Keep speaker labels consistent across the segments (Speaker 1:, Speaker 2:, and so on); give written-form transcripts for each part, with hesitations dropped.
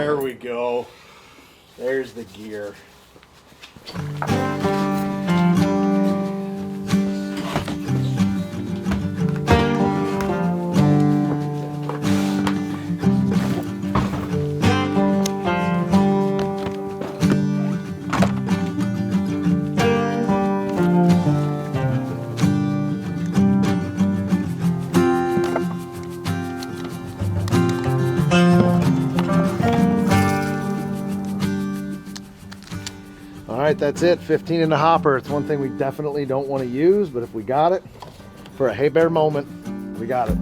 Speaker 1: There we go. There's the gear. All right, that's it. 15 in the hopper. It's one thing we definitely don't want to use, but if we got it for a hay bear moment, we got it.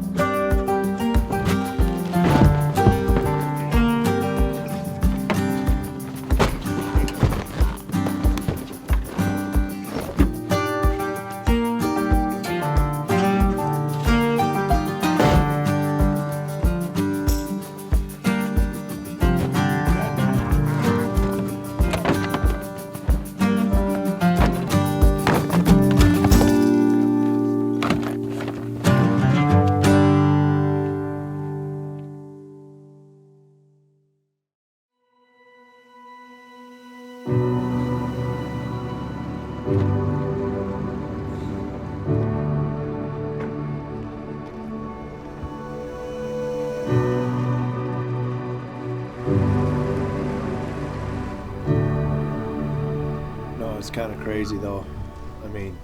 Speaker 1: It's kind of crazy though. I mean,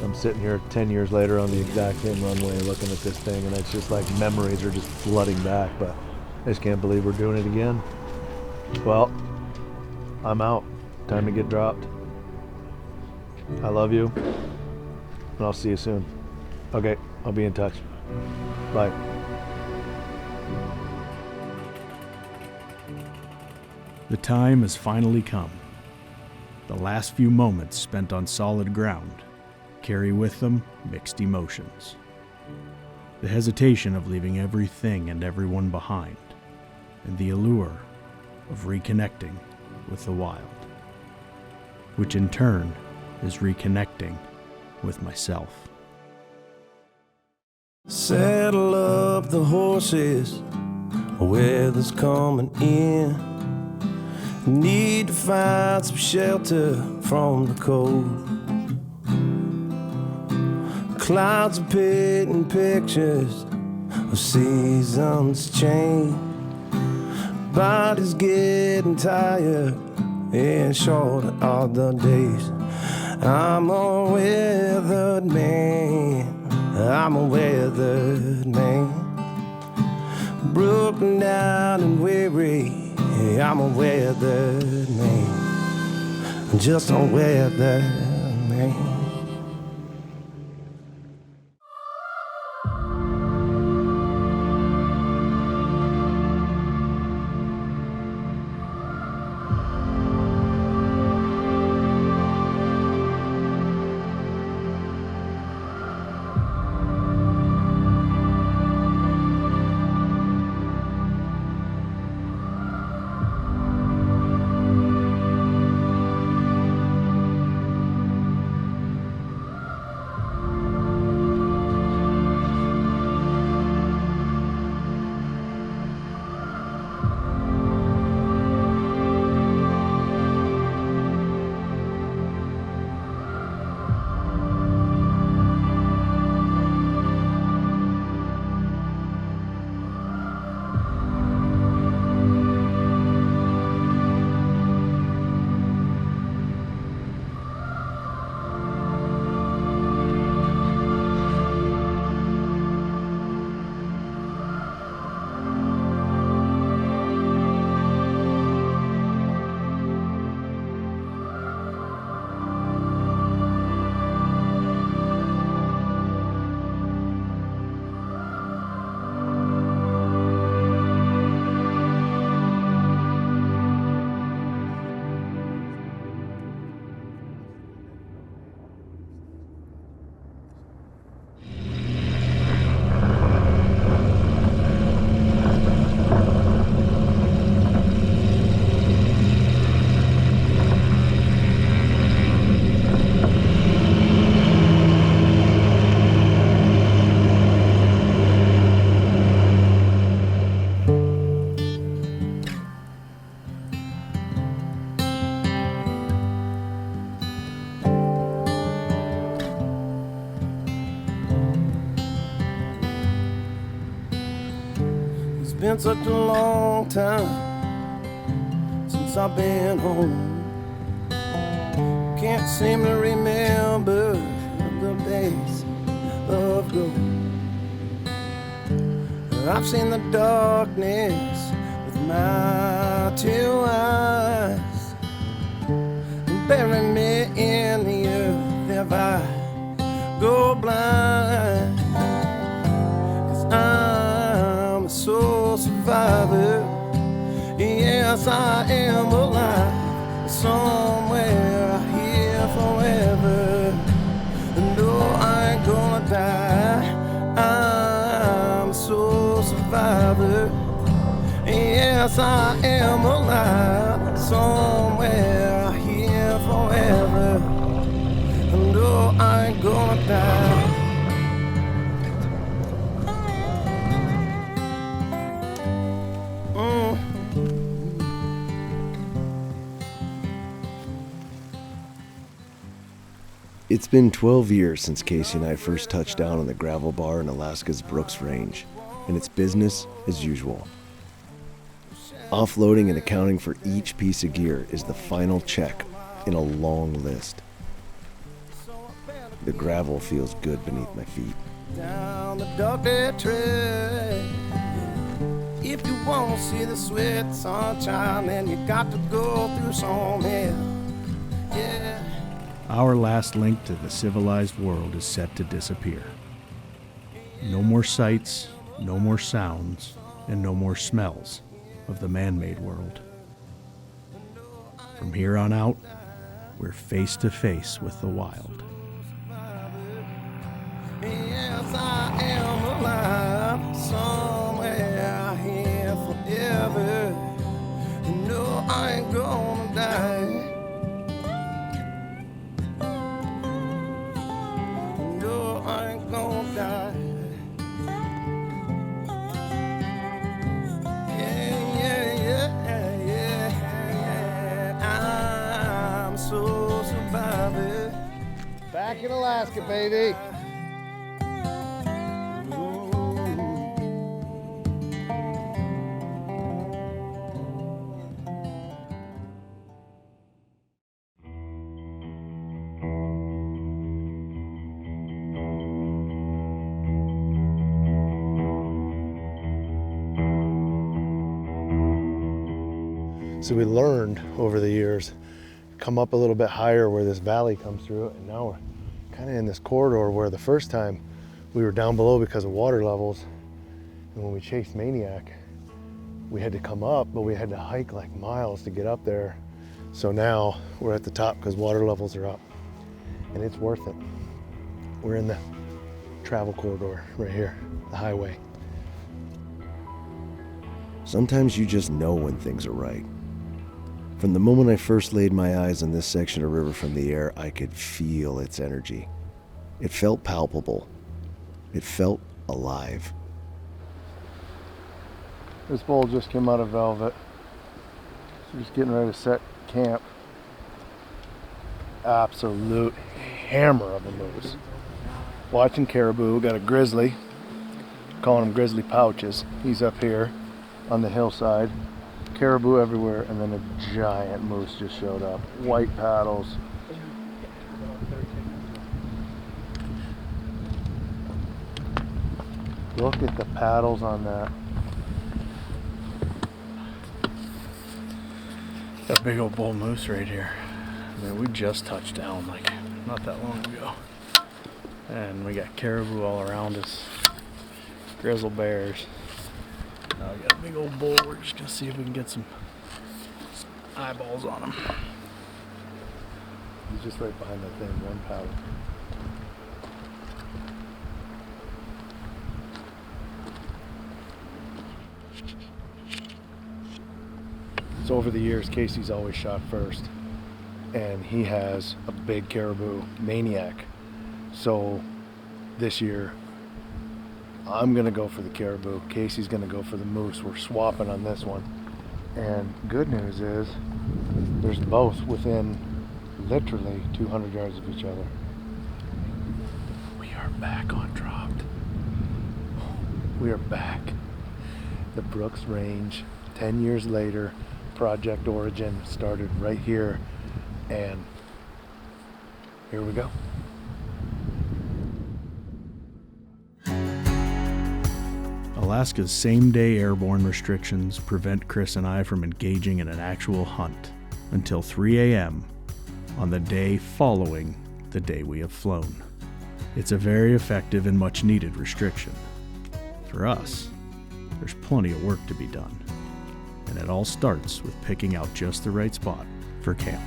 Speaker 1: I'm sitting here 10 years later on the exact same runway looking at this thing, and it's just like memories are just flooding back, but I just can't believe we're doing it again. Well, I'm out. Time to get dropped. I love you, and I'll see you soon. Okay, I'll be in touch. Bye.
Speaker 2: The time has finally come. The last few moments spent on solid ground carry with them mixed emotions. The hesitation of leaving everything and everyone behind, and the allure of reconnecting with the wild, which in turn is reconnecting with myself.
Speaker 3: Saddle up the horses, weather's coming in. Need to find some shelter from the cold. Clouds are painting pictures of seasons change. Body's getting tired and shorter all the days. I'm a weathered man. I'm a weathered man. Broken down and weary. I'm a weathered man, just a weathered man. been such a long time since I've been home. Can't seem to remember the days of gold. I've seen the darkness with my 2 eyes. Bury me in the earth if I go blind. 'Cause I'm a soul survivor. Yes, I am alive. Somewhere here forever. No, I ain't gonna die. I'm a soul survivor. Yes, I am alive. Somewhere here forever. No, I ain't gonna die.
Speaker 1: It's been 12 years since Casey and I first touched down on the gravel bar in Alaska's Brooks Range, and it's business as usual. Offloading and accounting for each piece of gear is the final check in a long list. The gravel feels good beneath my feet.
Speaker 3: Down the dark dirt trail. If you want to see the sweet sunshine, then you got to go through some hell. Yeah.
Speaker 2: Our last link to the civilized world is set to disappear. No more sights, no more sounds, and no more smells of the man-made world. From here on out, we're face to face with the wild.
Speaker 3: Yes, I am alive somewhere here forever. No, I ain't gonna die. No, I ain't gonna die. Yeah. I'm so survivor.
Speaker 1: Back in Alaska, baby. So we learned over the years, come up a little bit higher where this valley comes through, and now we're kind of in this corridor where the first time we were down below because of water levels, and when we chased Maniac, we had to come up, but we had to hike like miles to get up there. So now we're at the top because water levels are up, and it's worth it. We're in the travel corridor right here, the highway. Sometimes you just know when things are right. From the moment I first laid my eyes on this section of river from the air, I could feel its energy. It felt palpable. It felt alive. This bull just came out of velvet. So just getting ready to set camp. Absolute hammer of a moose. Watching caribou, got a grizzly. Calling him grizzly pouches. He's up here on the hillside. Caribou everywhere, and then a giant moose just showed up. White paddles. Look at the paddles on that.
Speaker 2: That big old bull moose right here. I mean, we just touched down like not that long ago. And we got caribou all around us. Grizzle bears. Now we got a big old bull. We're just gonna see if we can get some eyeballs on him.
Speaker 1: He's just right behind that thing, one paddle. So over the years, Casey's always shot first, and he has a big caribou, Maniac. So this year, I'm gonna go for the caribou. Casey's gonna go for the moose. We're swapping on this one. And good news is, there's both within literally 200 yards of each other.
Speaker 2: We are back on dropped. We are back.
Speaker 1: the Brooks Range. 10 years later, Project Origin started right here, and here we go.
Speaker 2: Alaska's same-day airborne restrictions prevent Chris and I from engaging in an actual hunt until 3 a.m. on the day following the day we have flown. It's a very effective and much-needed restriction. For us, there's plenty of work to be done, and it all starts with picking out just the right spot for camp.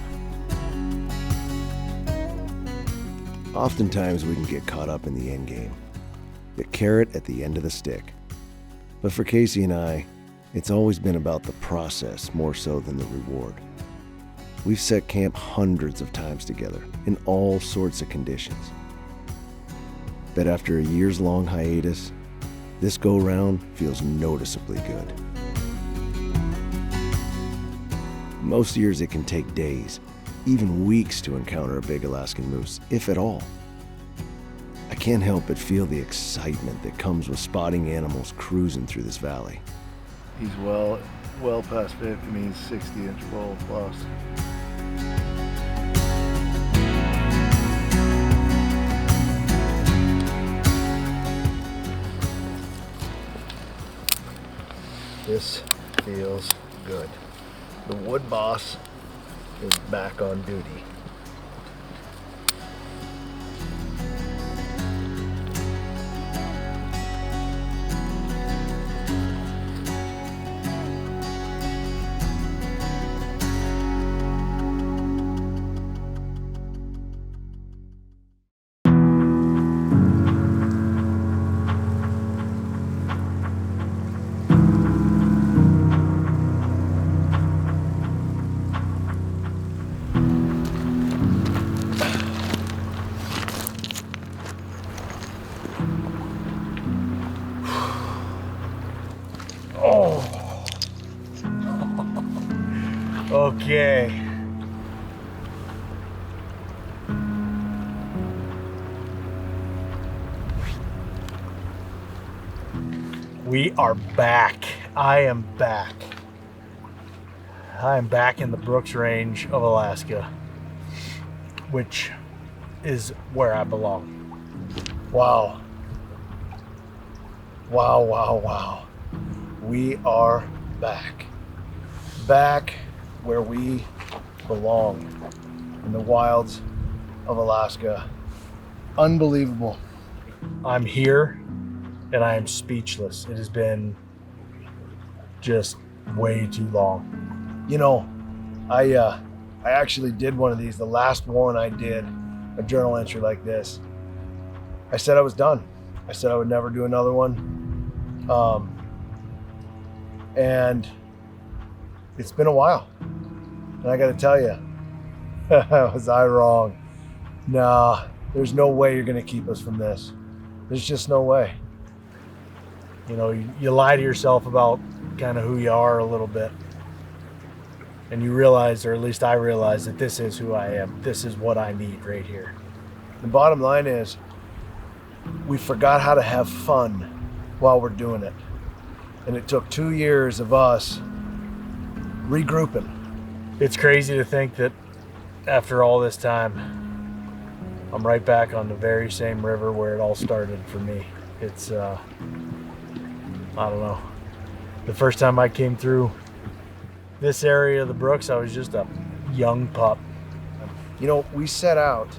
Speaker 4: Oftentimes we can get caught up in the end game, the carrot at the end of the stick. But for Casey and I, it's always been about the process more so than the reward. We've set camp hundreds of times together in all sorts of conditions. But after a years-long hiatus, this go-round feels noticeably good. Most years it can take days, even weeks to encounter a big Alaskan moose, if at all. I can't help but feel the excitement that comes with spotting animals cruising through this valley.
Speaker 1: He's well past 50, I mean 60-inch bull plus. This feels good. The wood boss is back on duty. Okay. We are back. I am back. I am back in the Brooks Range of Alaska, which is where I belong. Wow. Wow, wow, wow. We are back. Back where we belong, in the wilds of Alaska. Unbelievable. I'm here and I am speechless. It has been just way too long. You know, I actually did one of these, the last one I did, a journal entry like this. I said I was done. I said I would never do another one. And it's been a while. And I gotta tell you, was I wrong? Nah, there's no way you're gonna keep us from this. There's just no way. You know, you lie to yourself about kind of who you are a little bit. And you realize, or at least I realize, that this is who I am. This is what I need right here. The bottom line is, we forgot how to have fun while we're doing it. And it took 2 years of us regrouping. It's crazy to think that after all this time, I'm right back on the very same river where it all started for me. It's, I don't know. The first time I came through this area of the Brooks, I was just a young pup. You know, we set out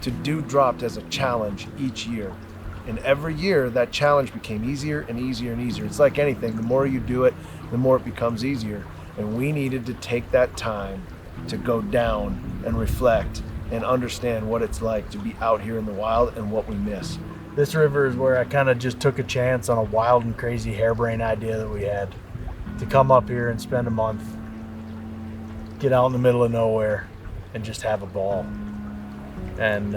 Speaker 1: to do Dropped as a challenge each year. And every year, that challenge became easier and easier and easier. It's like anything. The more you do it, the more it becomes easier. And we needed to take that time to go down and reflect and understand what it's like to be out here in the wild and what we miss. This river is where I kind of just took a chance on a wild and crazy harebrained idea that we had to come up here and spend a month, get out in the middle of nowhere and just have a ball. And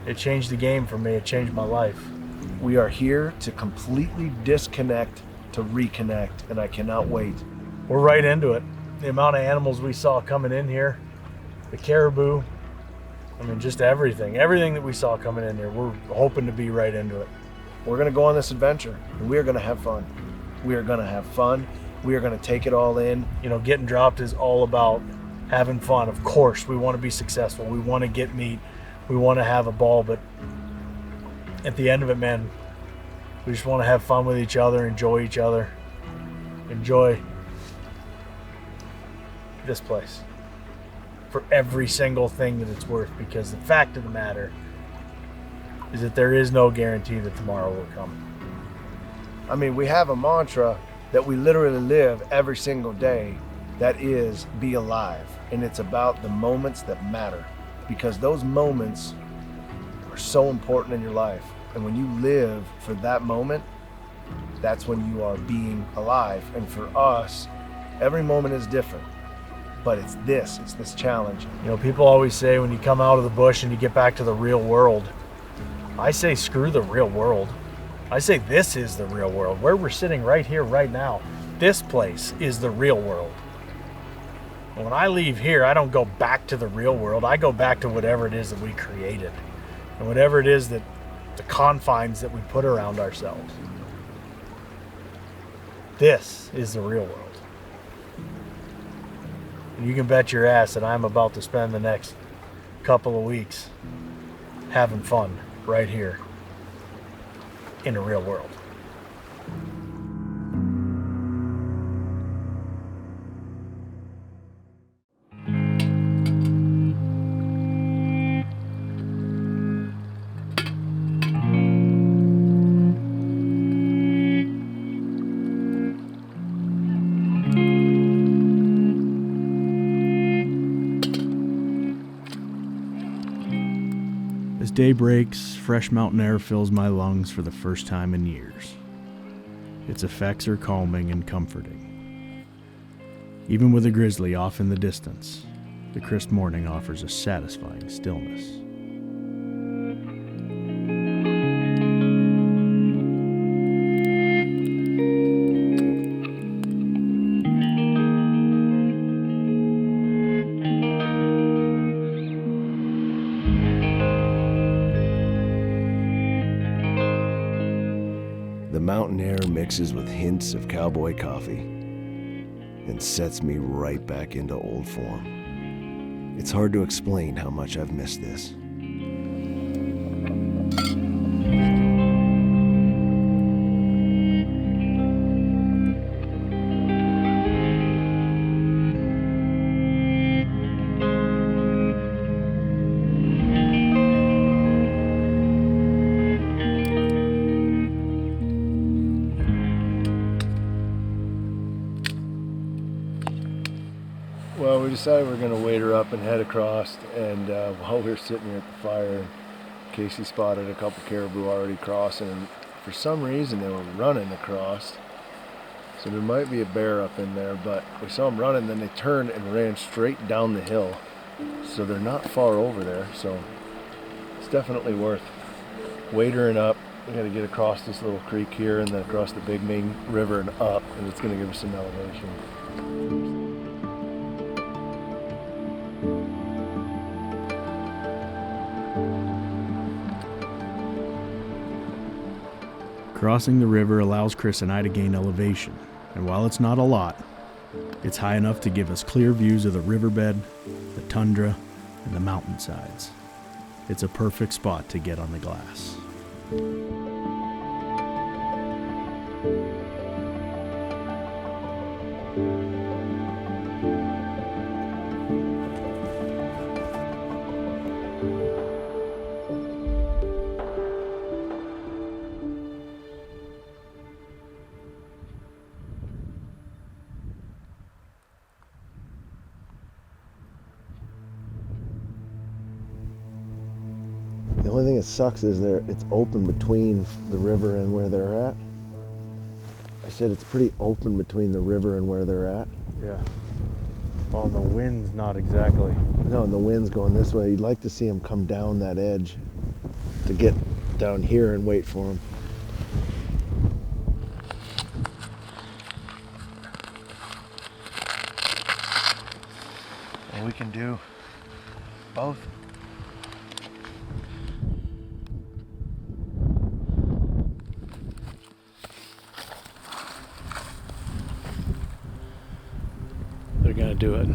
Speaker 1: it changed the game for me. It changed my life. We are here to completely disconnect, to reconnect, and I cannot wait. We're right into it. The amount of animals we saw coming in here, the caribou, I mean, just everything that we saw coming in here, we're hoping to be right into it. We're going to go on this adventure, and we are going to have fun. We are going to have fun. We are going to take it all in. You know, getting dropped is all about having fun. Of course, we want to be successful. We want to get meat. We want to have a ball, but at the end of it, man, we just want to have fun with each other, enjoy each other, enjoy this place for every single thing that it's worth, because the fact of the matter is that there is no guarantee that tomorrow will come. I mean, we have a mantra that we literally live every single day, that is, be alive. And it's about the moments that matter, because those moments are so important in your life. And when you live for that moment, that's when you are being alive. And for us, every moment is different. But it's this challenge. You know, people always say when you come out of the bush and you get back to the real world, I say screw the real world. I say this is the real world. Where we're sitting right here, right now, this place is the real world. And when I leave here, I don't go back to the real world. I go back to whatever it is that we created. And whatever it is that the confines that we put around ourselves. This is the real world. And you can bet your ass that I'm about to spend the next couple of weeks having fun right here in the real world.
Speaker 2: As day breaks, fresh mountain air fills my lungs for the first time in years. Its effects are calming and comforting. Even with a grizzly off in the distance, the crisp morning offers a satisfying stillness.
Speaker 4: The mountain air mixes with hints of cowboy coffee and sets me right back into old form. It's hard to explain how much I've missed this.
Speaker 1: Well, we decided we were going to wait her up and head across, and while we were sitting here at the fire, Casey spotted a couple caribou already crossing, and for some reason they were running across. So there might be a bear up in there, but we saw them running, then they turned and ran straight down the hill. So they're not far over there, so it's definitely worth watering up. We got to get across this little creek here and then across the big main river and up, and it's going to give us some elevation.
Speaker 2: Crossing the river allows Chris and I to gain elevation, and while it's not a lot, it's high enough to give us clear views of the riverbed, the tundra, and the mountainsides. It's a perfect spot to get on the glass.
Speaker 4: The only thing that sucks is it's open between the river and where they're at. I said it's pretty open between the river and where they're at.
Speaker 1: Yeah. Well, the wind's not exactly.
Speaker 4: No, and the wind's going this way. You'd like to see them come down that edge to get down here and wait for them.
Speaker 1: And we can do both.
Speaker 5: do it.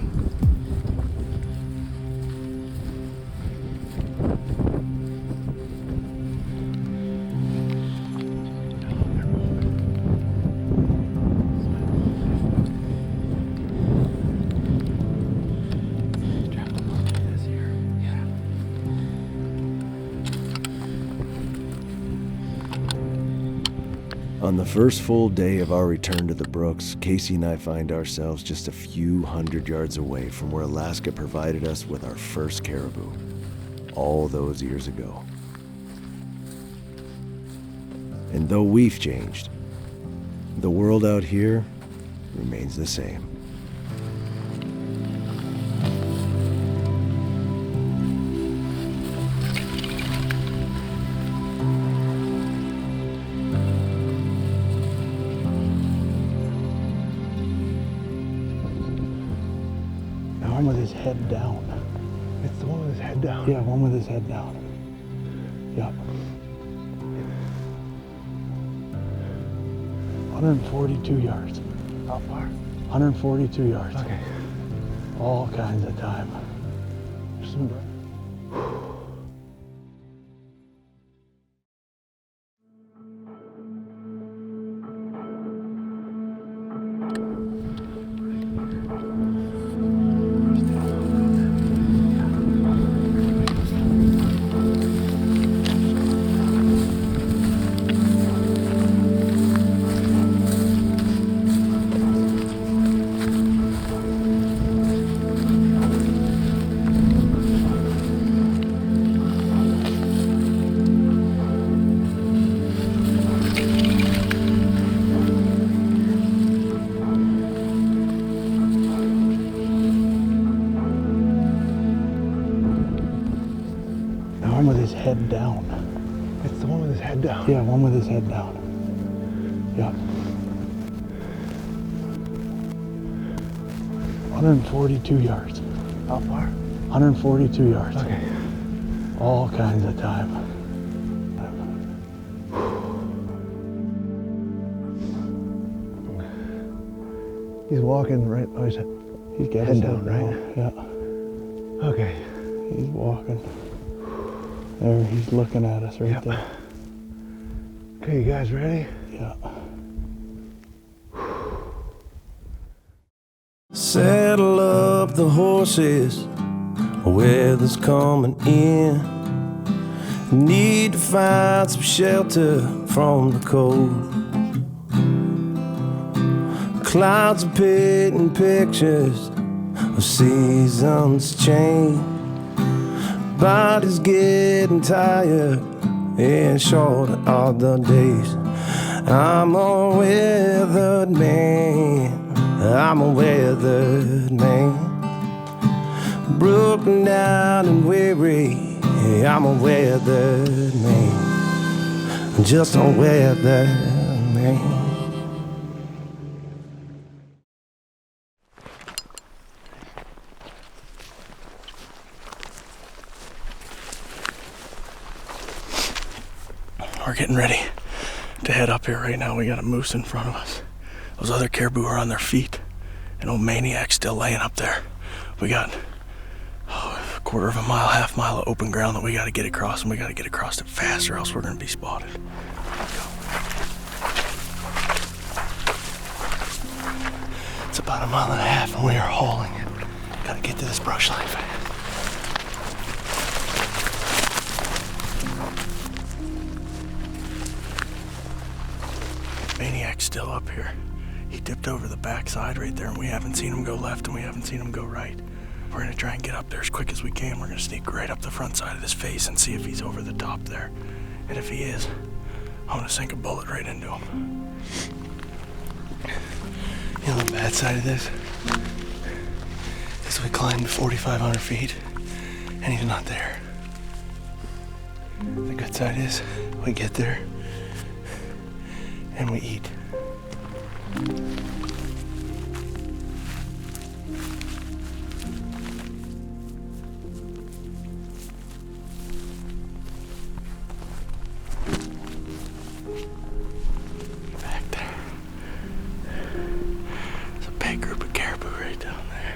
Speaker 4: On the first full day of our return to the Brooks, Casey and I find ourselves just a few hundred yards away from where Alaska provided us with our first caribou, all those years ago. And though we've changed, the world out here remains the same.
Speaker 5: One with his head down.
Speaker 1: It's the one with his head down.
Speaker 5: Yeah, one with his head down. Yep. 142 yards.
Speaker 1: How far?
Speaker 5: 142 yards.
Speaker 1: Okay.
Speaker 5: All kinds of time. There's some breath. One with his head down.
Speaker 1: It's the one with his head down.
Speaker 5: Yeah, one with his head down. Yep. 142 yards.
Speaker 1: How far?
Speaker 5: 142 yards.
Speaker 1: Okay.
Speaker 5: All kinds of time.
Speaker 1: He's walking right. Oh,
Speaker 5: He's got
Speaker 1: head
Speaker 5: his
Speaker 1: down, right?
Speaker 5: Yeah.
Speaker 1: Okay.
Speaker 5: He's walking. There, he's looking at us right there.
Speaker 1: Okay, you guys ready?
Speaker 5: Yeah.
Speaker 3: Saddle up the horses, weather's coming in. Need to find some shelter from the cold. Clouds are painting pictures of seasons change. Body's getting tired and short are the days. I'm a weathered man, I'm a weathered man. Broken down and weary, I'm a weathered man. Just a weathered man.
Speaker 5: We're getting ready to head up here right now. We got a moose in front of us. Those other caribou are on their feet. And old Maniac's still laying up there. We got a quarter of a mile, half mile of open ground that we got to get across, and we got to get across it fast or else we're going to be spotted. It's about a mile and a half and we are hauling it. Got to get to this brush line fast. Maniac's still up here. He dipped over the backside right there, and we haven't seen him go left and we haven't seen him go right. We're gonna try and get up there as quick as we can. We're gonna sneak right up the front side of his face and see if he's over the top there. And if he is, I'm gonna sink a bullet right into him. You know the bad side of this is we climbed to 4,500 feet and he's not there. The good side is we get there and we eat. Back there. There's a big group of caribou right down there.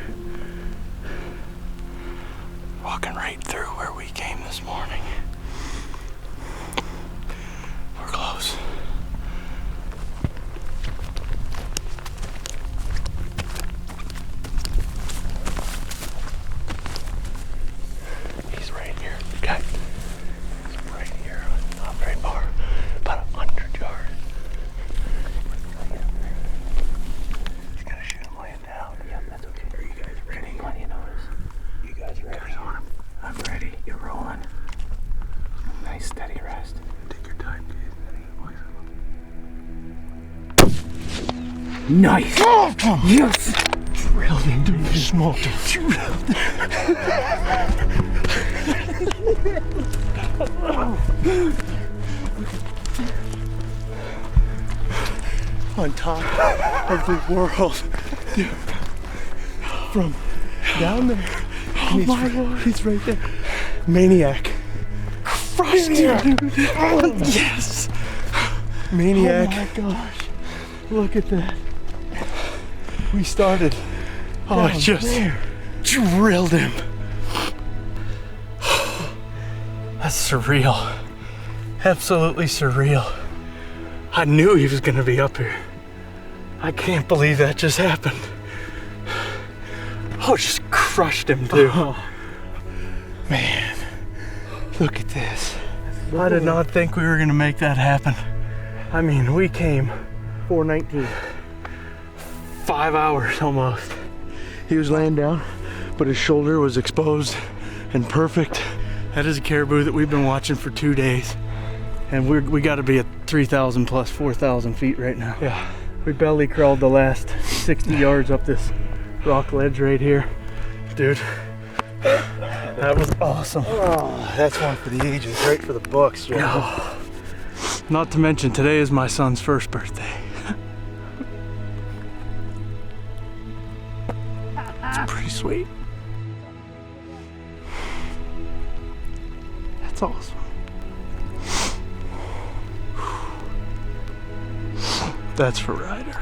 Speaker 5: Nice steady rest.
Speaker 1: Take your time, dude.
Speaker 5: Nice!
Speaker 1: Oh, come on.
Speaker 5: Yes!
Speaker 1: Drilled him, dude. You smoked him. On top of the world, dude. From down there.
Speaker 5: Oh my Lord.
Speaker 1: He's right there. Maniac.
Speaker 5: Crushed him, dude! Yes!
Speaker 1: Maniac.
Speaker 5: Oh my gosh.
Speaker 1: Look at that. We started.
Speaker 5: Oh, I just drilled him. That's surreal. Absolutely surreal. I knew he was going to be up here. I can't believe that just happened. Oh, just crushed him, too.
Speaker 1: Oh, man, look at this.
Speaker 5: I did not think we were going to make that happen. I mean, we came
Speaker 1: 419.
Speaker 5: 5 hours almost.
Speaker 1: He was laying down, but his shoulder was exposed and perfect.
Speaker 5: That is a caribou that we've been watching for 2 days. And we got to be at 3,000 plus 4,000 feet right now.
Speaker 1: Yeah.
Speaker 5: We belly crawled the last 60 yards up this rock ledge right here. Dude, that was awesome.
Speaker 1: Oh, that's one for the ages, right for the books. Right?
Speaker 5: Oh. Not to mention, today is my son's first birthday. It's pretty sweet. That's awesome. That's for Ryder.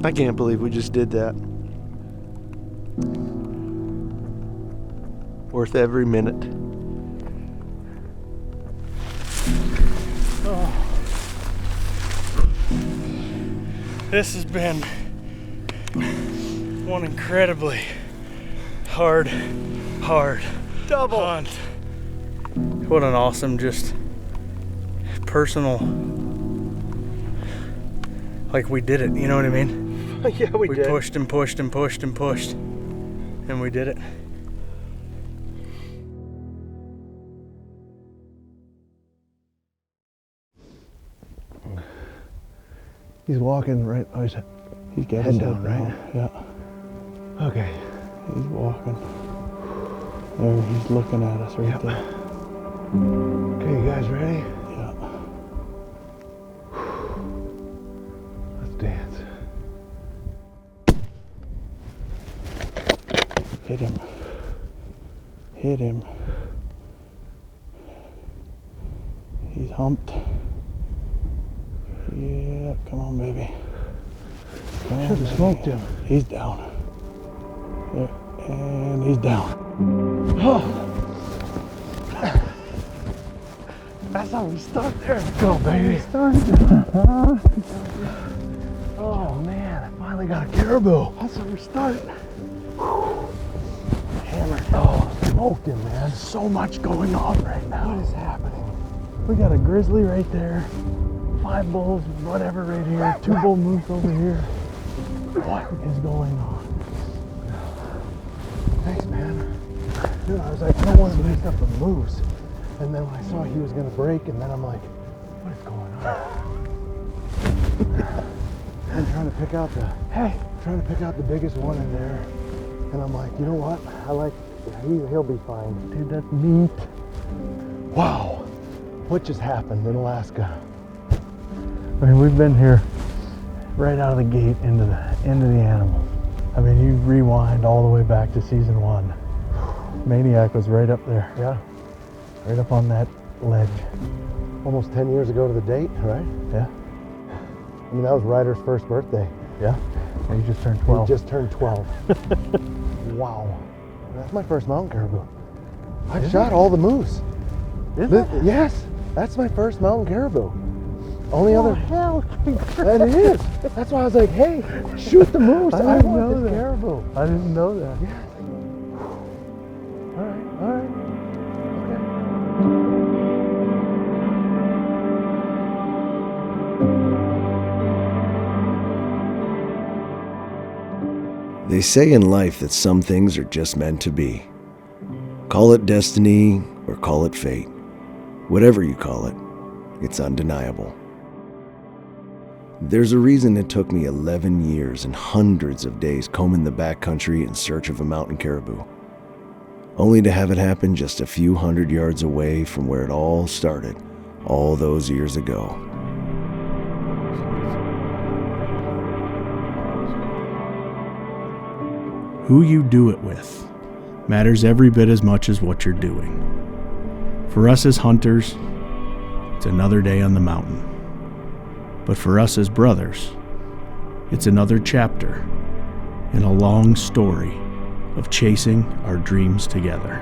Speaker 1: I can't believe we just did that. Worth every minute.
Speaker 5: Oh. This has been one incredibly hard
Speaker 1: Double
Speaker 5: hunt. What an awesome, just personal, like we did it, you know what I mean?
Speaker 1: Yeah, we did.
Speaker 5: Pushed and pushed and pushed and pushed, and we did it.
Speaker 1: He's walking right. Oh, he's
Speaker 5: got
Speaker 1: head down, right?
Speaker 5: Yeah.
Speaker 1: Okay.
Speaker 5: He's walking. There, he's looking at us right there.
Speaker 1: Okay, you guys ready?
Speaker 5: Yeah.
Speaker 1: Let's dance.
Speaker 5: Hit him. Hit him. He's humped. Yeah, come on, baby. Come on,
Speaker 1: Should have smoked him.
Speaker 5: He's down. There, and he's down.
Speaker 1: Oh. That's how we start there. Go, baby. Oh man, I finally got a caribou.
Speaker 5: That's how we start.
Speaker 1: Hammered. Oh, smoked him, man.
Speaker 5: So much going on right now.
Speaker 1: What is happening?
Speaker 5: We got a grizzly right there, 5 bulls, whatever right here, 2 bull moose over here. What is going on?
Speaker 1: Thanks, man. Dude, I was like, I don't want to mess up the moose. And then when I saw he was going to break, and then I'm like, what is going on? I'm trying to pick out the biggest one in there. And I'm like, you know what? He'll be fine.
Speaker 5: Dude, that's neat.
Speaker 1: Wow. What just happened in Alaska?
Speaker 5: I mean, we've been here right out of the gate into the animal. I mean, you rewind all the way back to season 1. Maniac was right up there.
Speaker 1: Yeah.
Speaker 5: Right up on that ledge.
Speaker 1: Almost 10 years ago to the date, right?
Speaker 5: Yeah.
Speaker 1: I mean, that was Ryder's first birthday.
Speaker 5: Yeah. And you just turned 12.
Speaker 1: He just turned 12. Wow. That's my first mountain caribou. I've shot all the moose.
Speaker 5: Is it?
Speaker 1: Yes. That's my first mountain caribou. Only other.
Speaker 5: Hell,
Speaker 1: That is. That's why I was like, hey, shoot the moose.
Speaker 5: I
Speaker 1: I
Speaker 5: didn't
Speaker 1: want
Speaker 5: know
Speaker 1: this
Speaker 5: that.
Speaker 1: caribou.
Speaker 5: I didn't know that.
Speaker 1: Yes. All right. Okay.
Speaker 4: They say in life that some things are just meant to be. Call it destiny or call it fate. Whatever you call it, it's undeniable. There's a reason it took me 11 years and hundreds of days combing the backcountry in search of a mountain caribou, only to have it happen just a few hundred yards away from where it all started all those years ago.
Speaker 2: Who you do it with matters every bit as much as what you're doing. For us as hunters, it's another day on the mountain. But for us as brothers, it's another chapter in a long story of chasing our dreams together.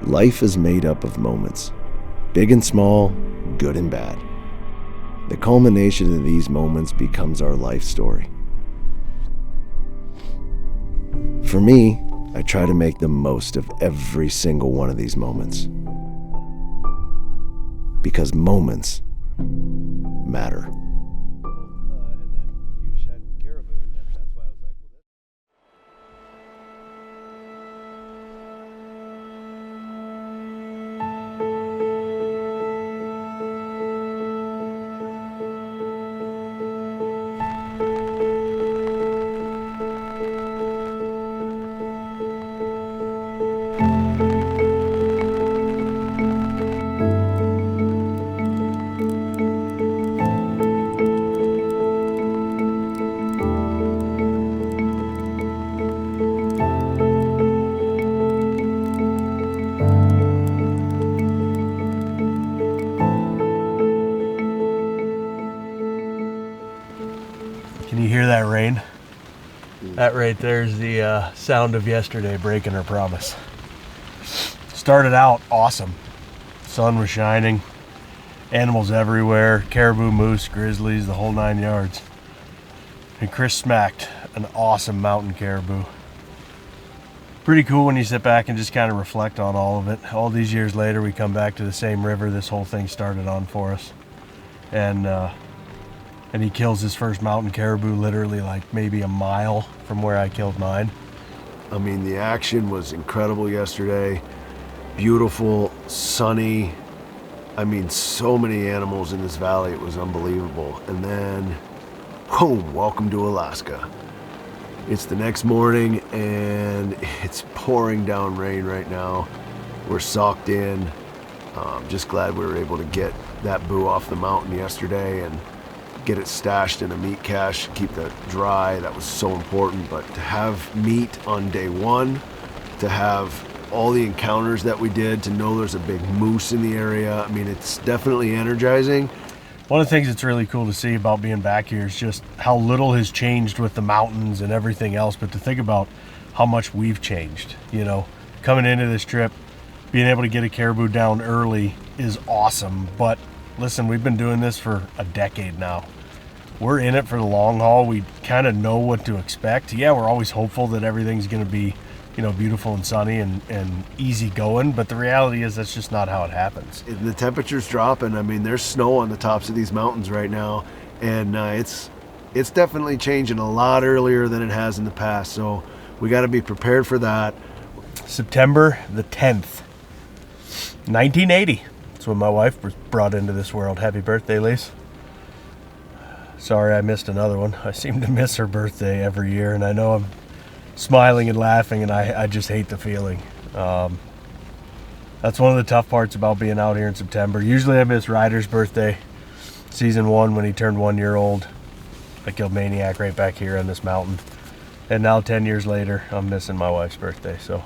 Speaker 4: Life is made up of moments, big and small, good and bad. The culmination of these moments becomes our life story. For me, I try to make the most of every single one of these moments. Because moments matter.
Speaker 1: Can you hear that rain? That right there is the sound of yesterday breaking her promise. Started out awesome. Sun was shining, animals everywhere, caribou, moose, grizzlies, the whole 9 yards. And Chris smacked an awesome mountain caribou. Pretty cool when you sit back and just kind of reflect on all of it. All these years later, we come back to the same river this whole thing started on for us. And he kills his first mountain caribou literally like maybe a mile from where I killed mine. I mean, the action was incredible yesterday. Beautiful, sunny. I mean, so many animals in this valley, it was unbelievable. And then, boom, welcome to Alaska. It's the next morning and it's pouring down rain right now. We're socked in. Just glad we were able to get that boo off the mountain yesterday and get it stashed in a meat cache, keep that dry. That was so important. But to have meat on day one, to have all the encounters that we did, to know there's a big moose in the area, I mean, it's definitely energizing. One of the things that's really cool to see about being back here is just how little has changed with the mountains and everything else, but to think about how much we've changed. You know, coming into this trip, being able to get a caribou down early is awesome, but listen, we've been doing this for a decade now. We're in it for the long haul. We kind of know what to expect. Yeah, we're always hopeful that everything's going to be, you know, beautiful and sunny and easy going, but the reality is that's just not how it happens. The temperature's dropping. I mean, there's snow on the tops of these mountains right now, and it's definitely changing a lot earlier than it has in the past, so we got to be prepared for that. September the 10th, 1980. That's when my wife was brought into this world. Happy birthday, Lise. Sorry I missed another one. I seem to miss her birthday every year, and I know I'm smiling and laughing, and I just hate the feeling. That's one of the tough parts about being out here in September. Usually I miss Ryder's birthday, season 1, when he turned 1 year old. I killed Maniac right back here on this mountain. And now 10 years later, I'm missing my wife's birthday. So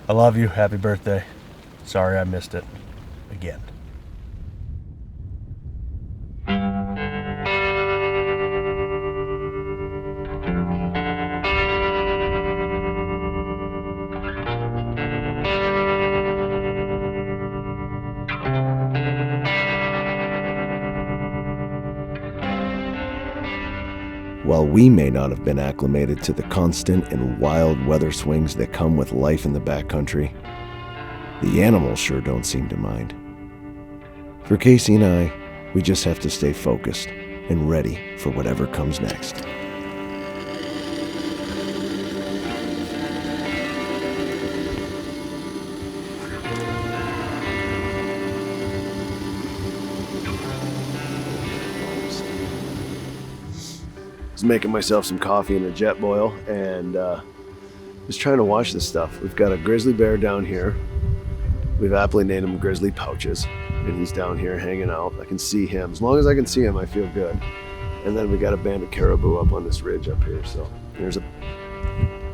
Speaker 1: I love you. Happy birthday. Sorry I missed it again.
Speaker 4: While we may not have been acclimated to the constant and wild weather swings that come with life in the backcountry, the animals sure don't seem to mind. For Casey and I, we just have to stay focused and ready for whatever comes next.
Speaker 1: I was making myself some coffee in a jet boil and just trying to watch this stuff. We've got a grizzly bear down here. We've aptly named him Grizzly Pouches, and he's down here hanging out. I can see him. As long as I can see him, I feel good. And then we got a band of caribou up on this ridge up here. So there's a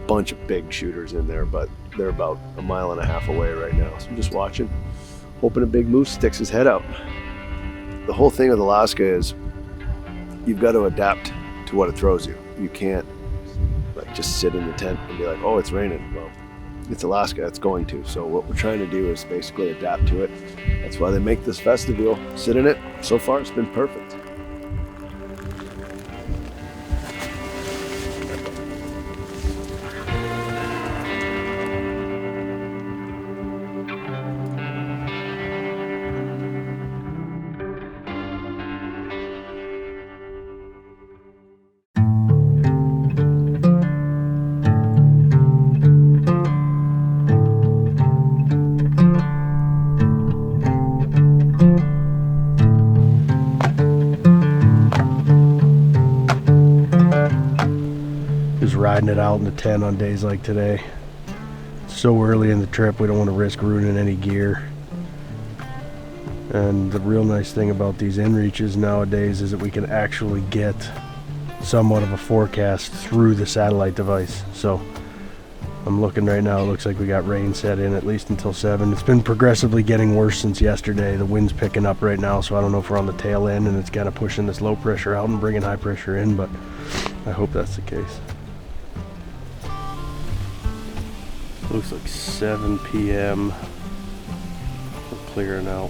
Speaker 1: bunch of big shooters in there, but they're about 1.5 miles away right now. So I'm just watching, hoping a big moose sticks his head out. The whole thing with Alaska is you've got to adapt to what it throws you. You can't like just sit in the tent and be like, oh, it's raining. Well, it's Alaska, it's going to. So what we're trying to do is basically adapt to it. That's why they make this vestibule. Sit in it. So far, it's been perfect.
Speaker 5: Riding it out in the tent on days like today. It's so early in the trip, we don't want to risk ruining any gear. And the real nice thing about these inReaches nowadays is that we can actually get somewhat of a forecast through the satellite device. So I'm looking right now, it looks like we got rain set in at least until 7. It's been progressively getting worse since yesterday. The wind's picking up right now, so I don't know if we're on the tail end and it's kind of pushing this low pressure out and bringing high pressure in, but I hope that's the case. Looks like 7 p.m. We're clearing out.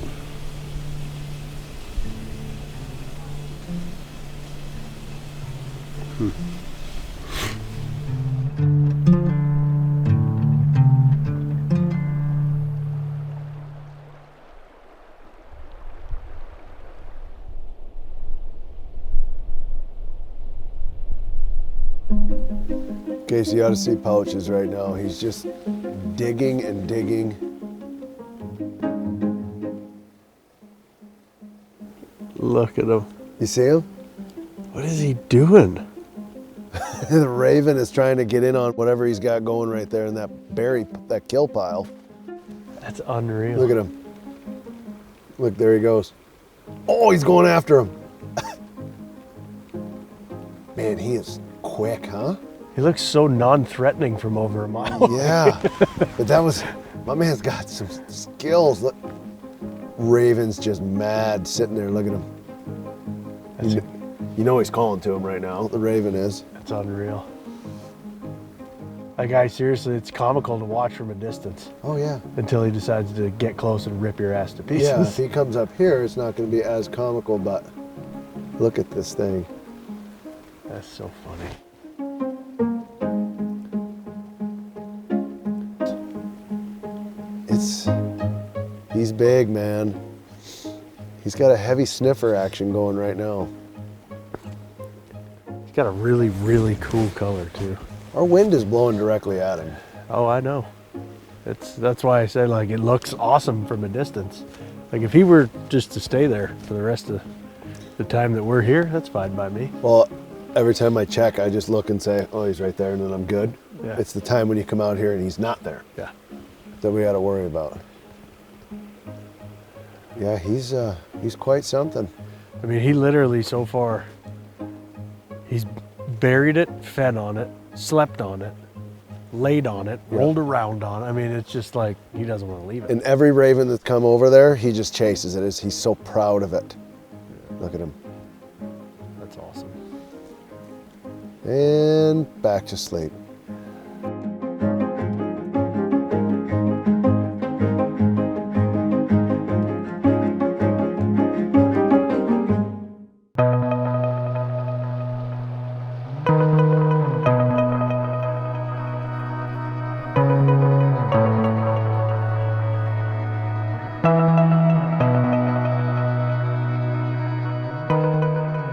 Speaker 1: Casey, you ought to see Pouches right now. He's just digging and digging.
Speaker 5: Look at him.
Speaker 1: You see him?
Speaker 5: What is he doing?
Speaker 1: The raven is trying to get in on whatever he's got going right there in that kill pile.
Speaker 5: That's unreal.
Speaker 1: Look at him. Look, there he goes. Oh, he's going after him. Man, he is quick, huh?
Speaker 5: He looks so non-threatening from over a mile away.
Speaker 1: Yeah, but my man's got some skills. Look, Raven's just mad sitting there. Look at him. You know he's calling to him right now. The Raven is.
Speaker 5: That's unreal. That guy, seriously, it's comical to watch from a distance.
Speaker 1: Oh yeah.
Speaker 5: Until he decides to get close and rip your ass to pieces.
Speaker 1: Yeah, if he comes up here, it's not going to be as comical, but look at this thing.
Speaker 5: That's so funny.
Speaker 1: He's big, man. He's got a heavy sniffer action going right now.
Speaker 5: He's got a really, really cool color too.
Speaker 1: Our wind is blowing directly at him.
Speaker 5: Oh, I know. That's why I said, like, it looks awesome from a distance. Like, if he were just to stay there for the rest of the time that we're here, that's fine by me.
Speaker 1: Well, every time I check, I just look and say, oh, he's right there, and then I'm good.
Speaker 5: Yeah.
Speaker 1: It's the time when you come out here and he's not there
Speaker 5: Yeah.
Speaker 1: that we got to worry about. Yeah, he's quite something.
Speaker 5: I mean, he literally, so far, he's buried it, fed on it, slept on it, laid on it, rolled around on it. I mean, it's just like he doesn't want to leave it.
Speaker 1: And every raven that's come over there, he just chases it. He's so proud of it. Look at him.
Speaker 5: That's awesome.
Speaker 1: And back to sleep.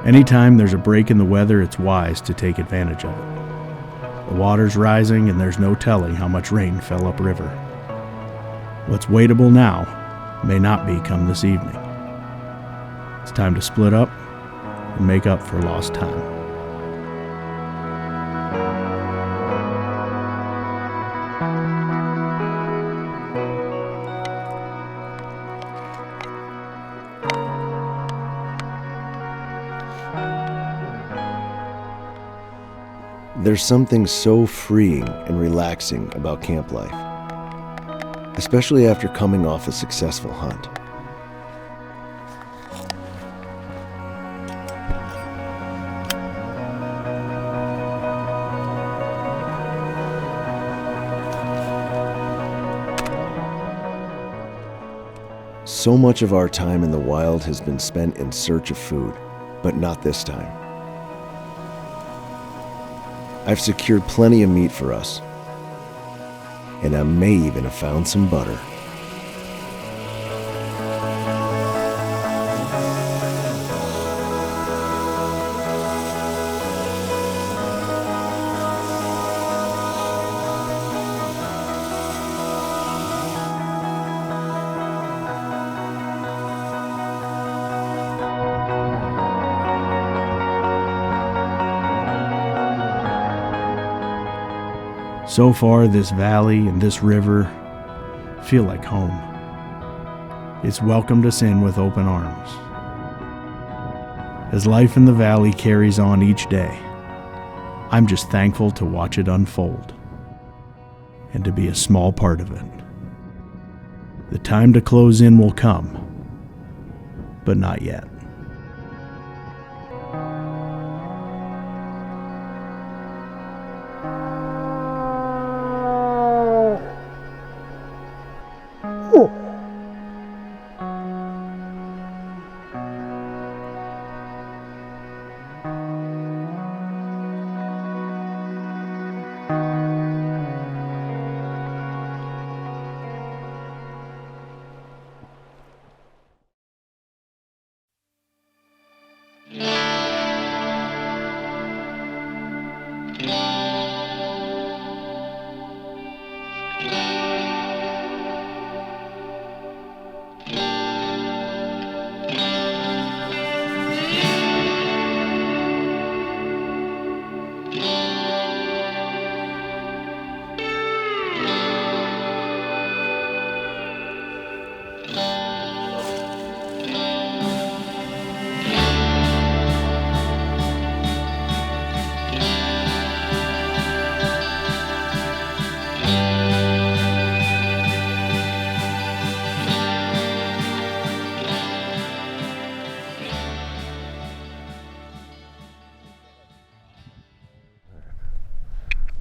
Speaker 2: Anytime there's a break in the weather, it's wise to take advantage of it. The water's rising and there's no telling how much rain fell upriver. What's waitable now may not be come this evening. It's time to split up and make up for lost time.
Speaker 4: There's something so freeing and relaxing about camp life, especially after coming off a successful hunt. So much of our time in the wild has been spent in search of food, but not this time. I've secured plenty of meat for us, and I may even have found some butter.
Speaker 2: So far, this valley and this river feel like home. It's welcomed us in with open arms. As life in the valley carries on each day, I'm just thankful to watch it unfold and to be a small part of it. The time to close in will come, but not yet.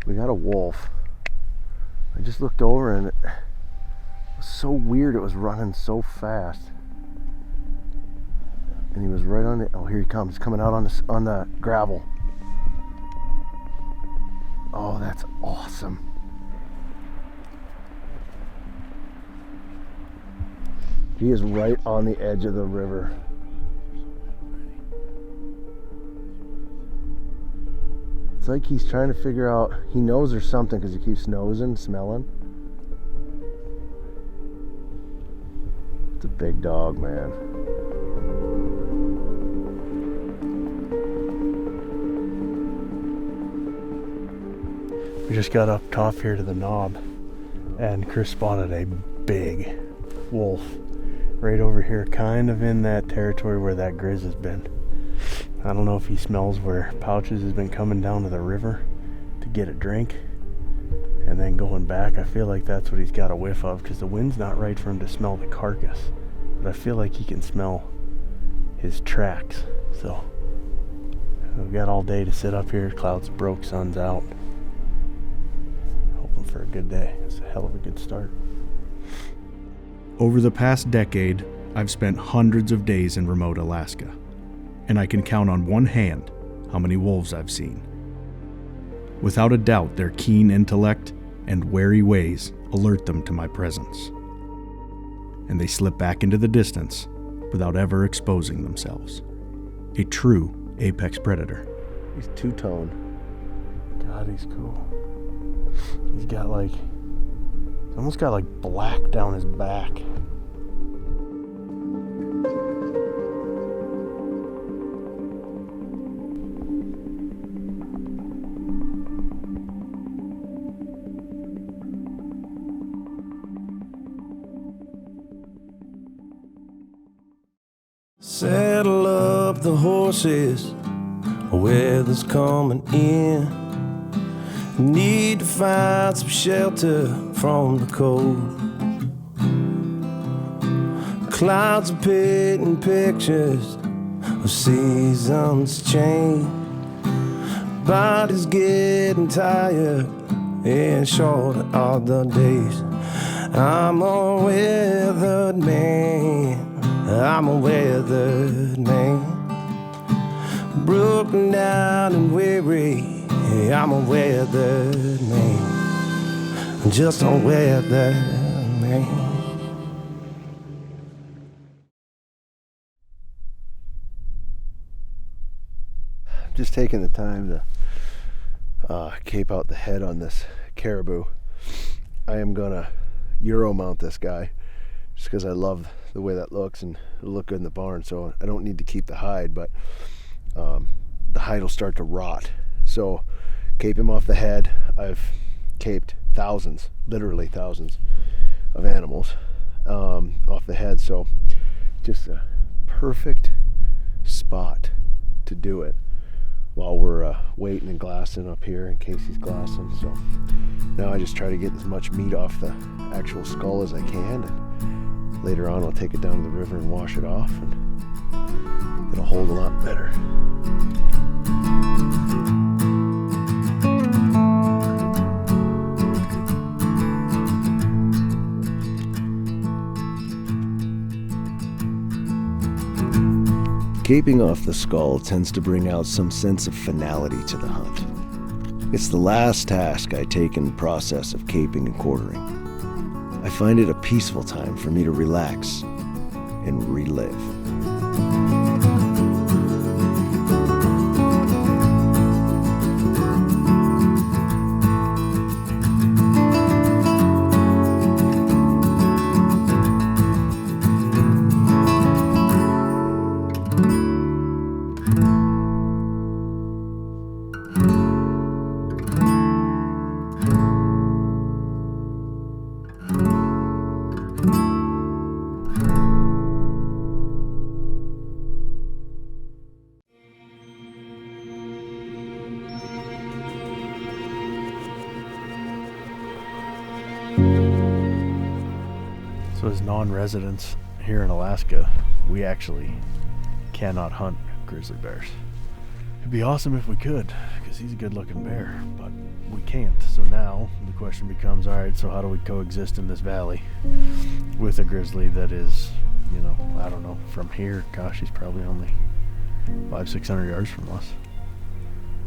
Speaker 4: We got a wolf. I just looked over and it was so weird. It was running so fast. And he was right on the, oh, here he comes. He's coming out on the gravel. Oh, that's awesome. He is right on the edge of the river. It's like he's trying to figure out, he knows there's something because he keeps nosing, smelling. It's a big dog, man.
Speaker 5: We just got up top here to the knob, and Chris spotted a big wolf right over here, kind of in that territory where that grizz has been. I don't know if he smells where Pouches has been coming down to the river to get a drink and then going back. I feel like that's what he's got a whiff of, because the wind's not right for him to smell the carcass, but I feel like he can smell his tracks. So we've got all day to sit up here. Clouds broke, sun's out. Hoping for a good day. It's a hell of a good start.
Speaker 2: Over the past decade, I've spent hundreds of days in remote Alaska, and I can count on one hand how many wolves I've seen. Without a doubt, their keen intellect and wary ways alert them to my presence, and they slip back into the distance without ever exposing themselves. A true apex predator.
Speaker 1: He's two-tone.
Speaker 5: God, he's cool. He's almost got like black down his back.
Speaker 3: Saddle up the horses, weather's coming in. Need to find some shelter from the cold. Clouds are painting pictures of seasons change. Body's getting tired and shorter are the days. I'm a weathered man. I'm a weathered man, broken down and weary. I'm a weathered man, just a weathered man.
Speaker 1: Just taking the time to cape out the head on this caribou. I am gonna Euro mount this guy just because I love the way that looks and it'll look good in the barn, so I don't need to keep the hide, but the hide will start to rot. So cape him off the head. I've caped thousands, literally thousands of animals off the head, so just a perfect spot to do it while we're waiting and glassing up here in case he's glassing. So now I just try to get as much meat off the actual skull as I can, and later on I'll take it down to the river and wash it off, and it'll hold a lot better.
Speaker 4: Caping off the skull tends to bring out some sense of finality to the hunt. It's the last task I take in the process of caping and quartering. I find it a peaceful time for me to relax and relive.
Speaker 5: So as non-residents here in Alaska, we actually cannot hunt grizzly bears. It'd be awesome if we could, because he's a good-looking bear, but we can't. So now the question becomes, all right, so how do we coexist in this valley with a grizzly that is, you know, I don't know, from here, gosh, he's probably only 500-600 yards from us.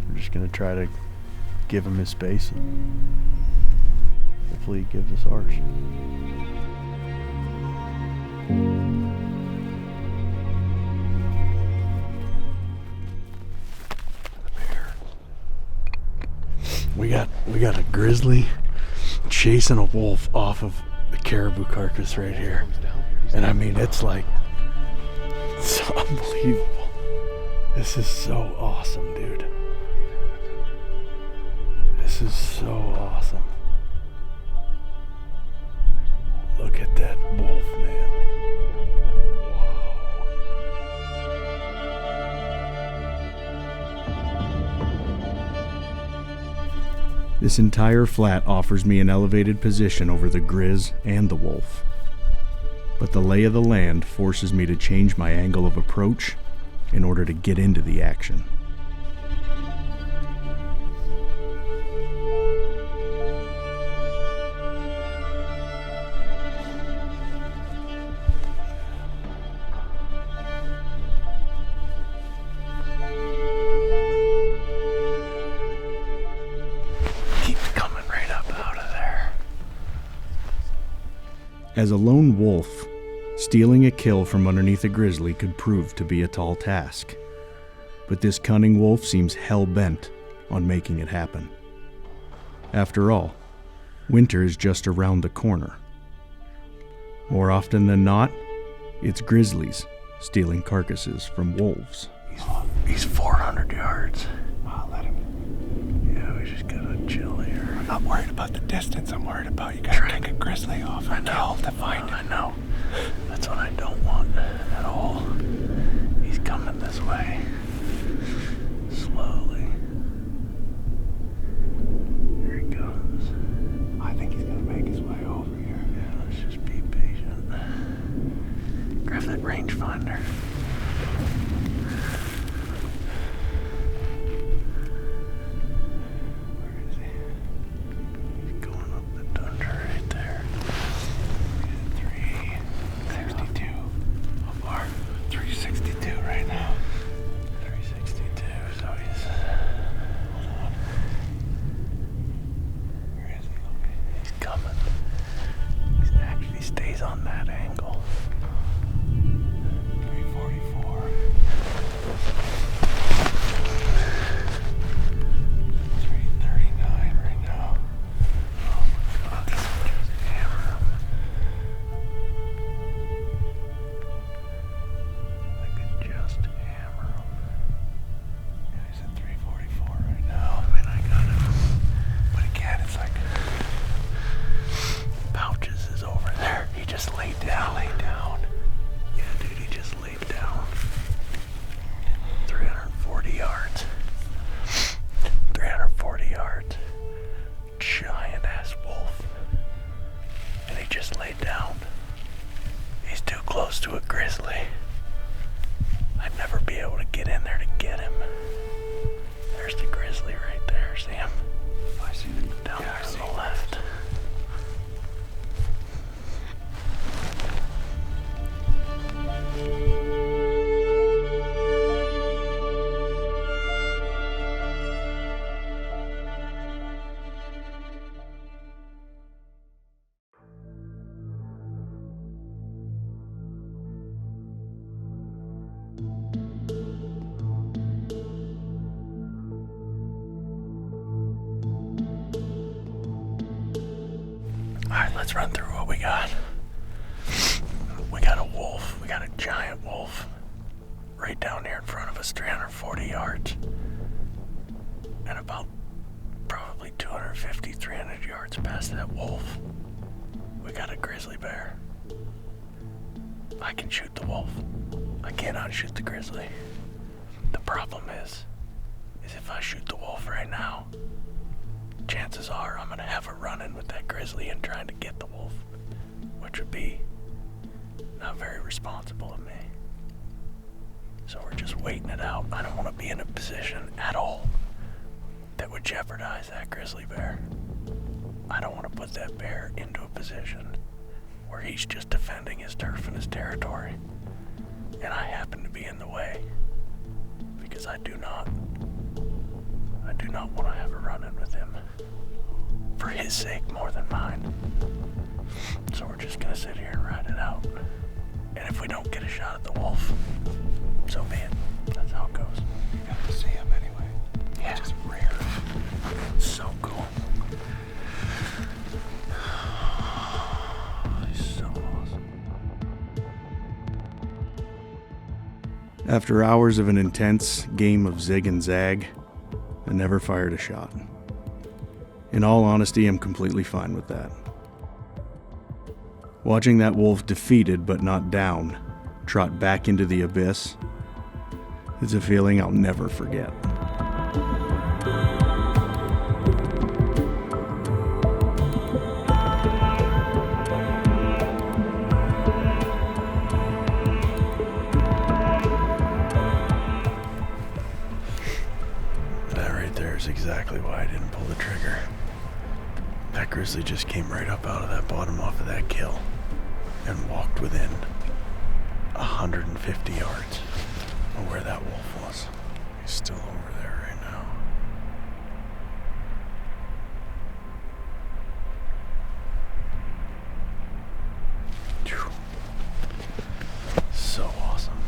Speaker 5: We're just gonna try to give him his space, and hopefully he gives us ours. We got a grizzly chasing a wolf off of a caribou carcass right here. And I mean, it's like, it's unbelievable. This is so awesome, dude. This is so awesome. Look at that wolf, man.
Speaker 2: This entire flat offers me an elevated position over the grizz and the wolf. But the lay of the land forces me to change my angle of approach in order to get into the action. As a lone wolf, stealing a kill from underneath a grizzly could prove to be a tall task. But this cunning wolf seems hell-bent on making it happen. After all, winter is just around the corner. More often than not, it's grizzlies stealing carcasses from wolves.
Speaker 5: He's 400 yards.
Speaker 6: I'll let him.
Speaker 5: Yeah, we just gotta chill here.
Speaker 6: I'm not worried about the distance. I'm worried about you gotta take a grizzly off and kill to find it.
Speaker 5: I know. That's what I don't want at all. He's coming this way. Slowly. Here he comes.
Speaker 6: I think he's gonna make his way over here.
Speaker 5: Yeah, let's just be patient. Grab that rangefinder. Where is he? He's going up the tundra right there.
Speaker 6: 362. How far? 362 right now.
Speaker 5: 362, so he's...
Speaker 6: Hold on. Where is he?
Speaker 5: He's coming. He stays on that angle.
Speaker 6: 344. 339 right now.
Speaker 5: Oh my God, just hammer him. I could just hammer him.
Speaker 6: Yeah, he's at 344 right now.
Speaker 5: I mean, I got him.
Speaker 6: But again, it's like
Speaker 5: Pouches is over there. He just laid down. Yeah, dude, he just laid down. 340 yards. 340 yards. Giant ass wolf. And he just laid down. He's too close to a grizzly. I'd never be able to get in there to get him. There's the grizzly right there. See him?
Speaker 6: I see him
Speaker 5: Down
Speaker 6: Yeah, I
Speaker 5: there
Speaker 6: see
Speaker 5: to
Speaker 6: him.
Speaker 5: the left. Alright, let's run through what we got. We got a wolf. We got a giant wolf right down here in front of us, 340 yards. And about probably 250, 300 yards past that wolf, we got a grizzly bear. I can shoot the wolf. I cannot shoot the grizzly. The problem is if I shoot the wolf right now, chances are I'm gonna have a run-in with that grizzly and trying to get the wolf, which would be not very responsible of me. So we're just waiting it out. I don't want to be in a position at all that would jeopardize that grizzly bear. I don't want to put that bear into a position where he's just defending his turf and his territory, and I happen to be in the way, because I do not want to have a run-in with him, for his sake more than mine. So we're just gonna sit here and ride it out. And if we don't get a shot at the wolf, so be it. That's how it goes.
Speaker 6: You got to see him anyway.
Speaker 5: Yeah.
Speaker 6: Just rare.
Speaker 5: So cool. He's so awesome.
Speaker 2: After hours of an intense game of zig and zag, I never fired a shot. In all honesty, I'm completely fine with that. Watching that wolf defeated but not down trot back into the abyss is a feeling I'll never forget.
Speaker 5: That right there is exactly why I didn't pull the trigger. That grizzly just came right up out of that bottom off of that kill and walked within 150 yards of where that wolf was. He's still over there right now. Phew. So awesome.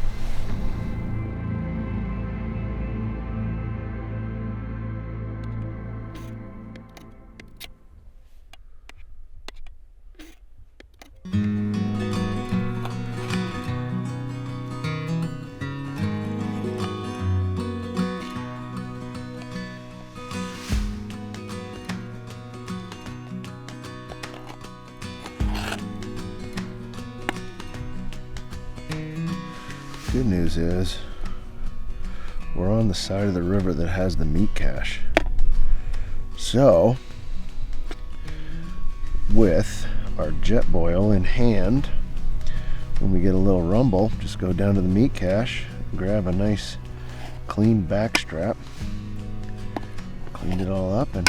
Speaker 4: Good news is we're on the side of the river that has the meat cache. So, with our jet boil in hand, when we get a little rumble, just go down to the meat cache, grab a nice clean back strap, cleaned it all up, and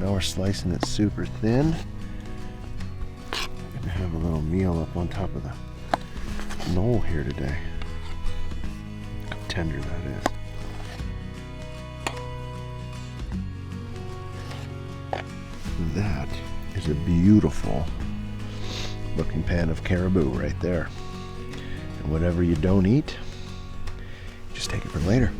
Speaker 4: now we're slicing it super thin. Gonna have a little meal up on top of the knoll here today. How tender that is. That is a beautiful looking pan of caribou right there. And whatever you don't eat, just take it for later.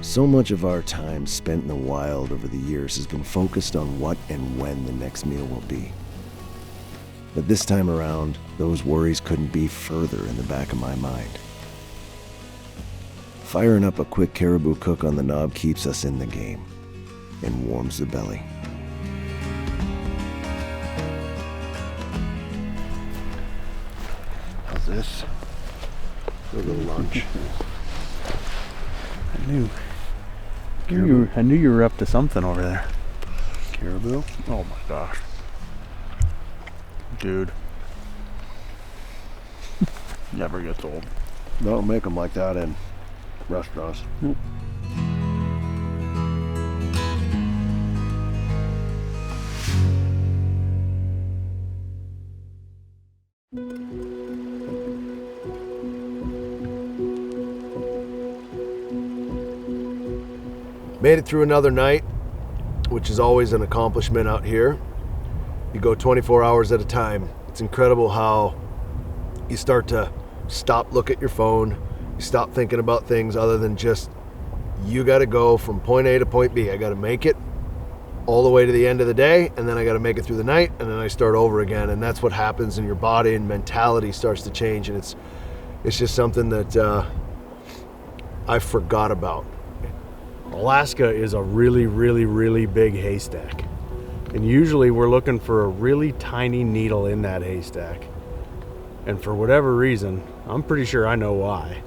Speaker 4: So much of our time spent in the wild over the years has been focused on what and when the next meal will be. But this time around, those worries couldn't be further in the back of my mind. Firing up a quick caribou cook on the knob keeps us in the game and warms the belly. How's this? A little lunch.
Speaker 5: I knew you were up to something over there.
Speaker 4: Caribou?
Speaker 5: Oh my gosh. Dude. Never gets old.
Speaker 4: They don't make them like that in restaurants.
Speaker 5: Nope.
Speaker 1: Made it through another night, which is always an accomplishment out here. You go 24 hours at a time. It's incredible how you start to stop, look at your phone, you stop thinking about things other than just, you gotta go from point A to point B. I gotta make it all the way to the end of the day, and then I gotta make it through the night, and then I start over again. And that's what happens, and your body and mentality starts to change, and it's just something that I forgot about.
Speaker 2: Alaska is a really, really, really big haystack. And usually we're looking for a really tiny needle in that haystack. And for whatever reason, I'm pretty sure I know why,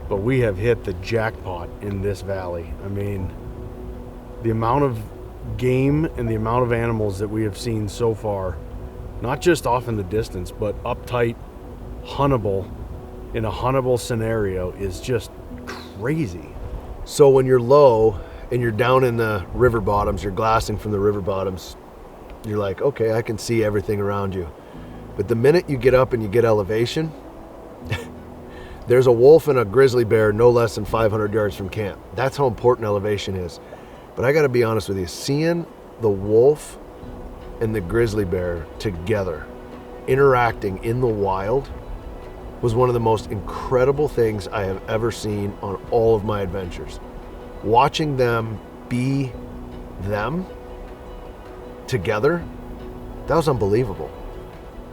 Speaker 2: but we have hit the jackpot in this valley. I mean, the amount of game and the amount of animals that we have seen so far, not just off in the distance, but uptight, huntable, in a huntable scenario, is just crazy.
Speaker 1: So when you're low and you're down in the river bottoms, you're glassing from the river bottoms, you're like, okay, I can see everything around you. But the minute you get up and you get elevation, there's a wolf and a grizzly bear no less than 500 yards from camp. That's how important elevation is. But I gotta be honest with you, seeing the wolf and the grizzly bear together, interacting in the wild, was one of the most incredible things I have ever seen on all of my adventures. Watching them be them together, that was unbelievable.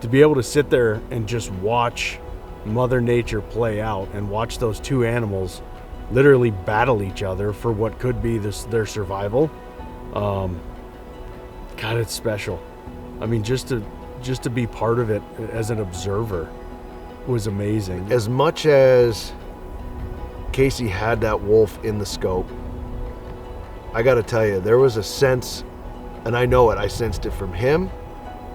Speaker 2: To be able to sit there and just watch Mother Nature play out and watch those two animals literally battle each other for what could be their survival, God, it's special. I mean, just to be part of it as an observer was amazing.
Speaker 1: As much as Casey had that wolf in the scope, I gotta tell you, there was a sense, and I know it, I sensed it from him,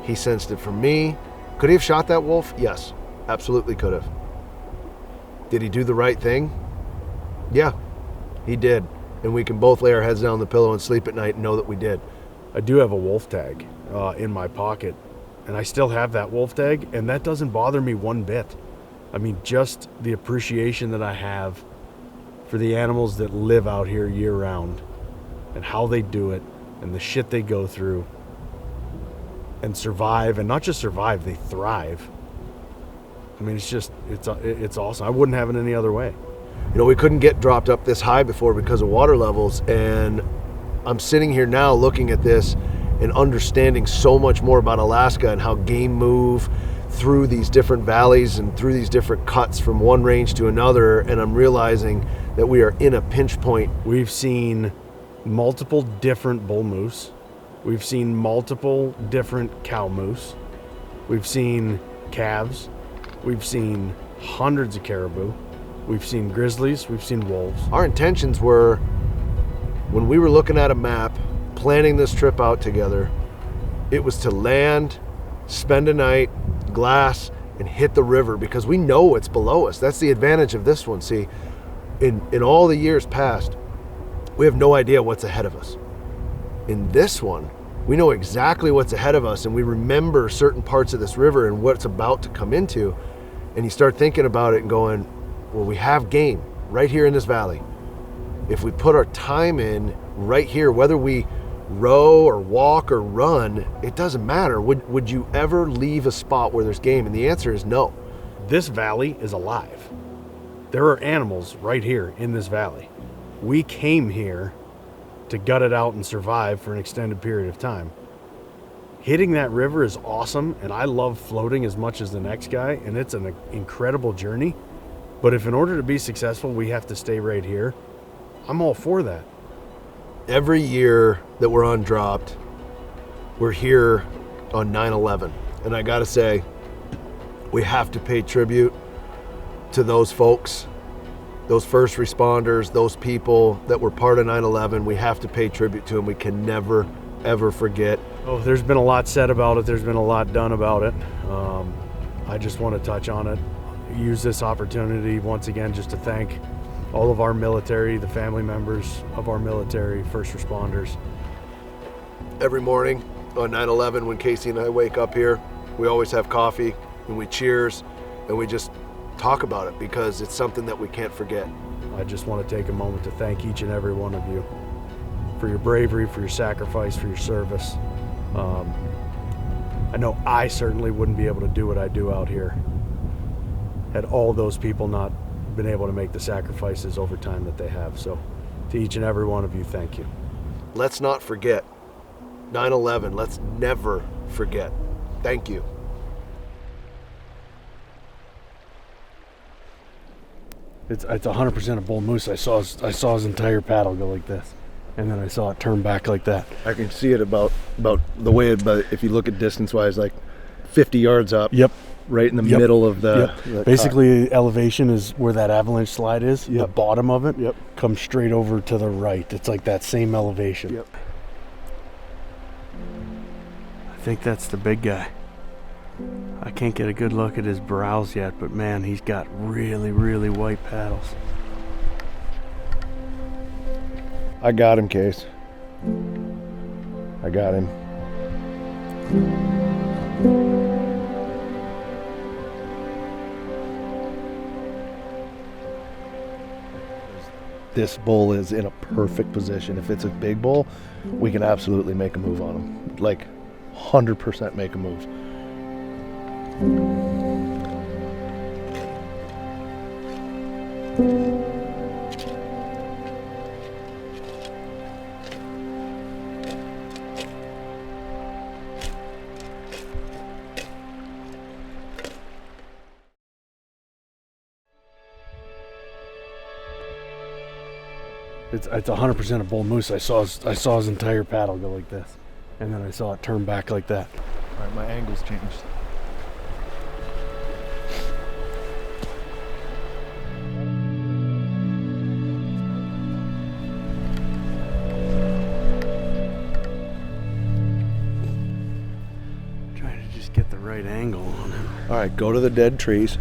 Speaker 1: he sensed it from me. Could he have shot that wolf? Yes, absolutely could have. Did he do the right thing? Yeah, he did. And we can both lay our heads down on the pillow and sleep at night and know that we did.
Speaker 2: I do have a wolf tag in my pocket, and I still have that wolf tag, and that doesn't bother me one bit. I mean, just the appreciation that I have for the animals that live out here year round and how they do it and the shit they go through and survive, and not just survive, they thrive. I mean, it's awesome. I wouldn't have it any other way.
Speaker 1: You know, we couldn't get dropped up this high before because of water levels, and I'm sitting here now looking at this and understanding so much more about Alaska and how game move through these different valleys and through these different cuts from one range to another, and I'm realizing that we are in a pinch point.
Speaker 2: We've seen multiple different bull moose. We've seen multiple different cow moose. We've seen calves. We've seen hundreds of caribou. We've seen grizzlies. We've seen wolves.
Speaker 1: Our intentions were, when we were looking at a map, planning this trip out together, it was to land, spend a night, glass, and hit the river, because we know what's below us. That's the advantage of this one. See, in all the years past, we have no idea what's ahead of us. In this one, we know exactly what's ahead of us, and we remember certain parts of this river and what's about to come into. And you start thinking about it and going, well, we have game right here in this valley. If we put our time in right here, whether we row or walk or run, it doesn't matter. Would you ever leave a spot where there's game? And the answer is no.
Speaker 2: This valley is alive. There are animals right here in this valley. We came here to gut it out and survive for an extended period of time. Hitting that river is awesome, and I love floating as much as the next guy, and it's an incredible journey. But if in order to be successful, we have to stay right here, I'm all for that.
Speaker 1: Every year that we're on Dropped, we're here on 9/11. And I gotta say, we have to pay tribute to those folks, those first responders, those people that were part of 9/11. We have to pay tribute to them. We can never, ever forget.
Speaker 2: Oh, there's been a lot said about it. There's been a lot done about it. I just want to touch on it. Use this opportunity once again just to thank all of our military, the family members of our military, first responders.
Speaker 1: Every morning on 9/11, when Casey and I wake up here, we always have coffee and we cheers and we just talk about it, because it's something that we can't forget.
Speaker 2: I just want to take a moment to thank each and every one of you for your bravery, for your sacrifice, for your service. I know I certainly wouldn't be able to do what I do out here had all those people not been able to make the sacrifices over time that they have. So to each and every one of you, thank you.
Speaker 1: Let's not forget 9/11. Let's never forget. Thank you.
Speaker 2: It's 100% a bull moose. I saw his entire paddle go like this, and then I saw it turn back like that.
Speaker 1: I can see it about the way, but if you look at distance-wise, like 50 yards up.
Speaker 2: Yep.
Speaker 1: Right in the middle of the...
Speaker 2: Yep. Basically, elevation is where that avalanche slide is.
Speaker 1: Yep.
Speaker 2: The bottom of it
Speaker 1: Yep.
Speaker 2: comes straight over to the right. It's like that same elevation.
Speaker 1: Yep.
Speaker 5: I think that's the big guy. I can't get a good look at his brows yet, but man, he's got really, really white paddles.
Speaker 1: I got him, Case. I got him. This bull is in a perfect position. If it's a big bull, we can absolutely make a move on him. Like 100% make a move.
Speaker 2: It's 100% a bull moose. I saw his entire paddle go like this, and then I saw it turn back like that.
Speaker 1: All right, my angle's changed.
Speaker 5: Trying to just get the right angle on him.
Speaker 1: All right, go to the dead trees.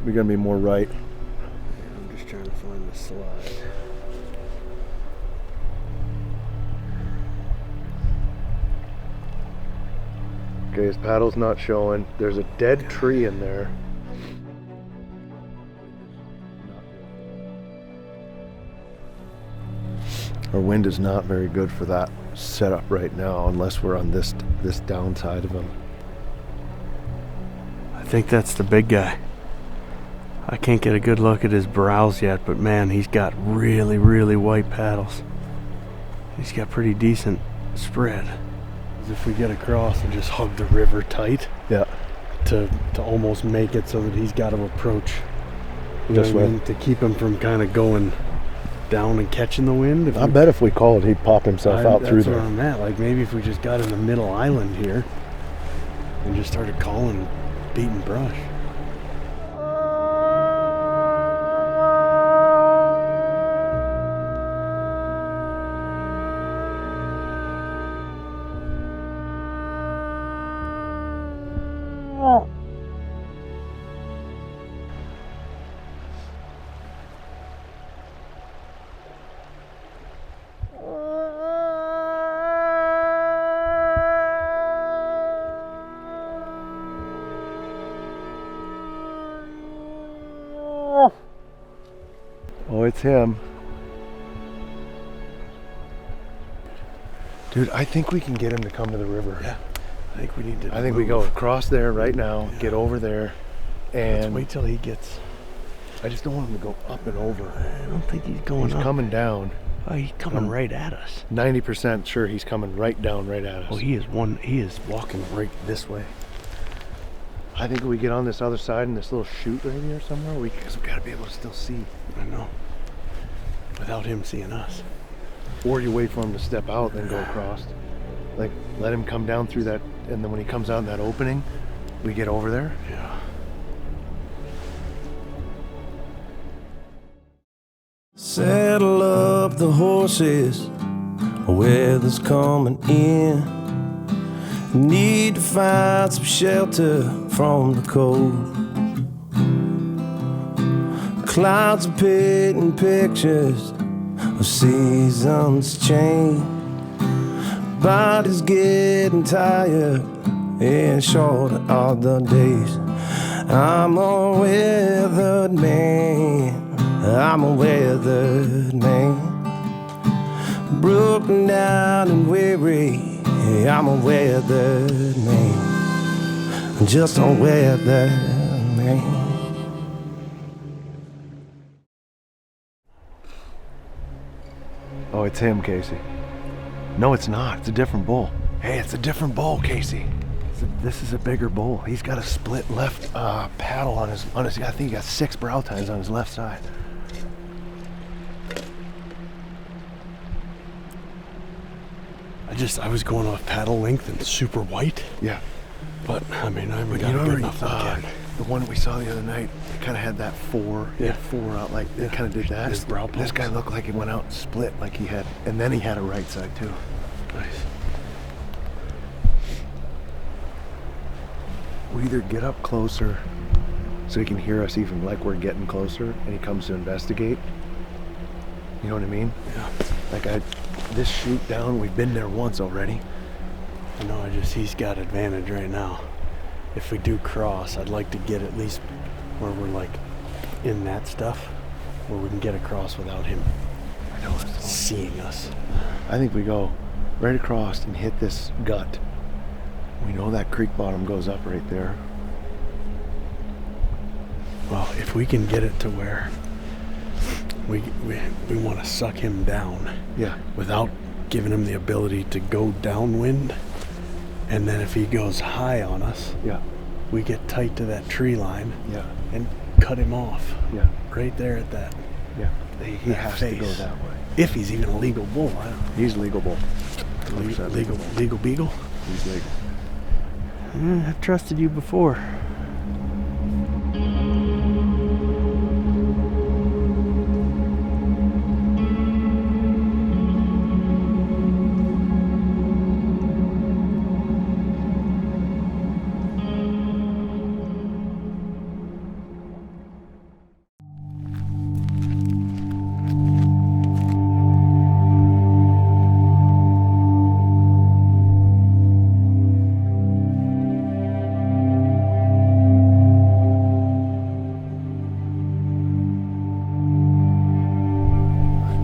Speaker 1: We're gonna be more right.
Speaker 5: I'm just trying to find the slide.
Speaker 1: Okay, his paddle's not showing. There's a dead tree in there. Our wind is not very good for that setup right now, unless we're on this downside of him.
Speaker 5: I think that's the big guy. I can't get a good look at his brows yet, but man, he's got really, really white paddles. He's got pretty decent spread.
Speaker 1: Is
Speaker 2: if we get across and just hug the river tight.
Speaker 1: Yeah.
Speaker 2: To almost make it so that he's got to approach
Speaker 1: This way.
Speaker 2: to keep him from kind of going down and catching the wind.
Speaker 1: I bet if we called, he'd pop himself out through there.
Speaker 2: That's where I'm at. Like maybe if we just got in the middle island here and just started calling, beating brush.
Speaker 1: Oh, it's him. Dude, I think we can get him to come to the river.
Speaker 2: Yeah. I think we need to.
Speaker 1: I think we go across there right now, get over there,
Speaker 2: Let's
Speaker 1: and
Speaker 2: wait till he gets.
Speaker 1: I just don't want him to go up and over.
Speaker 2: I don't think he's going
Speaker 1: He's
Speaker 2: up.
Speaker 1: coming down.
Speaker 2: Oh, he's coming right at us.
Speaker 1: 90% sure he's coming right down, right at us.
Speaker 2: Oh, he is walking right this way.
Speaker 1: I think we get on this other side in this little chute right here somewhere, because we gotta be able to still see.
Speaker 2: I know. Without him seeing us.
Speaker 1: Or you wait for him to step out, then go across. Like, let him come down through that, and then when he comes out in that opening, we get over there.
Speaker 2: Yeah.
Speaker 3: Saddle up the horses, weather's coming in. Need to find some shelter from the cold. Clouds are painting pictures of seasons change. Body's getting tired and shorter are the days. I'm a weathered man. I'm a weathered man, broken down and weary. I'm a weathered man, just a weathered man.
Speaker 1: Oh, it's him, Casey. No, it's not. It's a different bull. Hey, it's a different bull, Casey. This is a bigger bull. He's got a split left paddle on his. I think he got 6 brow tines on his left side.
Speaker 2: I was going off paddle length and super white,
Speaker 1: Yeah.
Speaker 2: but I mean, I
Speaker 1: But
Speaker 2: got
Speaker 1: you
Speaker 2: a
Speaker 1: know,
Speaker 2: good enough look at it.
Speaker 1: the one we saw the other night, it kind of had that 4. It had 4 out, like it kind of did that.
Speaker 2: His brow
Speaker 1: This guy
Speaker 2: pumps.
Speaker 1: looked like he went out and split, like he had, and then he had a right side too.
Speaker 2: Nice.
Speaker 1: We either get up closer so he can hear us even like we're getting closer and he comes to investigate. You know what I mean?
Speaker 2: Yeah.
Speaker 1: Like this shoot down, we've been there once already.
Speaker 2: I know, he's got advantage right now. If we do cross, I'd like to get at least where we're like in that stuff, where we can get across without him
Speaker 1: I know.
Speaker 2: seeing us.
Speaker 1: I think we go right across and hit this gut. We know that creek bottom goes up right there.
Speaker 2: Well, if we can get it to where we want to suck him down
Speaker 1: Yeah.
Speaker 2: without giving him the ability to go downwind, and then if he goes high on us,
Speaker 1: Yeah.
Speaker 2: we get tight to that tree line
Speaker 1: Yeah.
Speaker 2: and cut him off
Speaker 1: Yeah.
Speaker 2: right there at that.
Speaker 1: Yeah. He
Speaker 2: That
Speaker 1: has to go
Speaker 2: face.
Speaker 1: that way.
Speaker 2: If he's even a legal bull, I don't know.
Speaker 1: He's legal bull.
Speaker 2: Legal beagle.
Speaker 1: He's legal.
Speaker 2: I've trusted you before.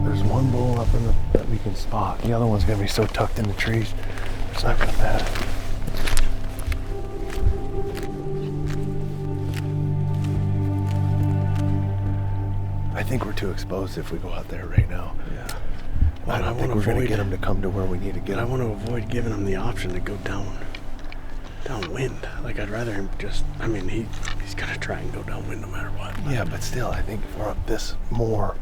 Speaker 1: There's one bull up in that we can spot. The other one's gonna be so tucked in the trees, it's not gonna matter. I think we're too exposed if we go out there right now.
Speaker 2: Yeah.
Speaker 6: I don't think we're going to get him to come to where we need to get
Speaker 5: I
Speaker 6: him.
Speaker 5: want to avoid giving him the option to go downwind. Like, I'd rather him just, I mean, he's going to try and go downwind no matter what.
Speaker 6: Yeah, but still, I think if we're up this more,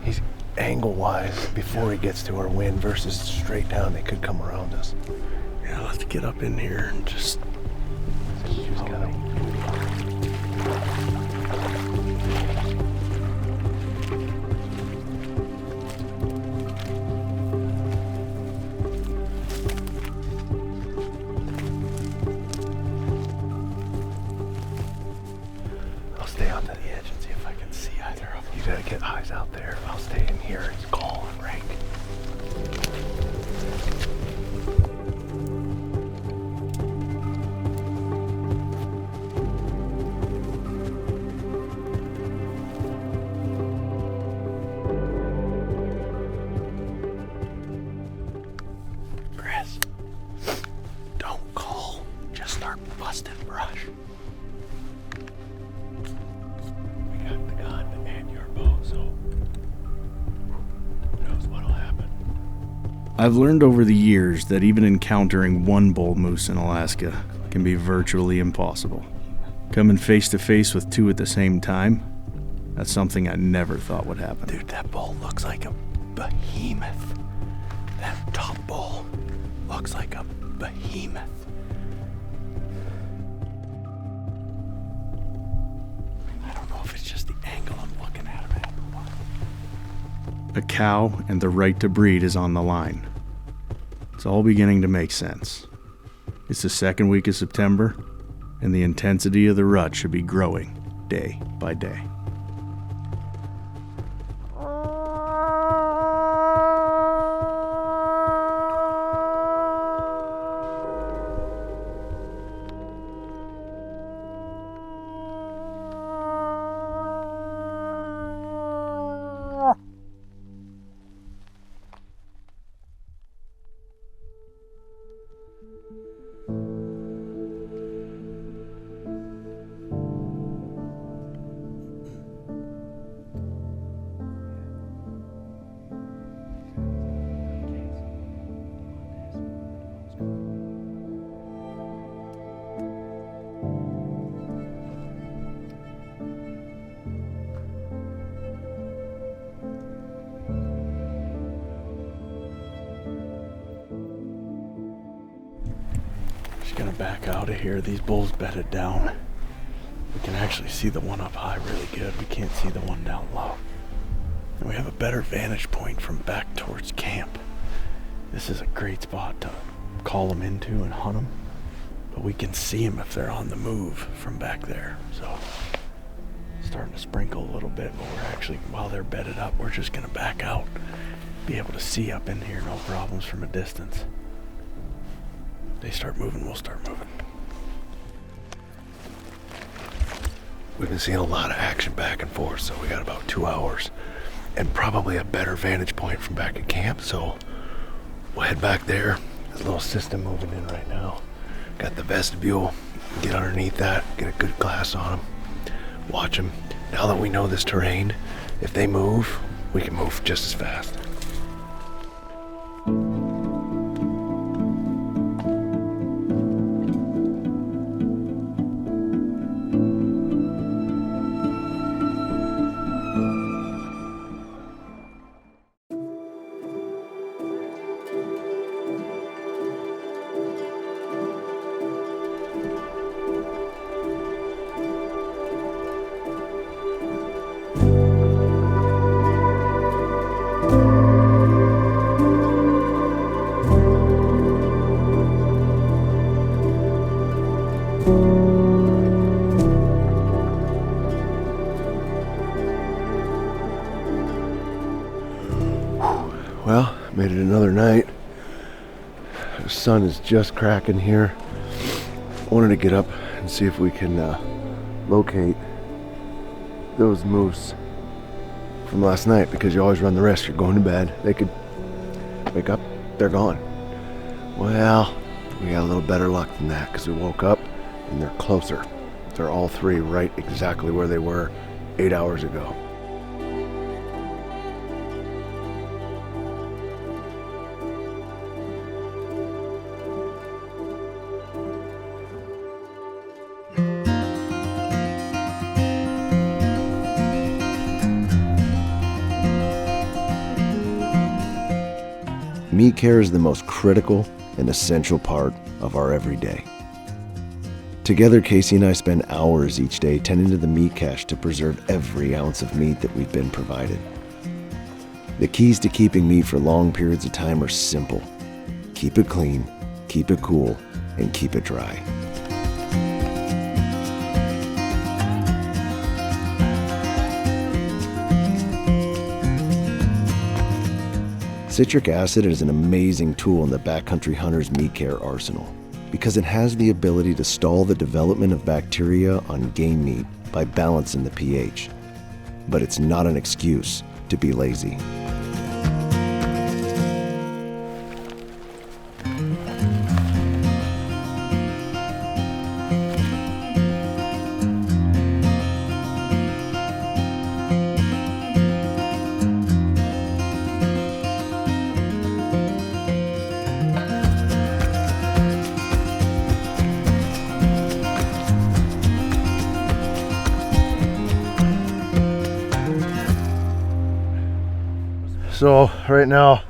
Speaker 6: he's angle-wise before he gets to our wind versus straight down, they could come around us.
Speaker 5: Yeah, I'll have to get up in here and just
Speaker 6: I'll stay out to the edge and see if I can see either of them. You gotta get eyes out there. I'll stay in here and call and rank.
Speaker 5: Chris, don't call. Just start busting brush.
Speaker 6: We got the gun and your bow, so who knows what'll happen.
Speaker 2: I've learned over the years that even encountering one bull moose in Alaska can be virtually impossible. Coming face to face with two at the same time, that's something I never thought would happen.
Speaker 6: Dude, that bull looks like a behemoth. That top bull looks like a behemoth. I don't know if it's just the angle I'm looking at him at or what.
Speaker 2: A cow and the right to breed is on the line. It's all beginning to make sense. It's the second week of September, and the intensity of the rut should be growing day by day.
Speaker 5: Just gonna back out of here. These bulls bedded down. We can actually see the one up high really good. We can't see the one down low. And we have a better vantage point from back towards camp. This is a great spot to call them into and hunt them. But we can see them if they're on the move from back there. So, starting to sprinkle a little bit, but we're actually, while they're bedded up, we're just gonna back out. Be able to see up in here, no problems from a distance. They start moving, we'll start moving.
Speaker 6: We've been seeing a lot of action back and forth, so we got about 2 hours and probably a better vantage point from back at camp, so we'll head back there. There's a little system moving in right now. Got the vestibule, get underneath that, get a good glass on them, watch them. Now that we know this terrain, if they move, we can move just as fast. Well, made it another night. The sun is just cracking here. Wanted to get up and see if we can locate those moose from last night, because you always run the risk. You're going to bed, they could wake up, they're gone. Well, we got a little better luck than that, because we woke up and they're closer. They're all three right exactly where they were 8 hours ago.
Speaker 4: meat care is the most critical and essential part of our everyday. Together, Casey and I spend hours each day tending to the meat cache to preserve every ounce of meat that we've been provided. The keys to keeping meat for long periods of time are simple. Keep it clean, keep it cool, and keep it dry. Citric acid is an amazing tool in the backcountry hunter's meat care arsenal because it has the ability to stall the development of bacteria on game meat by balancing the pH. But it's not an excuse to be lazy.
Speaker 1: So right now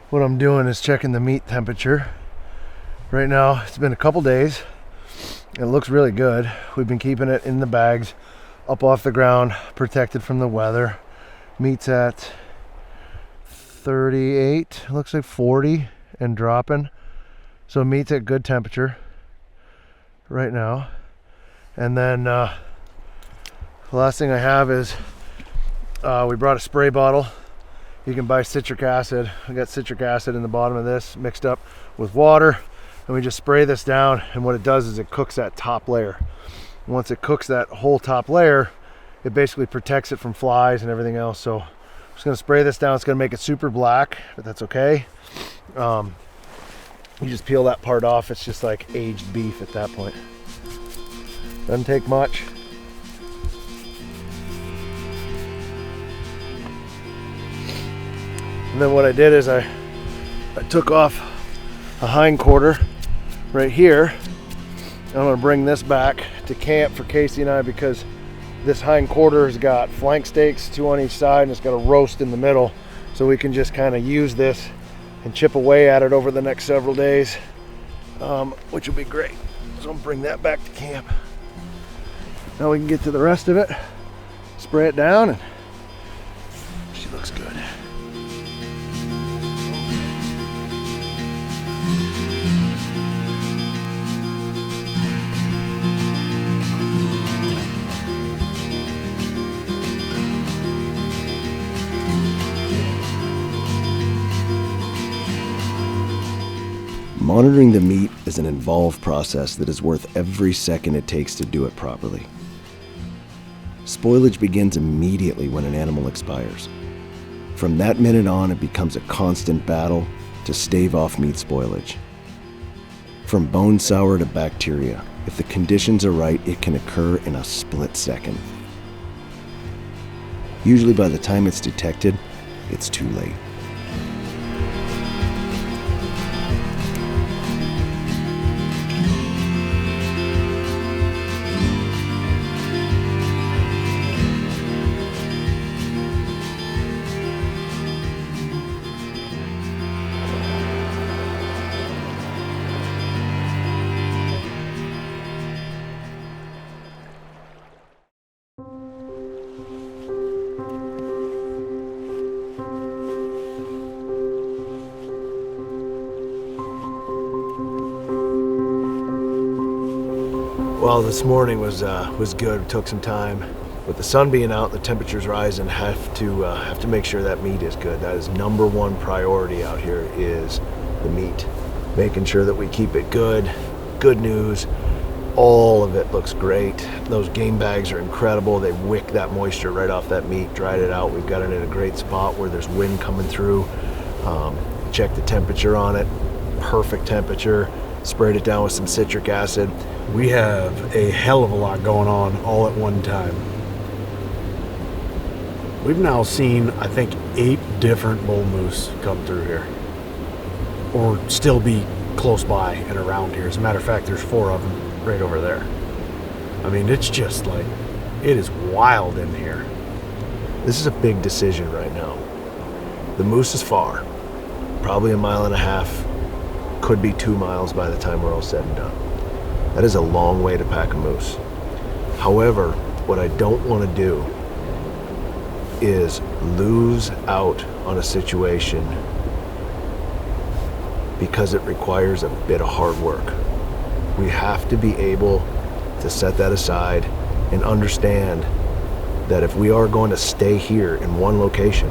Speaker 1: what I'm doing is checking the meat temperature. Right now it's been a couple days. It looks really good. We've been keeping it in the bags up off the ground, protected from the weather. Meat's at 38, looks like 40 and dropping. So meat's at good temperature right now. And then the last thing I have is we brought a spray bottle. You can buy citric acid. I got citric acid in the bottom of this mixed up with water, and we just spray this down, and what it does is it cooks that top layer. Once it cooks that whole top layer, it basically protects it from flies and everything else. So I'm just gonna spray this down. It's gonna make it super black, but that's okay. You just peel that part off. It's just like aged beef at that point. Doesn't take much. And then what I did is I took off a hind quarter right here. I'm gonna bring this back to camp for Casey and I because this hind quarter has got flank steaks, 2 on each side, and it's got a roast in the middle. So we can just kind of use this and chip away at it over the next several days, which will be great. So I'm gonna bring that back to camp. Now we can get to the rest of it, spray it down, and she looks good.
Speaker 4: Monitoring the meat is an involved process that is worth every second it takes to do it properly. Spoilage begins immediately when an animal expires. From that minute on, it becomes a constant battle to stave off meat spoilage. From bone sour to bacteria, if the conditions are right, it can occur in a split second. Usually by the time it's detected, it's too late.
Speaker 1: Well, this morning was good. It took some time. With the sun being out, the temperatures rising, have to make sure that meat is good. That is number one priority out here, is the meat. Making sure that we keep it good. Good news, all of it looks great. Those game bags are incredible. They wick that moisture right off that meat, dried it out. We've got it in a great spot where there's wind coming through. Check the temperature on it, perfect temperature. Sprayed it down with some citric acid.
Speaker 2: We have a hell of a lot going on all at one time. We've now seen, I think, 8 different bull moose come through here, or still be close by and around here. As a matter of fact, there's 4 of them right over there. I mean, it's just like, it is wild in here.
Speaker 1: This is a big decision right now. The moose is far. probably 1.5 miles, could be 2 miles by the time we're all said and done. That is a long way to pack a moose. However, what I don't want to do is lose out on a situation because it requires a bit of hard work. We have to be able to set that aside and understand that if we are going to stay here in one location,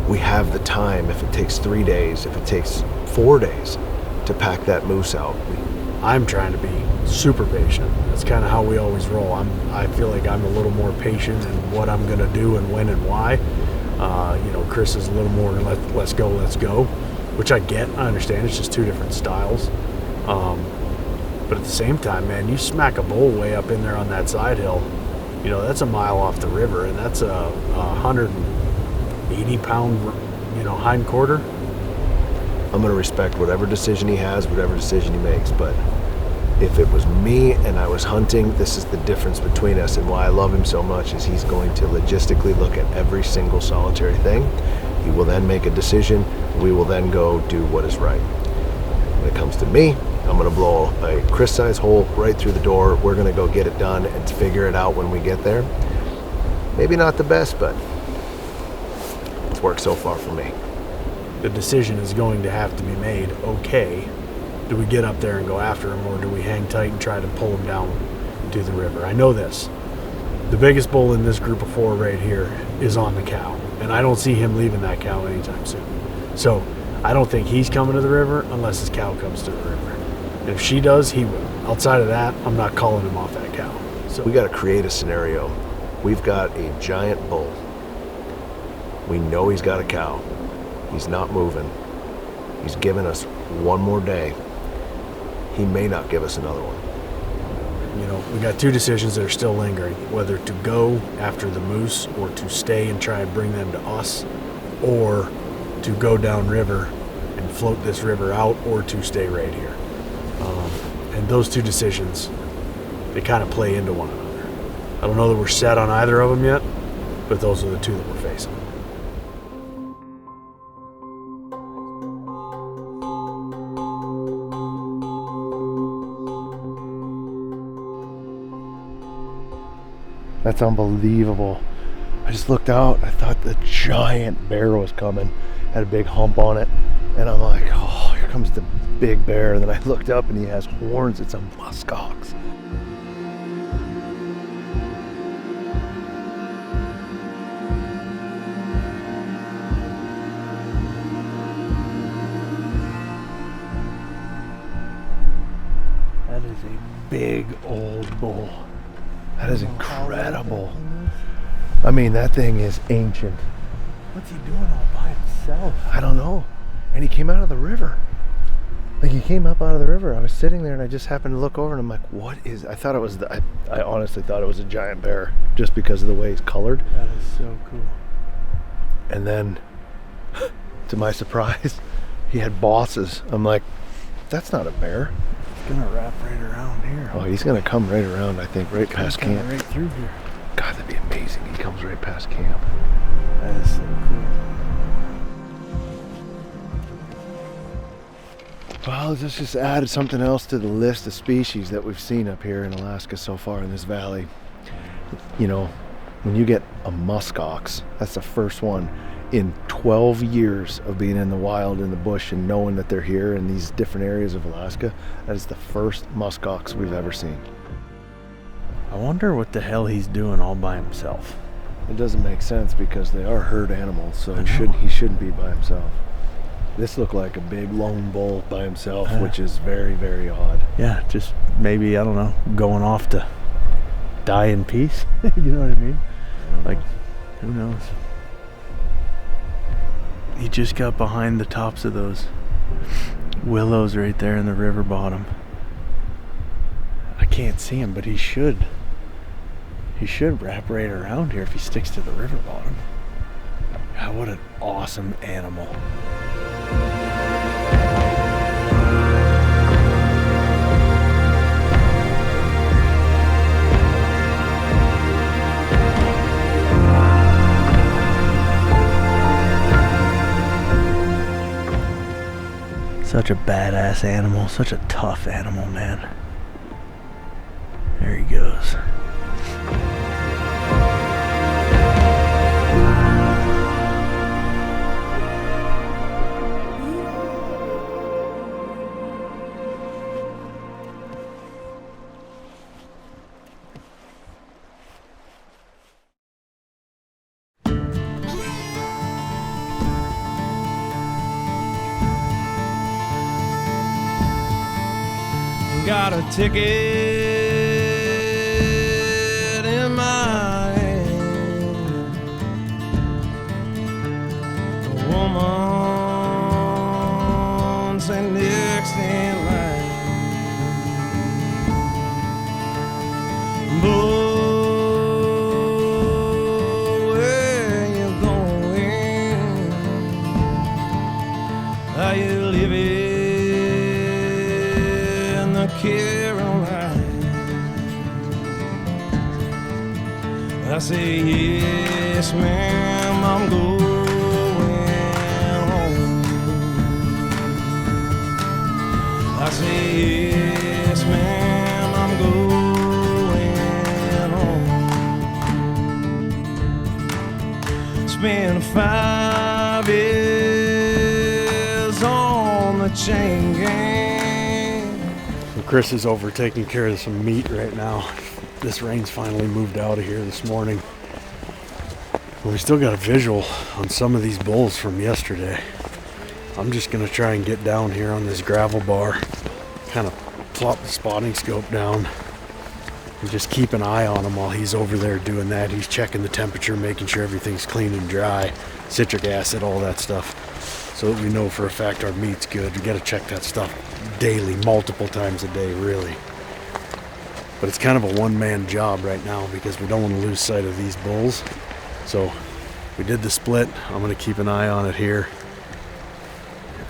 Speaker 1: we have the time, if it takes 3 days, if it takes 4 days, to pack that moose out.
Speaker 2: I'm trying to be super patient. That's kind of how we always roll. I feel like I'm a little more patient in what I'm going to do and when and why. Chris is a little more let's go, which I get. I understand. It's just two different styles. But at the same time, man, you smack a bull way up in there on that side hill, that's a mile off the river, and that's a 180-pound, hind quarter.
Speaker 1: I'm going to respect whatever decision he has, whatever decision he makes, but if it was me and I was hunting, this is the difference between us, and why I love him so much is he's going to logistically look at every single solitary thing. He will then make a decision. We will then go do what is right. When it comes to me, I'm going to blow a Chris-sized hole right through the door. We're going to go get it done and figure it out when we get there. Maybe not the best, but it's worked so far for me.
Speaker 2: The decision is going to have to be made. Okay, do we get up there and go after him, or do we hang tight and try to pull him down to the river? I know this. The biggest bull in this group of 4 right here is on the cow, and I don't see him leaving that cow anytime soon. So I don't think he's coming to the river unless his cow comes to the river. And if she does, he will. Outside of that, I'm not calling him off that cow. So
Speaker 1: we got to create a scenario. We've got a giant bull. We know he's got a cow. He's not moving. He's given us 1 more day. He may not give us another one.
Speaker 2: We got 2 decisions that are still lingering, whether to go after the moose or to stay and try and bring them to us, or to go downriver and float this river out, or to stay right here. And those 2 decisions, they kind of play into one another. I don't know that we're set on either of them yet, but those are the 2 that we're facing.
Speaker 1: That's unbelievable. I just looked out. I thought the giant bear was coming. Had a big hump on it. And I'm like, oh, here comes the big bear. And then I looked up and he has horns. It's a muskox. That is a big old bull. That is incredible. I mean, that thing is ancient.
Speaker 2: What's he doing all by himself?
Speaker 1: I don't know. And he came out of the river. Like, he came up out of the river. I was sitting there and I just happened to look over and I'm like, what is... I thought it was... I honestly thought it was a giant bear just because of the way he's colored.
Speaker 2: That is so cool.
Speaker 1: And then, to my surprise, he had bosses. I'm like, that's not a bear.
Speaker 2: He's gonna wrap right around here.
Speaker 1: Oh, he's gonna come right around, I think, right past camp.
Speaker 2: Right through here.
Speaker 1: God, that'd be amazing. He comes right past camp.
Speaker 2: That is so cool.
Speaker 1: Well, this just added something else to the list of species that we've seen up here in Alaska so far in this valley. When you get a muskox, that's the first one in 12 years of being in the wild, in the bush, and knowing that they're here in these different areas of Alaska. That is the first muskox we've ever seen.
Speaker 2: I wonder what the hell he's doing all by himself.
Speaker 1: It doesn't make sense because they are herd animals, so he shouldn't be by himself. This looked like a big lone bull by himself, which is very, very odd.
Speaker 2: Yeah, just maybe, I don't know, going off to die in peace. You know what I mean? Like, who knows? He just got behind the tops of those willows right there in the river bottom. I can't see him, but he should wrap right around here if he sticks to the river bottom. God, what an awesome animal.
Speaker 5: Such a badass animal, such a tough animal, man. There he goes.
Speaker 3: Got a ticket in my hand. A woman sat next in line. Boy, where you going? Are you living Caroline? I say yes, ma'am, I'm going home. I say yes, ma'am, I'm going home. Spent 5 years on the chain gang.
Speaker 2: Chris is over taking care of some meat right now. This rain's finally moved out of here this morning. We still got a visual on some of these bulls from yesterday. I'm just gonna try and get down here on this gravel bar, kind of plop the spotting scope down and just keep an eye on him while he's over there doing that. He's checking the temperature, making sure everything's clean and dry, citric acid, all that stuff, so that we know for a fact our meat's good. We gotta check that stuff daily, multiple times a day, really. But it's kind of a one-man job right now because we don't want to lose sight of these bulls. So we did the split. I'm going to keep an eye on it here,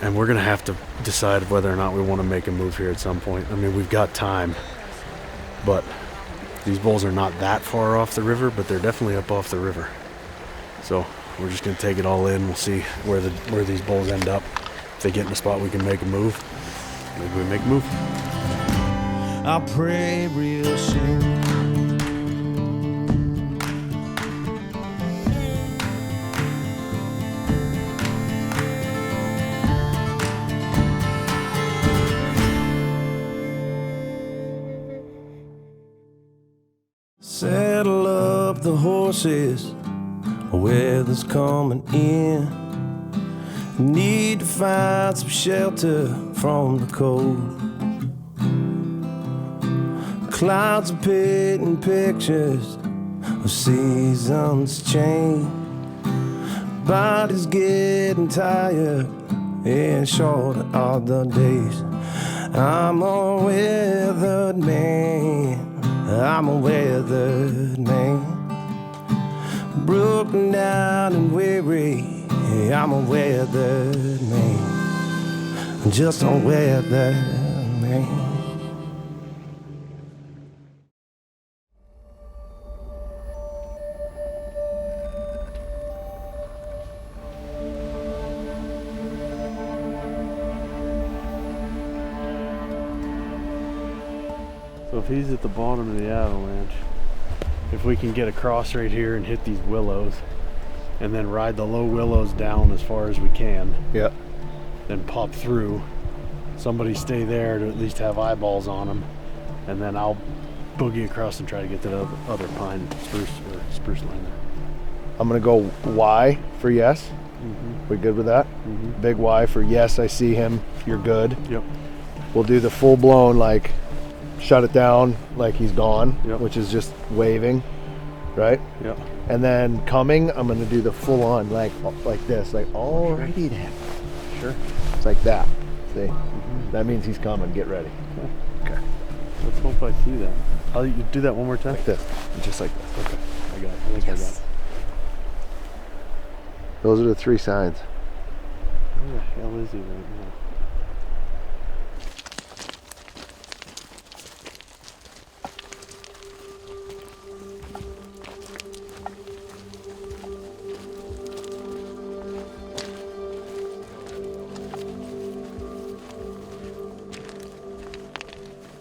Speaker 2: and we're going to have to decide whether or not we want to make a move here at some point. I mean, we've got time, but these bulls are not that far off the river, but they're definitely up off the river. So we're just going to take it all in. We'll see where these bulls end up. If they get in a spot we can make a move, maybe we make a move.
Speaker 3: I'll pray real soon. Saddle up the horses, weather's coming in. Need to find some shelter from the cold. Clouds are painting pictures of seasons change. Body's getting tired and shorter are the days. I'm a weathered man. I'm a weathered man. Broken down and weary. I'm a weathered man. I'm just a weathered man.
Speaker 2: So if he's at the bottom of the avalanche, if we can get across right here and hit these willows and then ride the low willows down as far as we can,
Speaker 1: Yep.
Speaker 2: then pop through, somebody stay there to at least have eyeballs on them, and then I'll boogie across and try to get to the other pine spruce line there.
Speaker 1: I'm gonna go Y for yes. We good with that? Big Y for yes, I see him. You're good.
Speaker 2: Yep.
Speaker 1: We'll do the full blown, like, shut it down like he's gone,
Speaker 2: Yep.
Speaker 1: which is just waving, right?
Speaker 2: Yep.
Speaker 1: And then coming, I'm gonna do the full on, like this, like alrighty then.
Speaker 2: Sure.
Speaker 1: It's like that. See? That means he's coming. Get ready. Okay.
Speaker 2: Let's hope I see that. I'll you do that one more time.
Speaker 1: Like this. Just like this.
Speaker 2: Okay. I got it. I think I got it.
Speaker 1: Those are the 3 signs.
Speaker 2: Where the hell is he right now?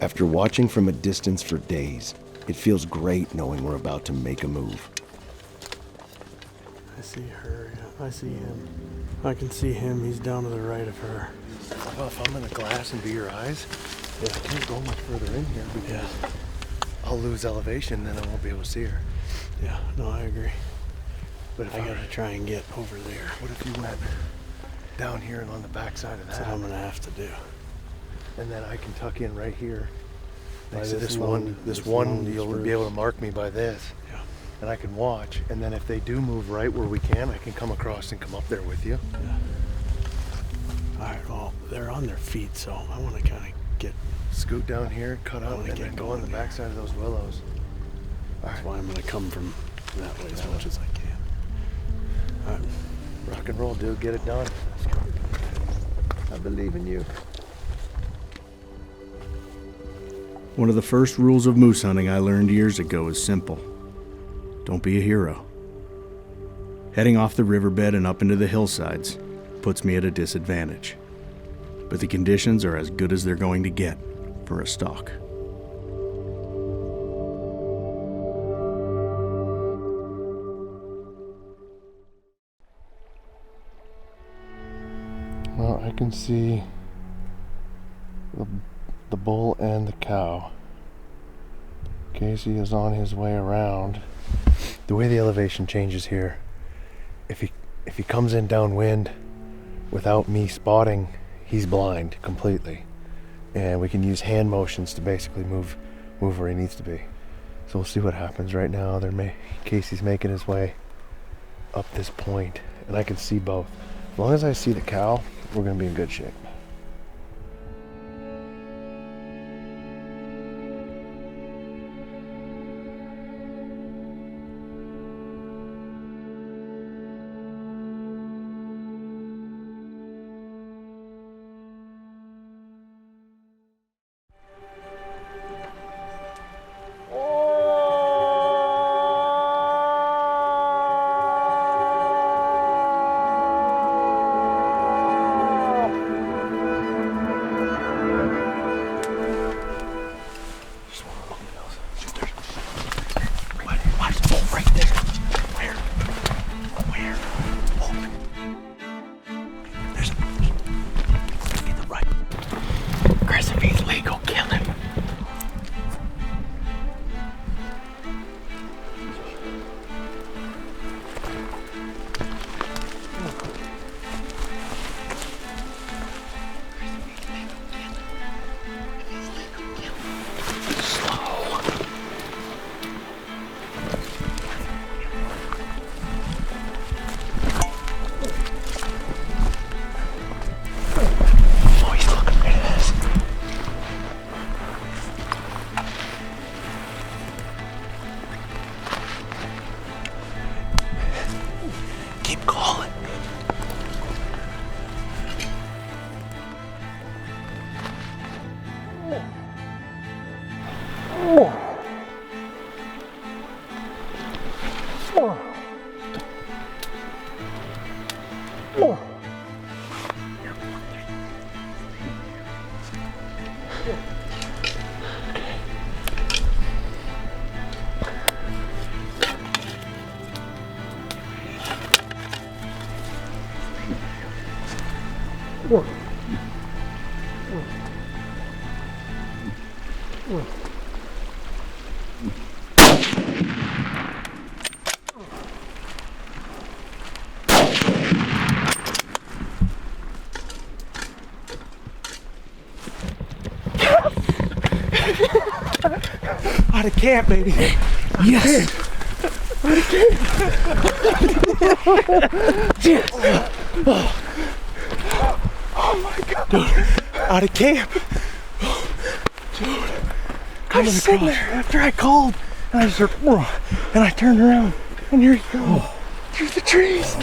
Speaker 4: After watching from a distance for days, it feels great knowing we're about to make a move.
Speaker 5: I see her, yeah. I see him. I can see him. He's down to the right of her.
Speaker 6: Well, if I'm in the glass and be your eyes, I can't go much further in here because I'll lose elevation, then I won't be able to see her.
Speaker 5: Yeah, no, I agree.
Speaker 6: But if
Speaker 5: I gotta try and get over there.
Speaker 6: What if you went down here and on the back side of
Speaker 5: That's
Speaker 6: that?
Speaker 5: what I'm gonna have to do.
Speaker 6: And then I can tuck in right here. Next to
Speaker 5: By
Speaker 6: this
Speaker 5: lone
Speaker 6: one, you'll
Speaker 5: spruce.
Speaker 6: be able to mark me by this.
Speaker 5: Yeah.
Speaker 6: And I can watch. And then if they do move right where we can, I can come across and come up there with you.
Speaker 5: Yeah. All right, well, they're on their feet, so I want to kind of get.
Speaker 6: Scoot down here, cut up,
Speaker 5: wanna
Speaker 6: and
Speaker 5: get
Speaker 6: then go on the
Speaker 5: going
Speaker 6: back side of those willows.
Speaker 5: That's why I'm going to come from that way as much as I can. All right.
Speaker 6: Rock and roll, dude. Get it done. I believe in you.
Speaker 2: One of the first rules of moose hunting I learned years ago is simple. Don't be a hero. Heading off the riverbed and up into the hillsides puts me at a disadvantage. But the conditions are as good as they're going to get for a stalk.
Speaker 6: Well, I can see the bull and the cow. Casey is on his way around. The way the elevation changes here, if he comes in downwind without me spotting, he's blind completely. And we can use hand motions to basically move where he needs to be. So we'll see what happens. Right now Casey's making his way up this point, and I can see both. As long as I see the cow, we're gonna be in good shape.
Speaker 5: Out of camp, baby. Yes. Out of camp. Yes. Oh my God. Dude, out of camp. Dude. I was sitting there after I called, and I just heard, and I turned around, and here you go. Through the trees.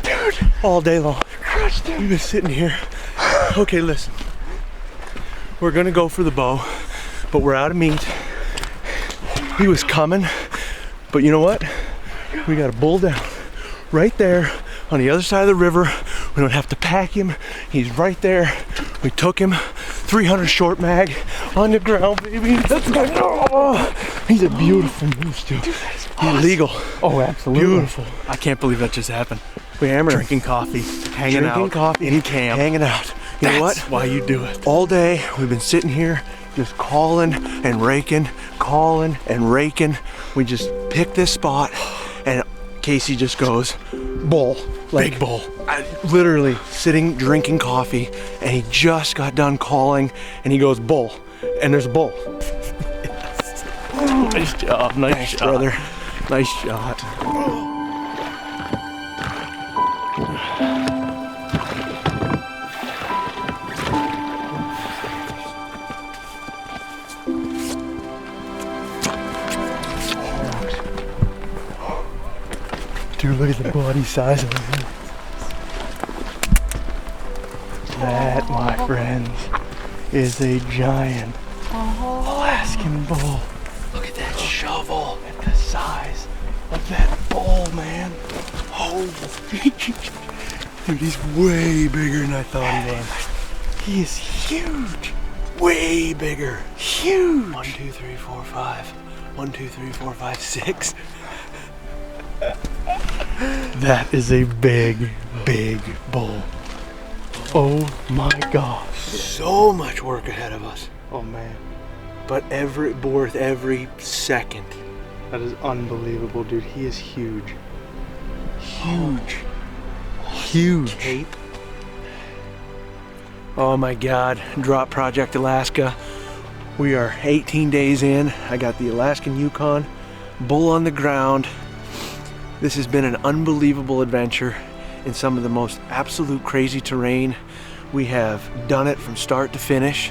Speaker 5: Dude. All day long. Crushed him. We've been sitting here. Okay, listen. We're gonna go for the bow, but we're out of meat. He was coming, but you know what? We got a bull down right there on the other side of the river. We don't have to pack him. He's right there. We took him, 300 short mag, On the ground, baby. Let's go. Oh, he's a beautiful moose, too. He's legal.
Speaker 2: Oh, absolutely.
Speaker 5: Beautiful. I can't believe that just happened. We hammer drinking coffee, hanging out,
Speaker 6: coffee,
Speaker 5: in camp,
Speaker 6: hanging out. You know what?
Speaker 5: That's why you do it.
Speaker 6: All day we've been sitting here just calling and raking. We just pick this spot and Casey just goes, bull.
Speaker 5: Big bull.
Speaker 6: Literally sitting drinking coffee and he just got done calling and he goes, bull. And there's a bull.
Speaker 5: Nice job. Nice shot,
Speaker 6: brother.
Speaker 5: Nice shot.
Speaker 6: Dude, look at the body size of him.
Speaker 5: That, my friends, is a giant Alaskan bull. Look at that shovel. At the size of that bull, man. Oh,
Speaker 6: Dude, he's way bigger than I thought he was.
Speaker 5: he is huge.
Speaker 6: Way bigger.
Speaker 5: Huge.
Speaker 6: 1, 2, 3, 4, 5. 1, 2, 3, 4, 5, 6.
Speaker 5: That is a big, big bull. Oh my gosh.
Speaker 6: So much work ahead of us.
Speaker 5: Oh man.
Speaker 6: But worth every second.
Speaker 5: That is unbelievable, dude. He is huge. Huge. Huge.
Speaker 6: Cape. Oh my God. Drop Project Alaska. We are 18 days in. I got the Alaskan Yukon, bull on the ground. This has been an unbelievable adventure in some of the most absolute crazy terrain. We have done it from start to finish.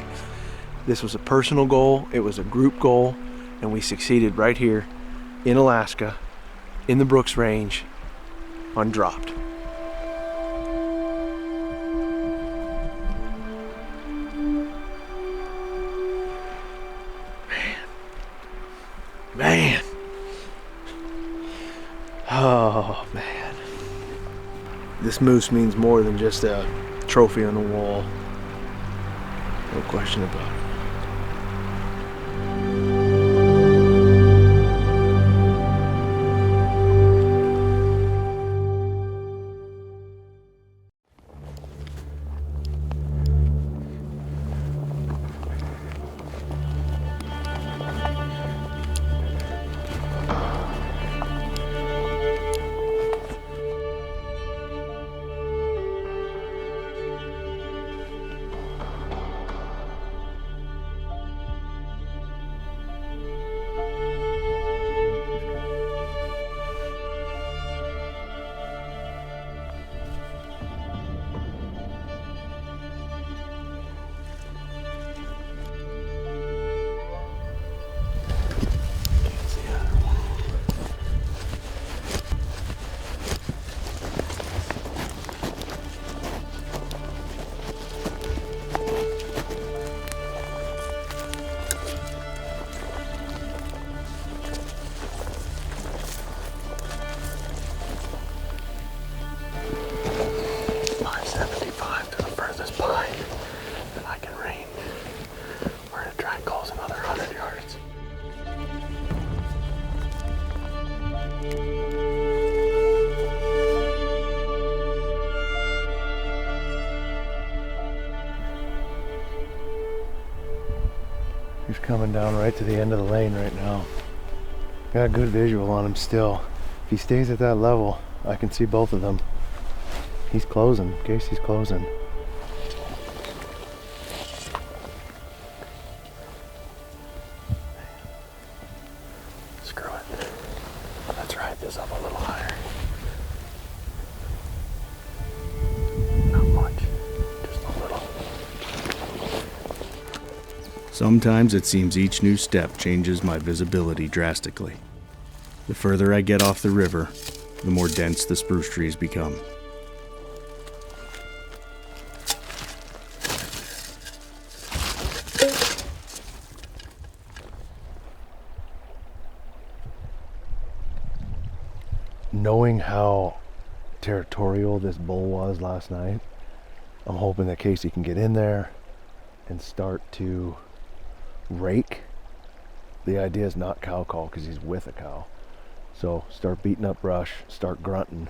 Speaker 6: This was a personal goal, it was a group goal, and we succeeded right here in Alaska, in the Brooks Range, on Dropped. Man. Oh man. This moose means more than just a trophy on the wall. No question about it. He's coming down right to the end of the lane right now. Got a good visual on him still. If he stays at that level, I can see both of them. He's closing. Casey's closing. Screw it. Let's ride this up a little higher. Not much. Just a little.
Speaker 2: Sometimes it seems each new step changes my visibility drastically. The further I get off the river, the more dense the spruce trees become.
Speaker 6: Knowing how territorial this bull was last night, I'm hoping that Casey can get in there and start to rake. The idea is not cow call because he's with a cow. So start beating up brush, start grunting.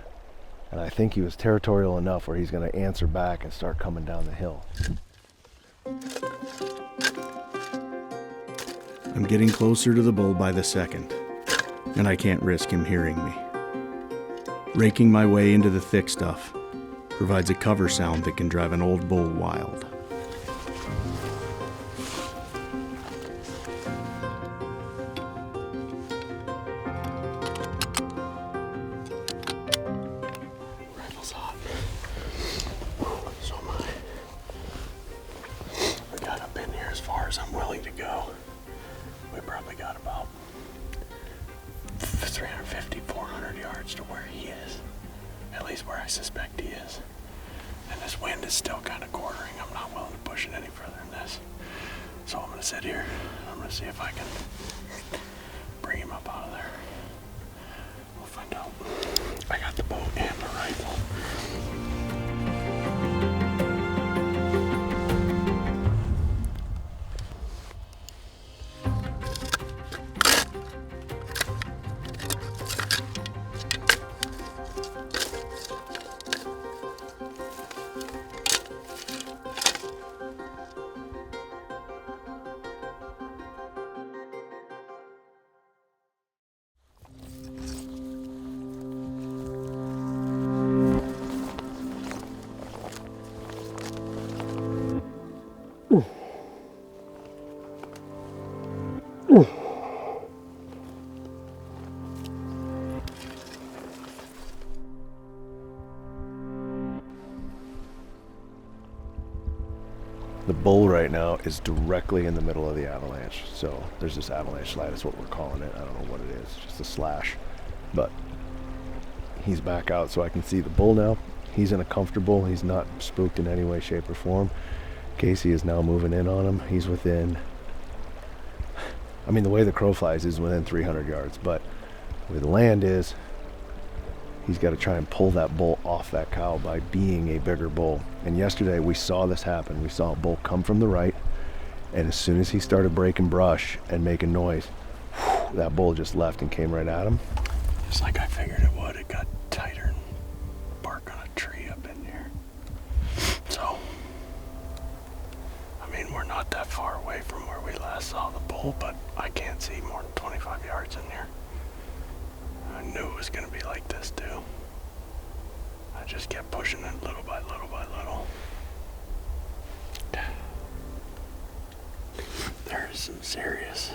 Speaker 6: And I think he was territorial enough where he's going to answer back and start coming down the hill.
Speaker 2: I'm getting closer to the bull by the second, and I can't risk him hearing me. Raking my way into the thick stuff provides a cover sound that can drive an old bull wild.
Speaker 5: Rifle's hot. So am I. We got up in here as far as I'm willing to go. We probably got about 350, 400 yards to where he is. At least where I suspect he is. And this wind is still kind of quartering. I'm not willing to push it any further than this. So I'm going to sit here. I'm going to see if I can bring him up out of there. We'll find out. I got the boat and the rifle.
Speaker 6: The bull right now is directly in the middle of the avalanche. So there's this avalanche slide, that's what we're calling it. I don't know what it is, just a slash. But he's back out so I can see the bull now. He's in a comfortable, he's not spooked in any way, shape, or form. Casey is now moving in on him. He's within, I mean, the way the crow flies is within 300 yards, but where the land is, he's got to try and pull that bull off that cow by being a bigger bull. And yesterday we saw this happen. We saw a bull come from the right, and as soon as he started breaking brush and making noise, that bull just left and came right at him.
Speaker 5: Just like I figured it would. It got tighter and bark on a tree up in here. So, I mean, we're not that far away from where we last saw the bull, but I can't see more than 25 yards in here. I knew it was going to be like this too. I just kept pushing it little by little by little. There is some serious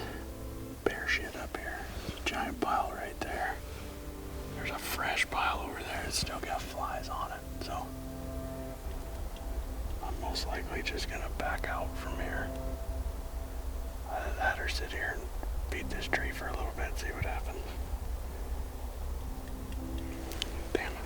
Speaker 5: bear shit up here. There's a giant pile right there. There's a fresh pile over there that's still got flies on it, so I'm most likely just going to back out from here. Either that or sit here and beat this tree for a little bit and see what happens. Damn it.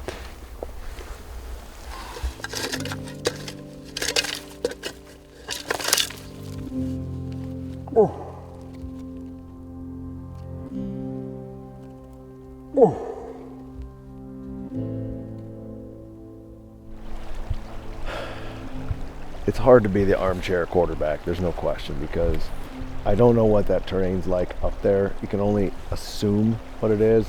Speaker 6: It's hard to be the armchair quarterback, there's no question, because I don't know what that terrain's like up there. You can only assume what it is,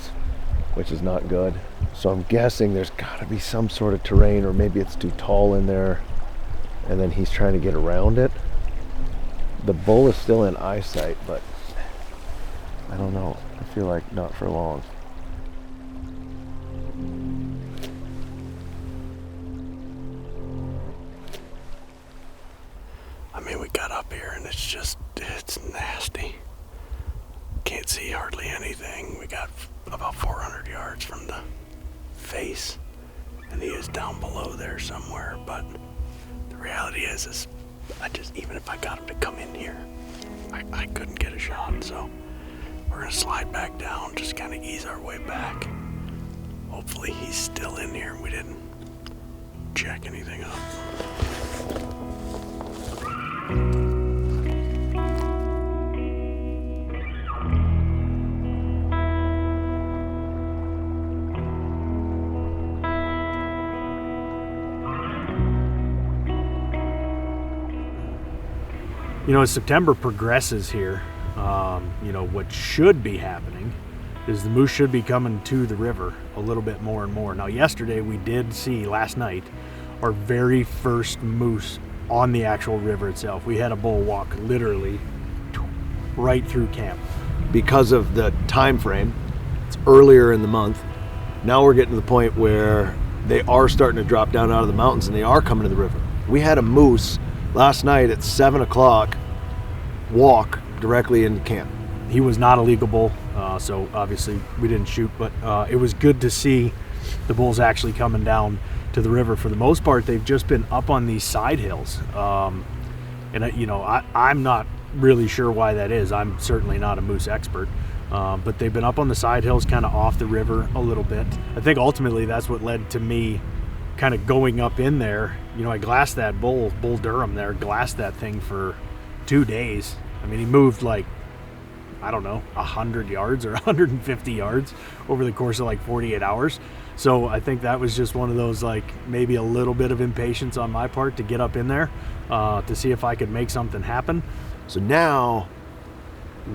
Speaker 6: which is not good. So I'm guessing there's got to be some sort of terrain, or maybe it's too tall in there, and then he's trying to get around it. The bull is still in eyesight, but I don't know. I feel like not for long.
Speaker 5: I mean, we got up here and it's nasty. Can't see hardly anything. We got about 400 yards from the face, and he is down below there somewhere, but the reality is even if I got him to come in here, I couldn't get a shot, so we're gonna slide back down, just kind of ease our way back. Hopefully he's still in here and we didn't check anything up.
Speaker 2: You know, as September progresses here, you know, what should be happening is the moose should be coming to the river a little bit more and more. Now, yesterday we did see, last night, our very first moose on the actual river itself. We had a bull walk literally right through camp.
Speaker 1: Because of the time frame, it's earlier in the month. Now we're getting to the point where they are starting to drop down out of the mountains and they are coming to the river. We had a moose last night at 7 o'clock walk directly into camp.
Speaker 2: He was not a legal bull, so obviously we didn't shoot, but it was good to see the bulls actually coming down to the river. For the most part, they've just been up on these side hills. And you know, I'm not really sure why that is. I'm certainly not a moose expert, but they've been up on the side hills, kind of off the river a little bit. I think ultimately that's what led to me kind of going up in there. You know, I glassed that bull Durham there, glassed that thing for 2 days. I mean, he moved like, I don't know, 100 yards or 150 yards over the course of like 48 hours. So I think that was just one of those, like, maybe a little bit of impatience on my part to get up in there to see if I could make something happen.
Speaker 1: So now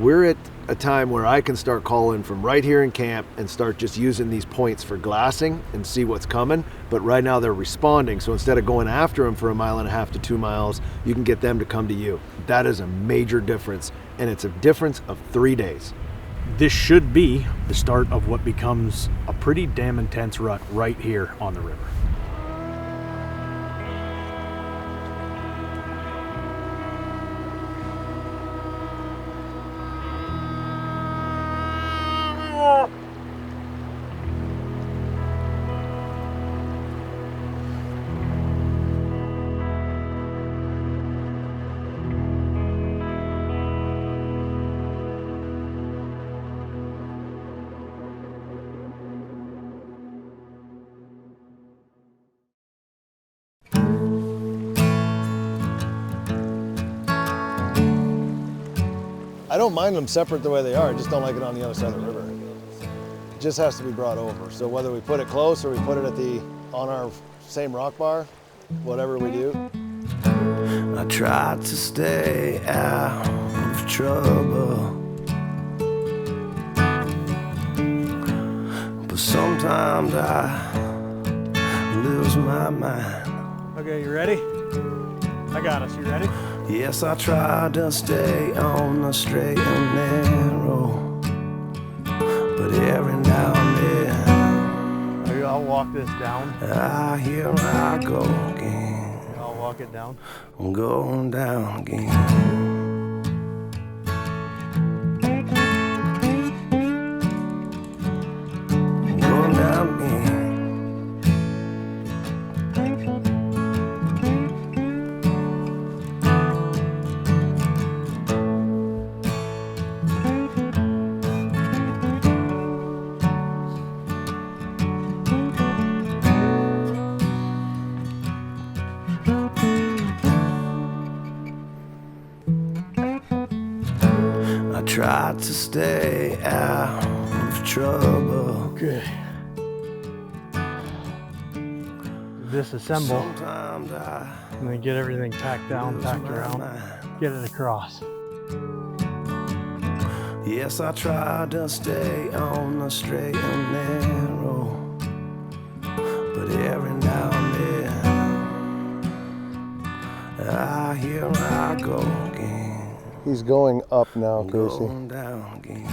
Speaker 1: we're at a time where I can start calling from right here in camp and start just using these points for glassing and see what's coming. But right now they're responding. So instead of going after them for 1.5 miles to 2 miles, you can get them to come to you. That is a major difference. And it's a difference of 3 days.
Speaker 2: This should be the start of what becomes a pretty damn intense rut right here on the river.
Speaker 1: I don't mind them separate the way they are. I just don't like it on the other side of the river. It just has to be brought over. So whether we put it close or we put it on our same rock bar, whatever we do.
Speaker 3: I tried to stay out of trouble, but sometimes I lose my mind.
Speaker 2: Okay, you ready? I got us. You ready?
Speaker 3: Yes, I tried to stay on the straight and narrow, but every now and then
Speaker 2: I'll walk this down.
Speaker 3: here I go again.
Speaker 2: I'll walk it down.
Speaker 3: I'm going down again. Going down again. Tried to stay out of trouble.
Speaker 2: Okay. Disassemble
Speaker 3: Sometimes
Speaker 2: and then get everything packed down, packed around, get it across.
Speaker 3: Yes, I tried to stay on the straight and narrow, but every now and then here I go again.
Speaker 1: He's going up now, Casey.
Speaker 3: Going down again.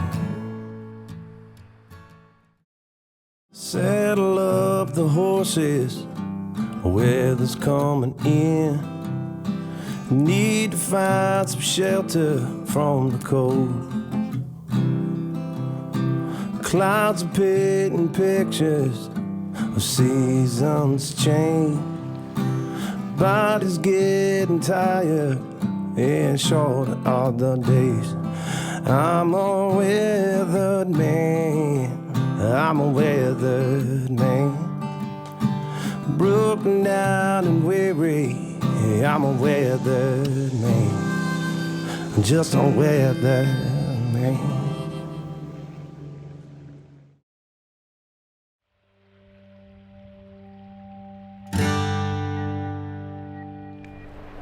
Speaker 3: Saddle up the horses, weather's coming in. Need to find some shelter from the cold. Clouds are painting pictures of seasons change. Body's getting tired and shorter all the days. I'm a weathered man. I'm a weathered man. Broken down and weary. I'm a weathered man. I'm just a weathered man.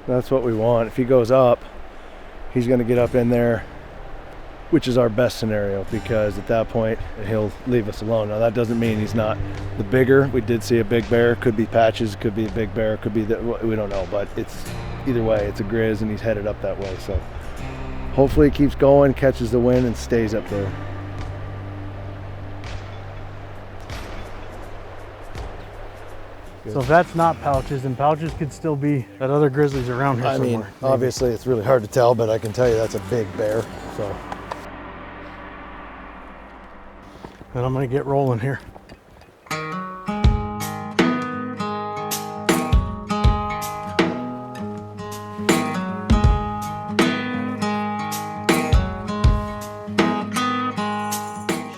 Speaker 1: That's what we want. If he goes up, he's going to get up in there, which is our best scenario, because at that point he'll leave us alone. Now that doesn't mean he's not the bigger. We did see a big bear, could be Patches, could be a big bear, could be we don't know, but it's either way, it's a Grizz and he's headed up that way. So hopefully he keeps going, catches the wind and stays up there.
Speaker 2: So if that's not Pouches, then Pouches could still be that other grizzly's around here somewhere.
Speaker 1: I mean, obviously it's really hard to tell, but I can tell you that's a big bear. So.
Speaker 2: And I'm gonna get rolling here.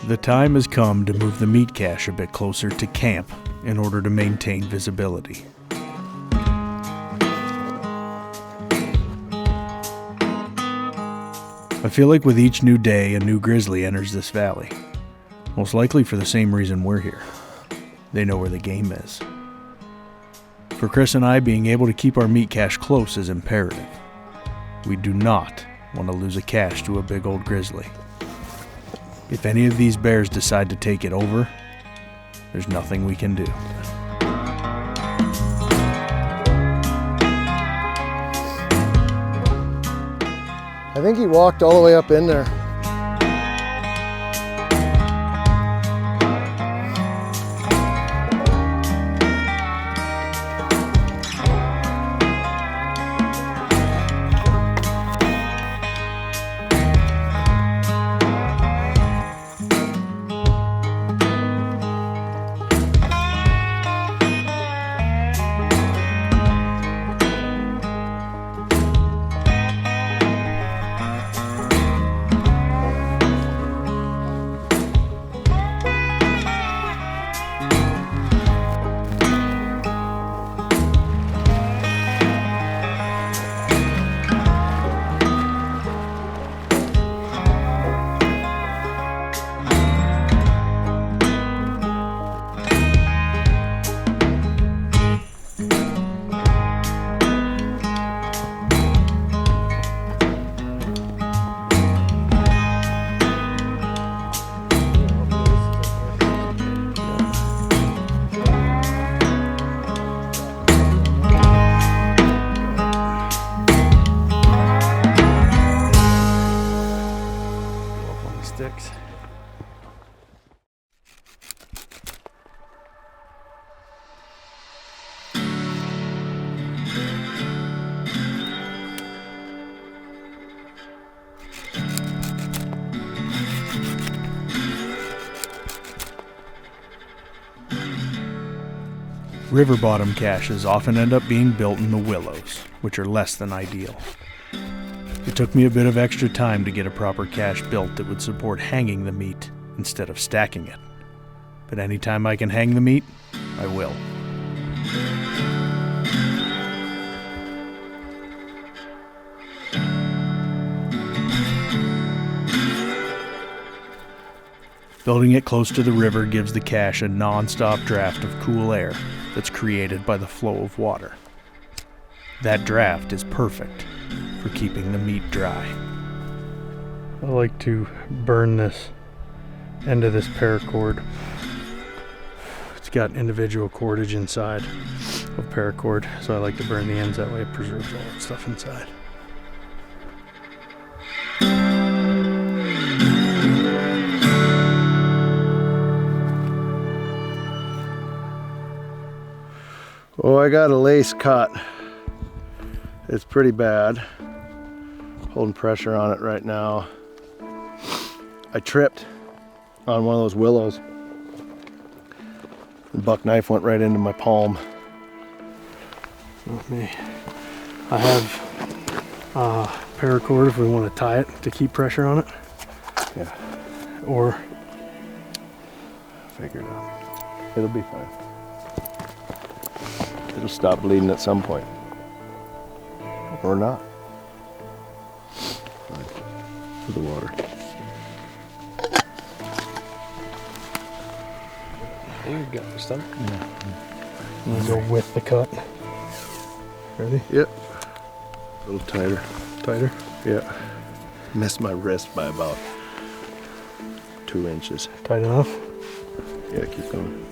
Speaker 2: The time has come to move the meat cache a bit closer to camp in order to maintain visibility. I feel like with each new day, a new grizzly enters this valley. Most likely for the same reason we're here. They know where the game is. For Chris and I, being able to keep our meat cache close is imperative. We do not want to lose a cache to a big old grizzly. If any of these bears decide to take it over, there's nothing we can do.
Speaker 1: I think he walked all the way up in there.
Speaker 2: Sticks. River bottom caches often end up being built in the willows, which are less than ideal. It took me a bit of extra time to get a proper cache built that would support hanging the meat instead of stacking it. But anytime I can hang the meat, I will. Building it close to the river gives the cache a non-stop draft of cool air that's created by the flow of water. That draft is perfect for keeping the meat dry. I like to burn this end of this paracord. It's got individual cordage inside of paracord, so I like to burn the ends, that way it preserves all that stuff inside.
Speaker 1: Oh, I got a lace cut. It's pretty bad. Holding pressure on it right now. I tripped on one of those willows. The buck knife went right into my palm.
Speaker 2: Not me. I have paracord if we want to tie it to keep pressure on it.
Speaker 1: Yeah,
Speaker 2: Or
Speaker 1: figure it out. It'll be fine. It'll stop bleeding at some point. Or not. To the water.
Speaker 5: You got this stuff?
Speaker 2: yeah. I'm gonna go with the cut. Ready?
Speaker 1: Yep. A little tighter.
Speaker 2: Tighter.
Speaker 6: Yeah. Missed my wrist by about 2 inches.
Speaker 5: Tight enough?
Speaker 6: Yeah, keep going.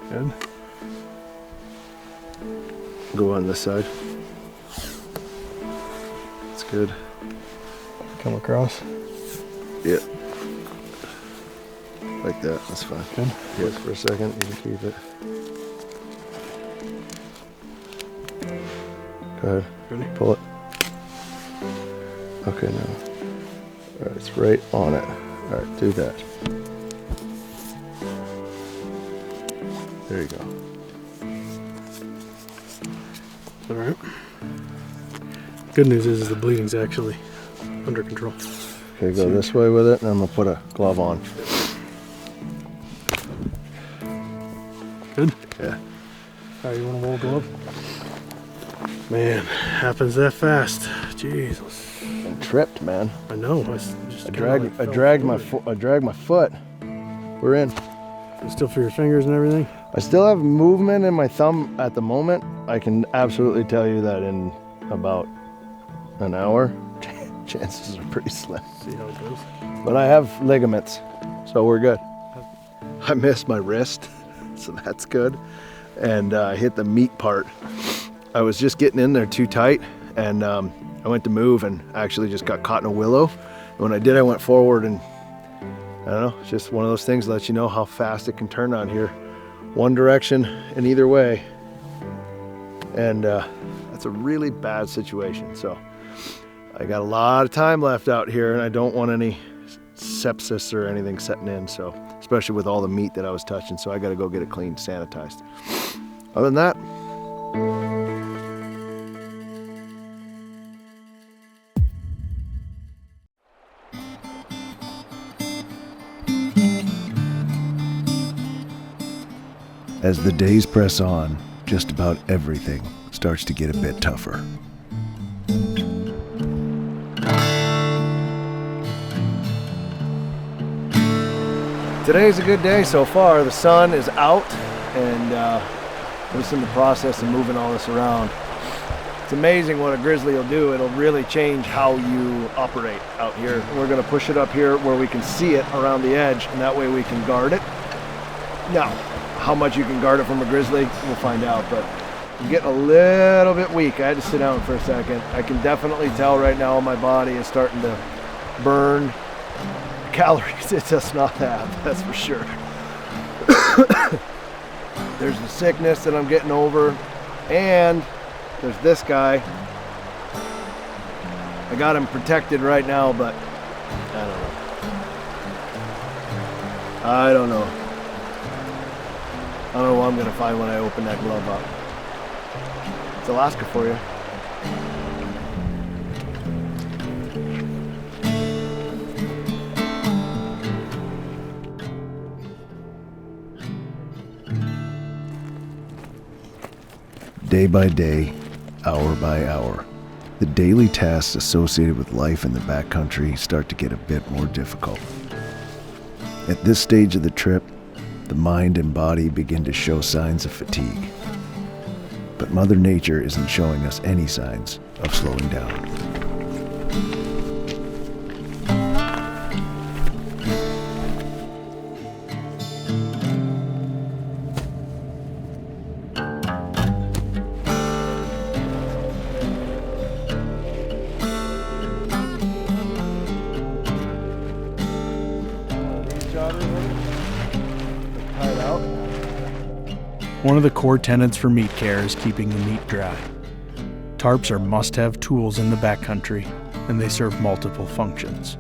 Speaker 6: Good. Go on this side. That's good.
Speaker 5: Come across.
Speaker 6: Yeah. Like that, that's fine.
Speaker 5: Good.
Speaker 6: Yes, for a second, you can keep it. Go ahead.
Speaker 5: Ready?
Speaker 6: Pull it. Okay, now. Alright, it's right on it. Alright, do that. There you go.
Speaker 5: All right. Good news is the bleeding's actually under control.
Speaker 6: Okay, go this way with it, and I'm gonna put a glove on.
Speaker 5: Good?
Speaker 6: Yeah.
Speaker 5: All right, you want a wool glove? Man, happens that fast. Jesus.
Speaker 6: I'm tripped, man.
Speaker 5: I know.
Speaker 6: I dragged my foot. We're in.
Speaker 5: You still feel your fingers and everything?
Speaker 6: I still have movement in my thumb at the moment. I can absolutely tell you that in about an hour, chances are pretty slim.
Speaker 5: See how it goes.
Speaker 6: But I have ligaments, so we're good. I missed my wrist, so that's good. And I hit the meat part. I was just getting in there too tight, and I went to move and actually just got caught in a willow. And when I did, I went forward, and I don't know, it's just one of those things that lets you know how fast it can turn on here. One direction in either way. And that's a really bad situation. So I got a lot of time left out here, and I don't want any sepsis or anything setting in. So, especially with all the meat that I was touching. So I got to go get it cleaned, sanitized. Other than that, as the days press on, just about everything starts to get a bit tougher. Today's a good day so far. The sun is out, and we're just in the process of moving all this around. It's amazing what a grizzly will do. It'll really change how you operate out here. We're gonna push it up here where we can see it around the edge, and that way we can guard it. Now, how much you can guard it from a grizzly, we'll find out, but I'm getting a little bit weak. I had to sit down for a second. I can definitely tell right now my body is starting to burn calories it does not have, that's for sure. There's the sickness that I'm getting over, and there's this guy. I got him protected right now, but I don't know. I don't know what I'm gonna find when I open that glove up. It's Alaska for you. Day by day, hour by hour, the daily tasks associated with life in the backcountry start to get a bit more difficult. At this stage of the trip, the mind and body begin to show signs of fatigue. But Mother Nature isn't showing us any signs of slowing down.
Speaker 2: One of the core tenets for meat care is keeping the meat dry. Tarps are must-have tools in the backcountry, and they serve multiple functions.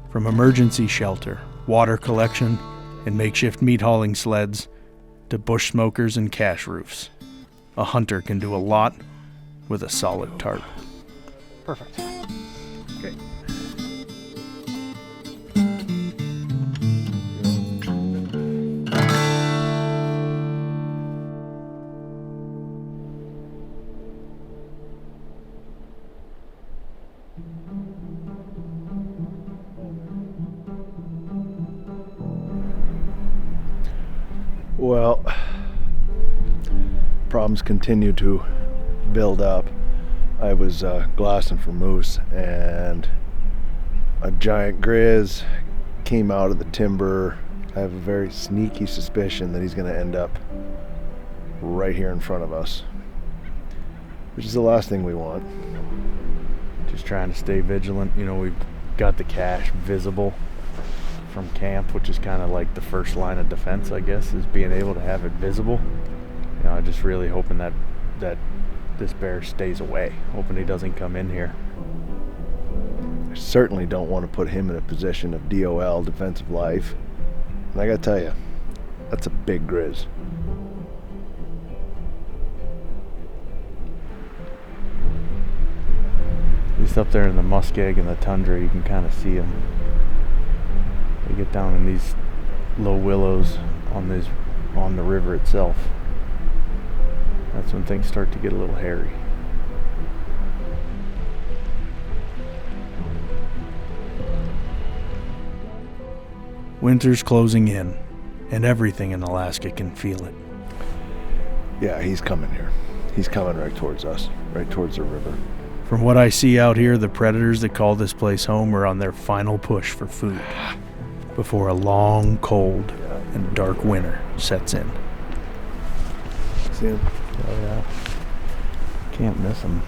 Speaker 2: From emergency shelter, water collection, and makeshift meat hauling sleds, to bush smokers and cache roofs, a hunter can do a lot with a solid tarp.
Speaker 5: Perfect. Okay.
Speaker 6: Well, problems continue to build up. I was glassing for moose, and a giant grizz came out of the timber. I have a very sneaky suspicion that he's going to end up right here in front of us, which is the last thing we want.
Speaker 2: Just trying to stay vigilant. You know, we've got the cache visible from camp, which is kind of like the first line of defense, I guess, is being able to have it visible. You know, I'm just really hoping that this bear stays away, hoping he doesn't come in here.
Speaker 6: I certainly don't want to put him in a position of DOL, defensive life. And I gotta tell you, that's a big grizz.
Speaker 2: At least up there in the muskeg and the tundra, you can kind of see them. They get down in these low willows on the river itself. That's when things start to get a little hairy. Winter's closing in, and everything in Alaska can feel it.
Speaker 6: Yeah, he's coming here. He's coming right towards us, right towards the river.
Speaker 2: From what I see out here, the predators that call this place home are on their final push for food before a long, cold, and dark winter sets in.
Speaker 6: See him?
Speaker 2: Oh yeah. Can't miss them.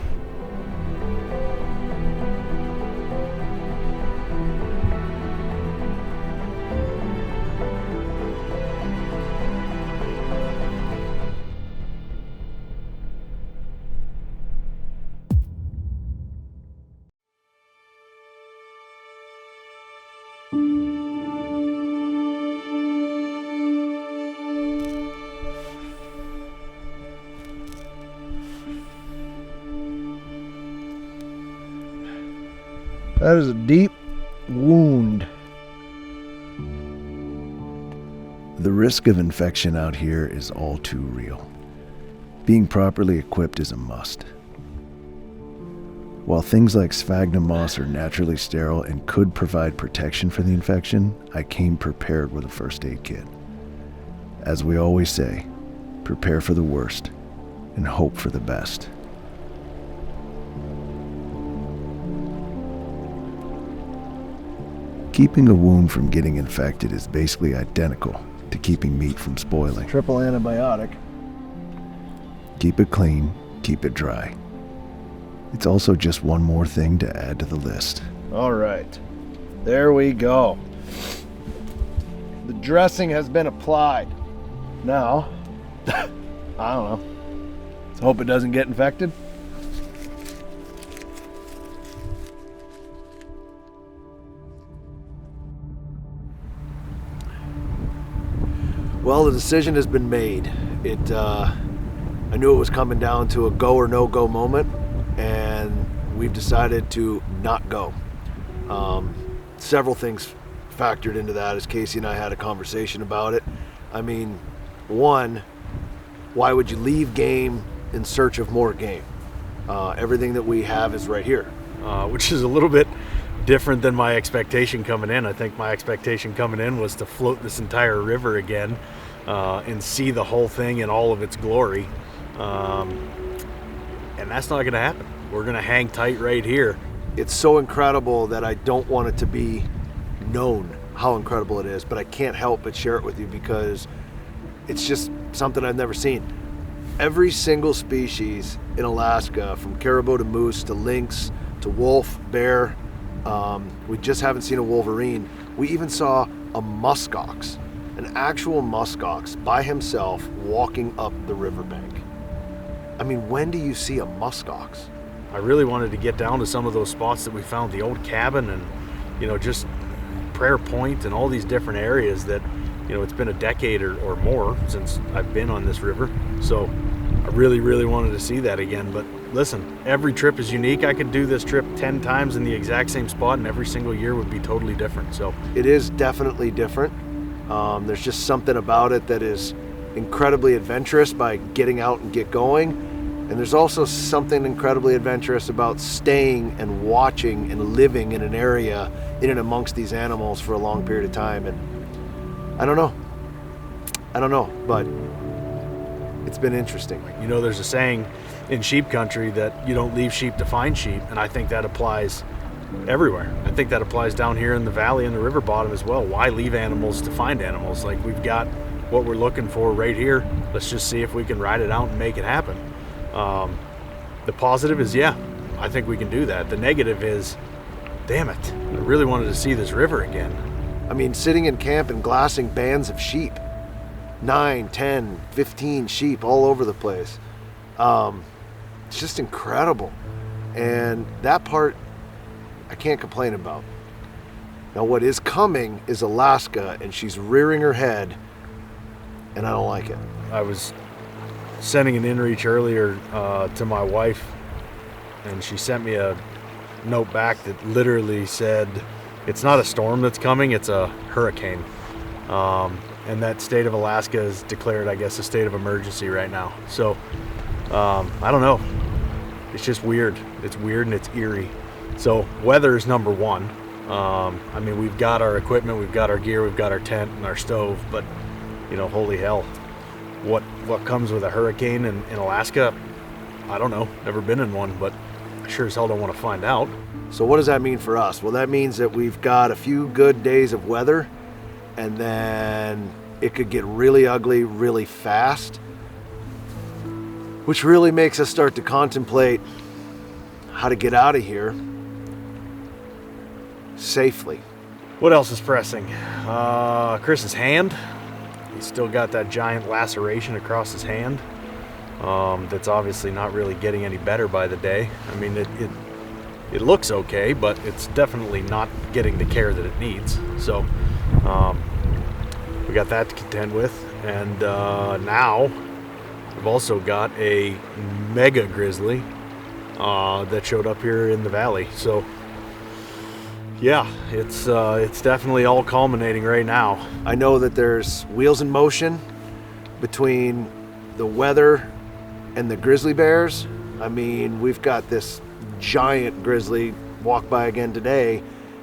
Speaker 6: That is a deep wound. The risk of infection out here is all too real. Being properly equipped is a must. While things like sphagnum moss are naturally sterile and could provide protection for the infection, I came prepared with a first aid kit. As we always say, prepare for the worst and hope for the best. Keeping a wound from getting infected is basically identical to keeping meat from spoiling.
Speaker 1: Triple antibiotic.
Speaker 6: Keep it clean, keep it dry. It's also just one more thing to add to the list.
Speaker 1: All right, there we go. The dressing has been applied. Now, I don't know. Let's hope it doesn't get infected. Well, the decision has been made. I knew it was coming down to a go or no go moment, and we've decided to not go. Several things factored into that as Casey and I had a conversation about it. I mean, one, why would you leave game in search of more game? Everything that we have is right here.
Speaker 2: Which is a little bit different than my expectation coming in. I think my expectation coming in was to float this entire river again and see the whole thing in all of its glory. And that's not going to happen. We're going to hang tight right here.
Speaker 1: It's so incredible that I don't want it to be known how incredible it is, but I can't help but share it with you because it's just something I've never seen. Every single species in Alaska, from caribou to moose to lynx to wolf, bear, we just haven't seen a wolverine. We even saw a muskox, an actual muskox by himself walking up the riverbank. I mean, when do you see a muskox?
Speaker 2: I really wanted to get down to some of those spots that we found, the old cabin and, you know, just Prayer Point and all these different areas that, you know, it's been a decade or more since I've been on this river. So I really, really wanted to see that again. But listen, every trip is unique. I could do this trip 10 times in the exact same spot and every single year would be totally different. So
Speaker 1: it is definitely different. There's just something about it that is incredibly adventurous by getting out and get going. And there's also something incredibly adventurous about staying and watching and living in an area in and amongst these animals for a long period of time. And I don't know, but
Speaker 6: it's been interesting.
Speaker 2: You know, there's a saying in sheep country that you don't leave sheep to find sheep, and I think that applies everywhere. I think that applies down here in the valley and the river bottom as well. Why leave animals to find animals? Like, we've got what we're looking for right here. Let's just see if we can ride it out and make it happen. The positive is, yeah, I think we can do that. The negative is, damn it, I really wanted to see this river again.
Speaker 6: I mean, sitting in camp and glassing bands of sheep, 9, 10, 15 sheep all over the place. It's just incredible. And that part, I can't complain about. Now, what is coming is Alaska, and she's rearing her head, and I don't like it.
Speaker 2: I was sending an inReach earlier to my wife, and she sent me a note back that literally said, it's not a storm that's coming, it's a hurricane. And that state of Alaska is declared, I guess, a state of emergency right now. So, I don't know. It's just weird. It's weird and it's eerie. So, weather is number one. I mean, we've got our equipment, we've got our gear, we've got our tent and our stove, but, you know, holy hell. What comes with a hurricane in Alaska? I don't know. Never been in one, but I sure as hell don't want to find out.
Speaker 6: So what does that mean for us? Well, that means that we've got a few good days of weather, and then it could get really ugly really fast, which really makes us start to contemplate how to get out of here safely.
Speaker 2: What else is pressing? Chris's hand. He's still got that giant laceration across his hand. That's obviously not really getting any better by the day. I mean, it looks okay, but it's definitely not getting the care that it needs. So we got that to contend with. And now we've also got a mega grizzly that showed up here in the valley. So yeah, it's definitely all culminating right now.
Speaker 6: I know that there's wheels in motion between the weather and the grizzly bears. I mean, we've got this giant grizzly walk by again today,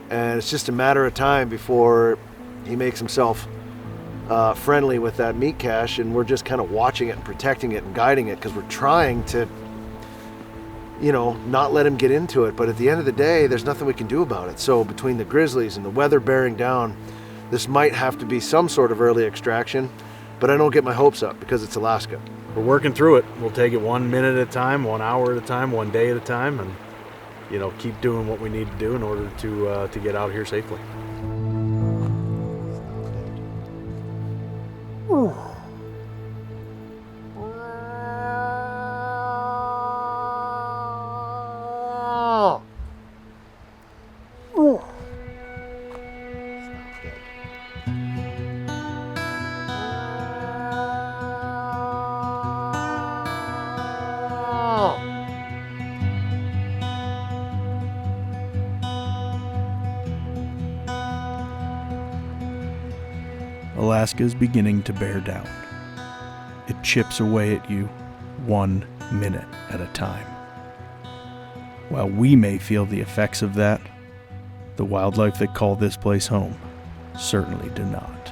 Speaker 6: and it's just a matter of time before he makes himself friendly with that meat cache, and we're just kind of watching it and protecting it and guiding it because we're trying to, you know, not let him get into it. But at the end of the day, there's nothing we can do about it. So between the grizzlies and the weather bearing down, this might have to be some sort of early extraction, but I don't get my hopes up because it's Alaska.
Speaker 2: We're working through it. We'll take it 1 minute at a time, 1 hour at a time, 1 day at a time, and, you know, keep doing what we need to do in order to get out here safely. Alaska is beginning to bear down. It chips away at you 1 minute at a time. While we may feel the effects of that, the wildlife that call this place home certainly do not.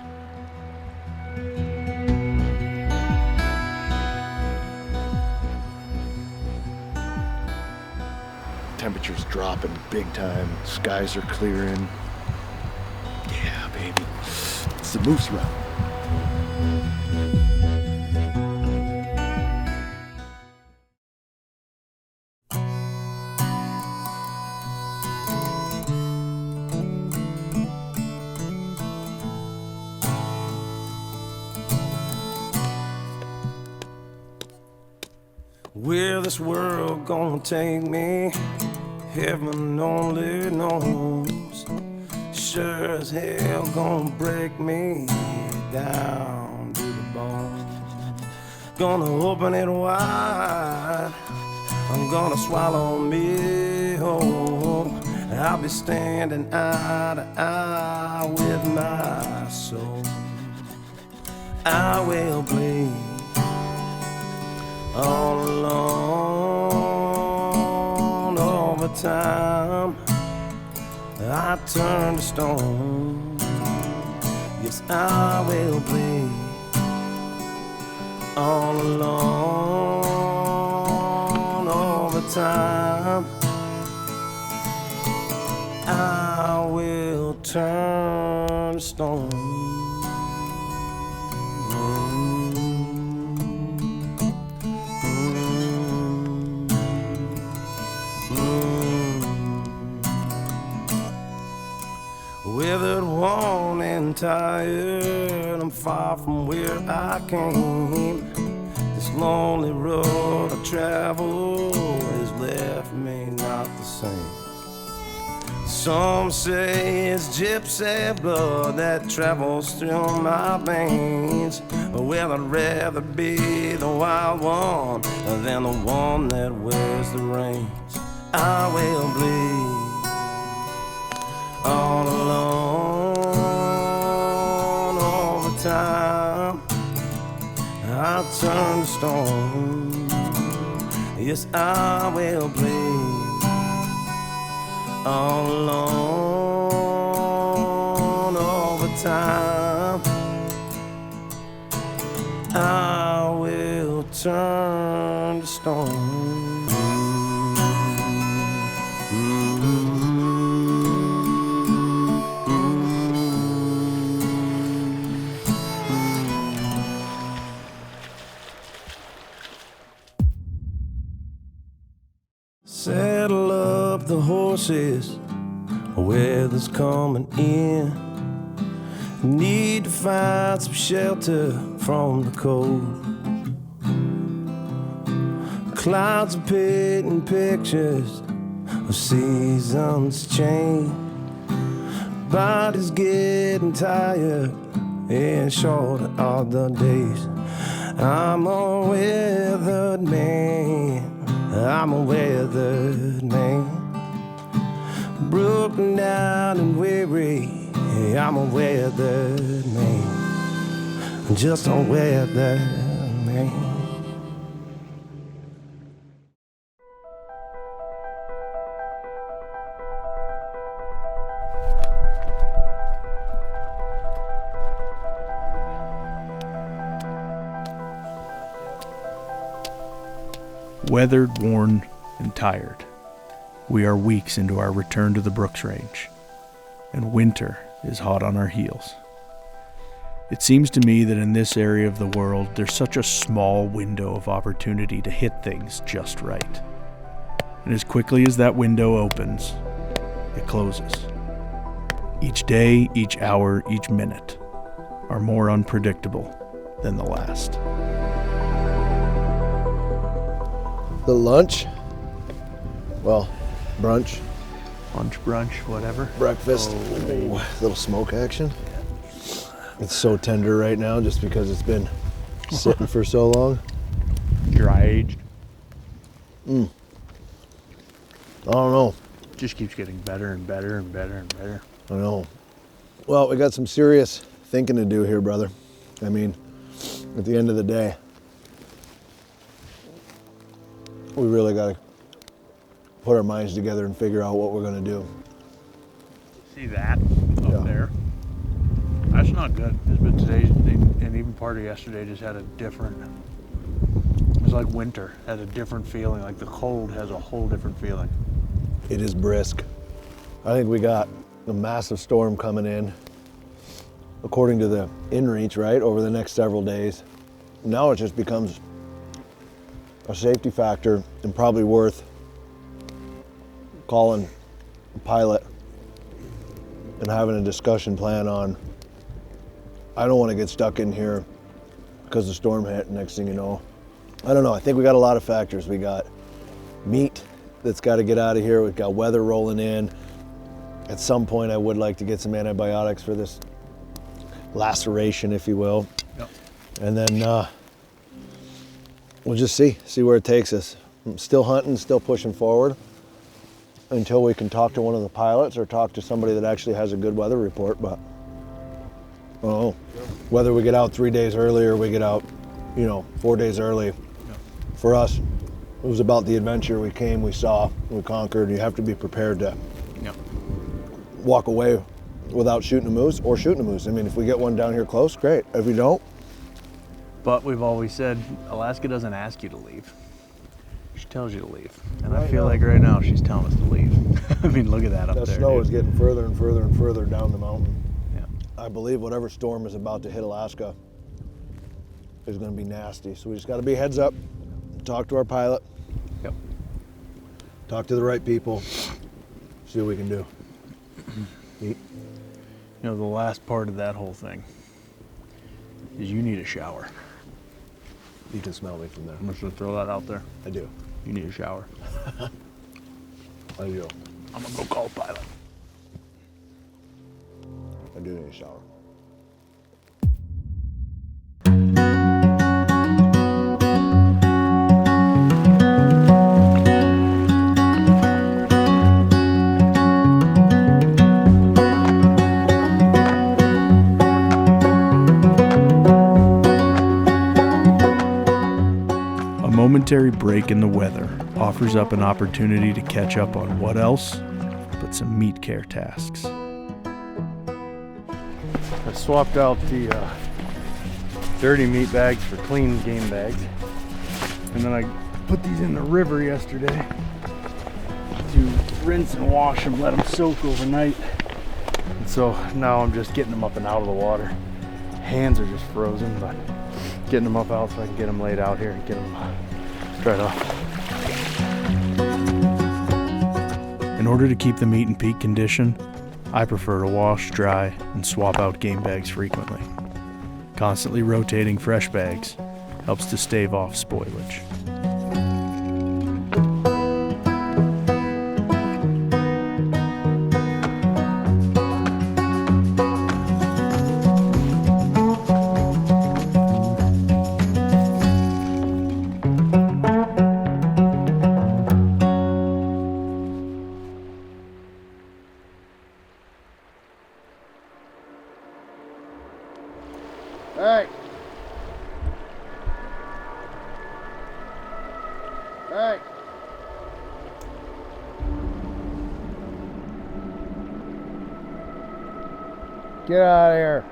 Speaker 6: Temperature's dropping big time. Skies are clearing. Yeah, baby. It's the moose route.
Speaker 3: Where this world gonna take me, heaven only knows. Sure as hell gonna break me down to the bone. Gonna open it wide, I'm gonna swallow me whole. I'll be standing eye to eye with my soul. I will bleed all alone, over time I turn to stone. Yes, I will bleed all alone all the time. I will turn to stone. Withered, worn, and tired, I'm far from where I came. This lonely road I travel has left me not the same. Some say it's gypsy blood that travels through my veins. Well, I'd rather be the wild one than the one that wears the reins. I will bleed all alone all the time. I'll turn to stone. Yes, I will bleed all alone all the time. I will turn to stone. Saddle up the horses, weather's coming in. Need to find some shelter from the cold. Clouds are painting pictures of seasons change. Body's getting tired and shorter are the days. I'm a weathered man. I'm a weathered man, broken down and weary. I'm a weathered man, just a weathered man.
Speaker 2: Weathered, worn, and tired, we are weeks into our return to the Brooks Range, and winter is hot on our heels. It seems to me that in this area of the world, there's such a small window of opportunity to hit things just right. And as quickly as that window opens, it closes. Each day, each hour, each minute are more unpredictable than the last.
Speaker 6: The lunch? Well, brunch.
Speaker 2: Lunch, brunch, whatever.
Speaker 6: Breakfast. Ooh, little smoke action. It's so tender right now just because it's been sitting for so long.
Speaker 2: Dry aged.
Speaker 6: I don't know.
Speaker 2: Just keeps getting better and better and better and better.
Speaker 6: I know. Well, we got some serious thinking to do here, brother. I mean, at the end of the day, we really got to put our minds together and figure out what we're going to do.
Speaker 2: See that up there? That's not good. But today and even part of yesterday just had a different, it was like winter, had a different feeling, like the cold has a whole different feeling.
Speaker 6: It is brisk. I think we got a massive storm coming in, according to the inReach, right, over the next several days. Now it just becomes a safety factor and probably worth calling a pilot and having a discussion plan on, I don't want to get stuck in here because the storm hit. Next thing you know, I don't know. I think we got a lot of factors. We got meat that's got to get out of here. We've got weather rolling in. At some point, I would like to get some antibiotics for this laceration, if you will.
Speaker 2: Yep.
Speaker 6: And then we'll just see where it takes us. I'm still hunting, still pushing forward until we can talk to one of the pilots or talk to somebody that actually has a good weather report. But I don't know whether we get out 3 days early or we get out, 4 days early. For us, it was about the adventure. We came, we saw, we conquered. You have to be prepared to walk away without shooting a moose or shooting a moose. I mean, if we get one down here close, great. If we don't,
Speaker 2: But we've always said Alaska doesn't ask you to leave. She tells you to leave. And I
Speaker 1: Right
Speaker 2: feel
Speaker 1: now.
Speaker 2: like right now she's telling us to leave. I mean, look at that up
Speaker 1: That
Speaker 2: there.
Speaker 1: snow
Speaker 2: dude.
Speaker 1: is getting further and further and further down the mountain.
Speaker 2: Yeah.
Speaker 1: I believe whatever storm is about to hit Alaska is going to be nasty. So we just got to be heads up, talk to our pilot,
Speaker 2: Yep.
Speaker 1: talk to the right people, see what we can do. Eat.
Speaker 2: You know, the last part of that whole thing is you need a shower.
Speaker 1: You can smell me from there.
Speaker 2: I'm just gonna throw that out there.
Speaker 1: I do.
Speaker 2: You need a shower.
Speaker 1: I do.
Speaker 2: I'm gonna go call the pilot.
Speaker 1: I do need a shower.
Speaker 2: A momentary break in the weather offers up an opportunity to catch up on what else but some meat care tasks. I swapped out the dirty meat bags for clean game bags. And then I put these in the river yesterday to rinse and wash them, let them soak overnight. And so now I'm just getting them up and out of the water. Hands are just frozen, but getting them up out so I can get them laid out here and get them dried off. In order to keep the meat in peak condition, I prefer to wash, dry, and swap out game bags frequently. Constantly rotating fresh bags helps to stave off spoilage.
Speaker 1: Hey! Hey! Get out of here.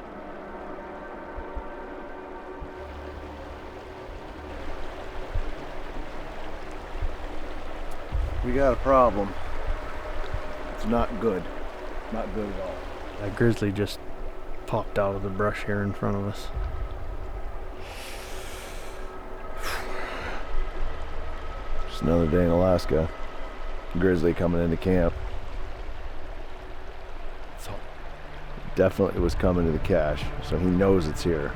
Speaker 1: We got a problem. It's not good. Not good at all.
Speaker 2: That grizzly just popped out of the brush here in front of us.
Speaker 1: Just another day in Alaska. Grizzly coming into camp. Definitely was coming to the cache, so he knows it's here.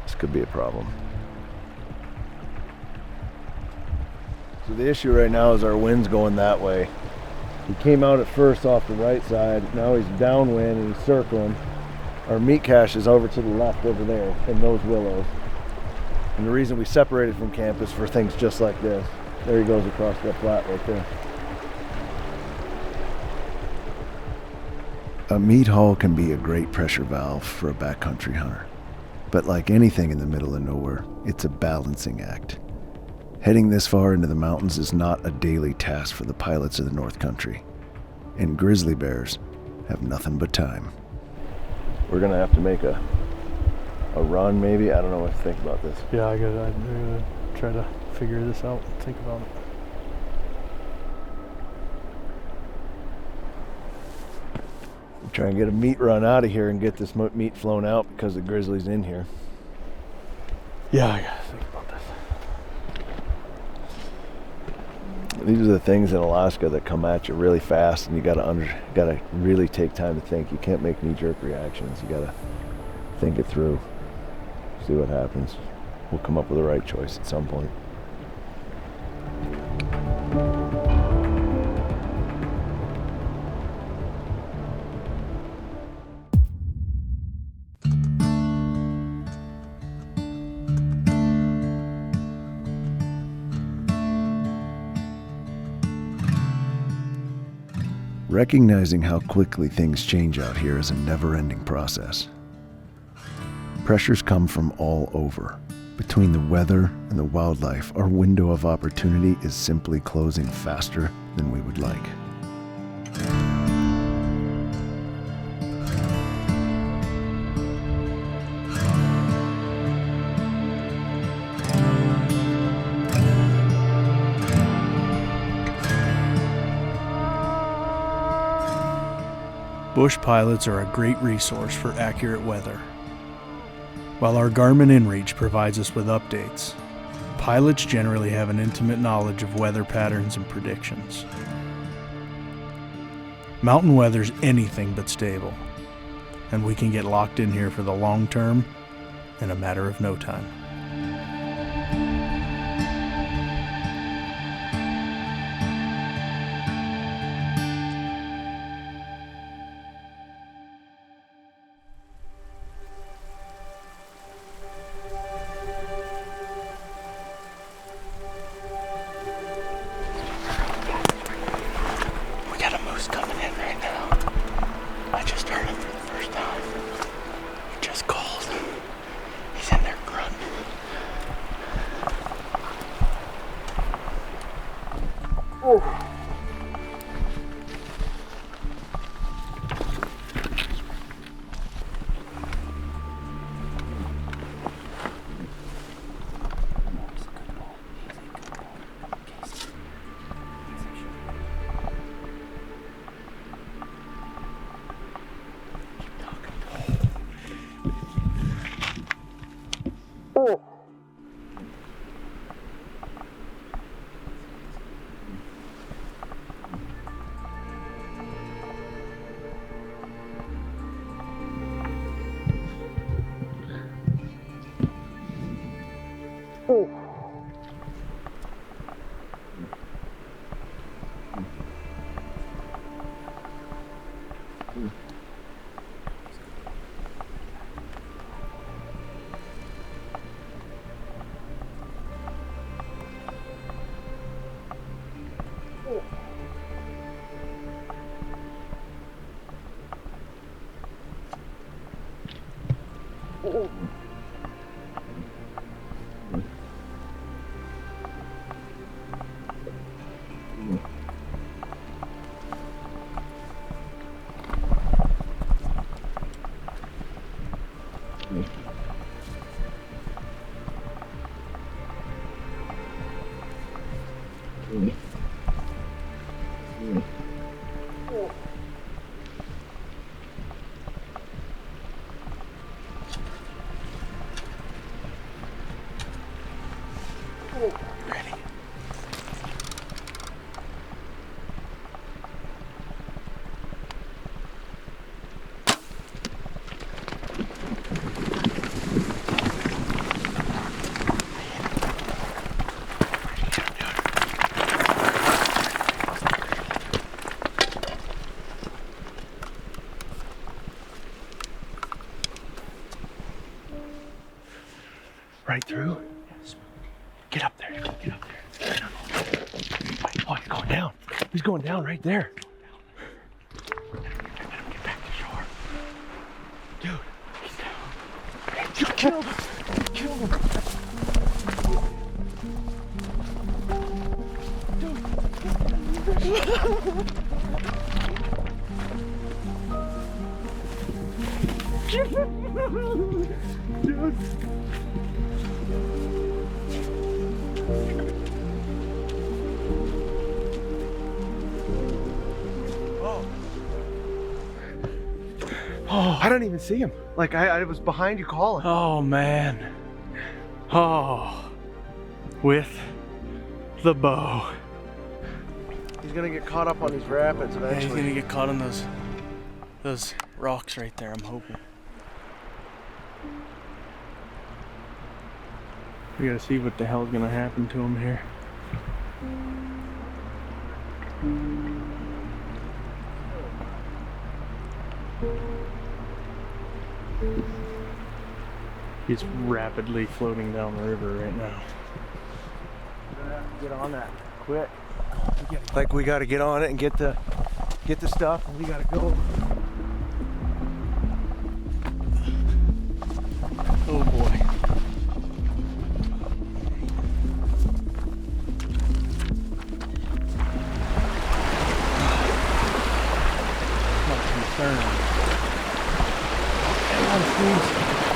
Speaker 1: This could be a problem. So the issue right now is our wind's going that way. He came out at first off the right side. Now he's downwind and he's circling. Our meat cache is over to the left over there in those willows. And the reason we separated from camp is for things just like this. There he goes across that flat right there.
Speaker 4: A meat haul can be a great pressure valve for a backcountry hunter. But like anything in the middle of nowhere, it's a balancing act. Heading this far into the mountains is not a daily task for the pilots of the North Country. And grizzly bears have nothing but time.
Speaker 1: We're gonna have to make a run maybe. I don't know what to think about this.
Speaker 2: Yeah, I gotta try to figure this out and think about it.
Speaker 1: Try and get a meat run out of here and get this meat flown out because the grizzly's in here.
Speaker 2: Yeah, I gotta think about this.
Speaker 1: These are the things in Alaska that come at you really fast, and you gotta really take time to think. You can't make knee-jerk reactions. You gotta think it through, see what happens. We'll come up with the right choice at some point.
Speaker 4: Recognizing how quickly things change out here is a never-ending process. Pressures come from all over. Between the weather and the wildlife, our window of opportunity is simply closing faster than we would like.
Speaker 2: Bush pilots are a great resource for accurate weather. While our Garmin inReach provides us with updates, pilots generally have an intimate knowledge of weather patterns and predictions. Mountain weather's anything but stable, and we can get locked in here for the long term in a matter of no time.
Speaker 5: We got a moose coming in right now. I just heard him for the first time. He just called. He's in there grunting. Ready? Right through? Yes. Get up there. Get up there. Oh, he's going down. He's going down right there. Let him get back to shore. Dude, he's down. You killed him. You killed him. Dude.
Speaker 6: Oh, I don't even see him. Like I was behind you calling.
Speaker 5: Oh, man. Oh. With the bow.
Speaker 6: He's gonna get caught up on these rapids
Speaker 5: Yeah,
Speaker 6: eventually.
Speaker 5: he's gonna get caught on those rocks right there, I'm hoping. We gotta see what the hell's gonna happen to him here. He's rapidly floating down the river right now.
Speaker 6: We're gonna have to get on that quick. Like we gotta get on it and get the stuff, and we gotta go.
Speaker 5: Oh boy. Not concerned.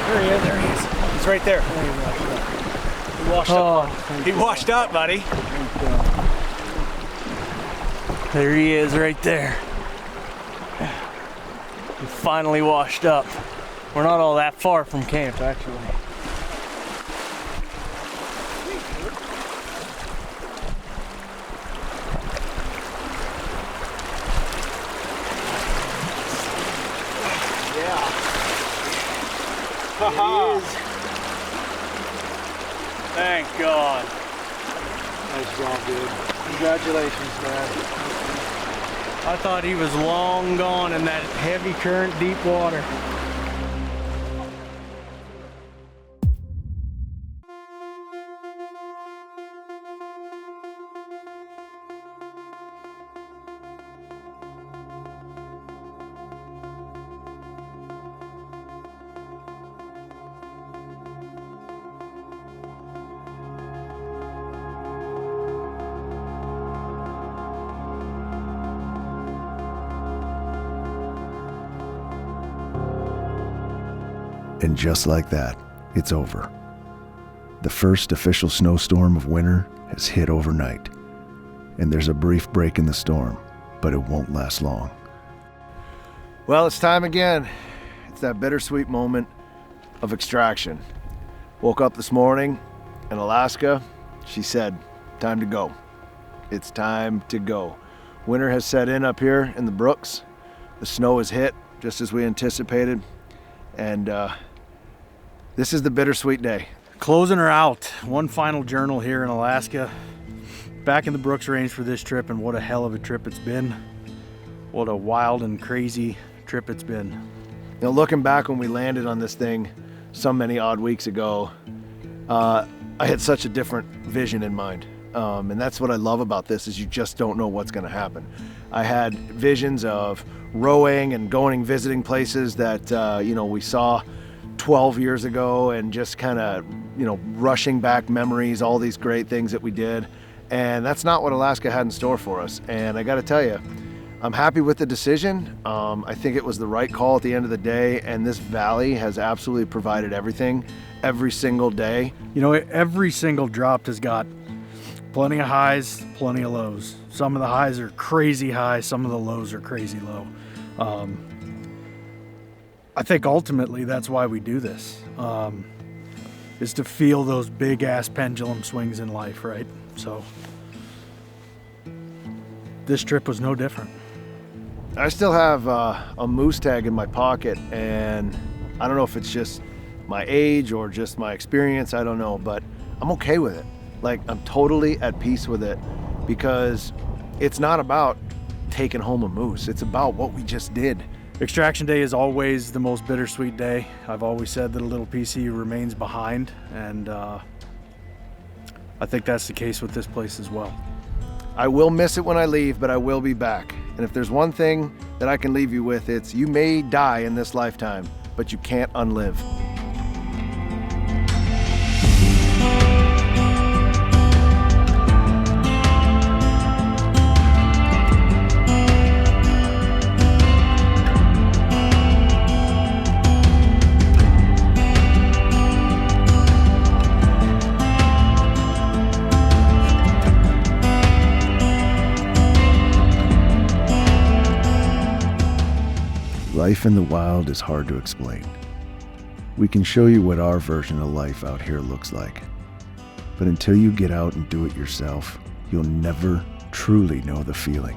Speaker 7: There he is, there he is. He's right there. He washed up. He washed up, buddy.
Speaker 5: There he is right there.
Speaker 7: finally washed up. We're not all that far from camp, actually.
Speaker 1: Yeah. Haha.
Speaker 7: Thank God.
Speaker 1: Nice job, dude. Congratulations, man.
Speaker 7: I thought he was long gone in that heavy current, deep water.
Speaker 4: And just like that, it's over. The first official snowstorm of winter has hit overnight, and there's a brief break in the storm, but it won't last long.
Speaker 6: Well, it's time again. It's that bittersweet moment of extraction. Woke up this morning in Alaska. She said, time to go. It's time to go. Winter has set in up here in the Brooks. The snow has hit just as we anticipated. And this is the bittersweet day.
Speaker 2: Closing her out. One final journal here in Alaska. Back in the Brooks Range for this trip, and what a hell of a trip it's been. What a wild and crazy trip it's been.
Speaker 6: You know, looking back when we landed on this thing so many odd weeks ago, I had such a different vision in mind. And that's what I love about this, is you just don't know what's gonna happen. I had visions of rowing and going and visiting places that, we saw 12 years ago, and just kind of, rushing back memories, all these great things that we did. And that's not what Alaska had in store for us. And I gotta tell you, I'm happy with the decision. I think it was the right call at the end of the day, and this valley has absolutely provided everything every single day.
Speaker 2: Every single drop has got plenty of highs, plenty of lows. Some of the highs are crazy high, some of the lows are crazy low. I think ultimately that's why we do this, is to feel those big ass pendulum swings in life, right? So this trip was no different.
Speaker 6: I still have a moose tag in my pocket, and I don't know if it's just my age or just my experience, I don't know, but I'm okay with it. Like, I'm totally at peace with it, because it's not about taking home a moose. It's about what we just did.
Speaker 2: Extraction day is always the most bittersweet day. I've always said that a little piece of you remains behind, and I think that's the case with this place as well.
Speaker 6: I will miss it when I leave, but I will be back. And if there's one thing that I can leave you with, it's you may die in this lifetime, but you can't unlive.
Speaker 4: Life in the wild is hard to explain. We can show you what our version of life out here looks like. But until you get out and do it yourself, you'll never truly know the feeling.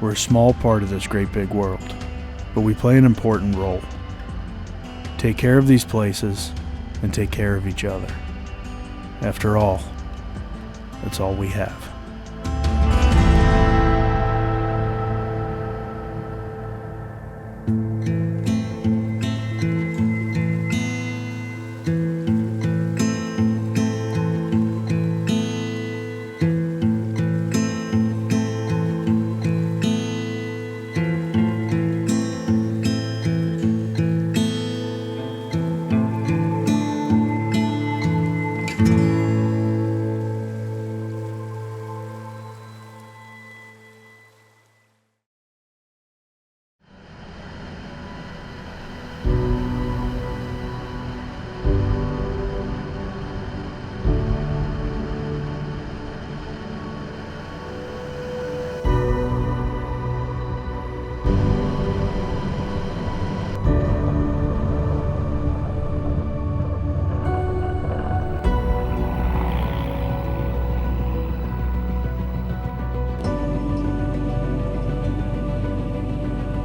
Speaker 2: We're a small part of this great big world, but we play an important role. Take care of these places, and take care of each other. After all, that's all we have.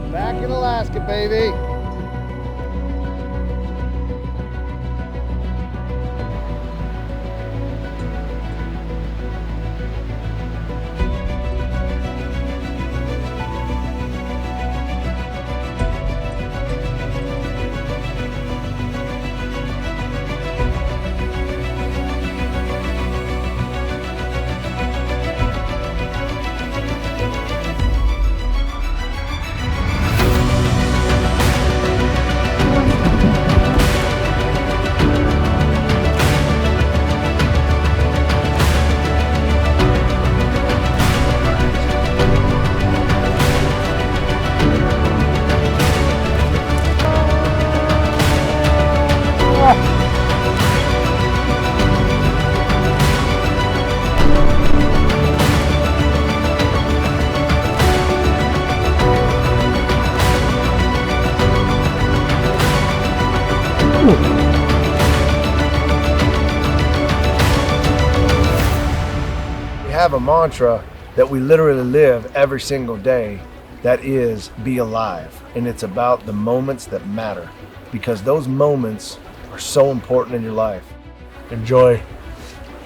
Speaker 6: Back in Alaska, baby. We have a mantra that we literally live every single day, that is, be alive. And it's about the moments that matter, because those moments are so important in your life.
Speaker 7: Enjoy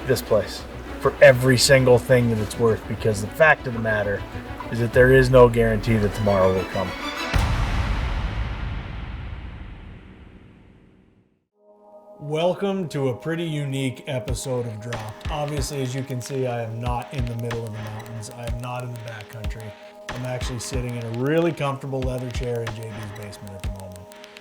Speaker 7: this place for every single thing that it's worth, because the fact of the matter is that there is no guarantee that tomorrow will come. Welcome to a pretty unique episode of Dropped. Obviously, as you can see, I am not in the middle of the mountains. I am not in the backcountry. I'm actually sitting in a really comfortable leather chair in JB's basement at the moment.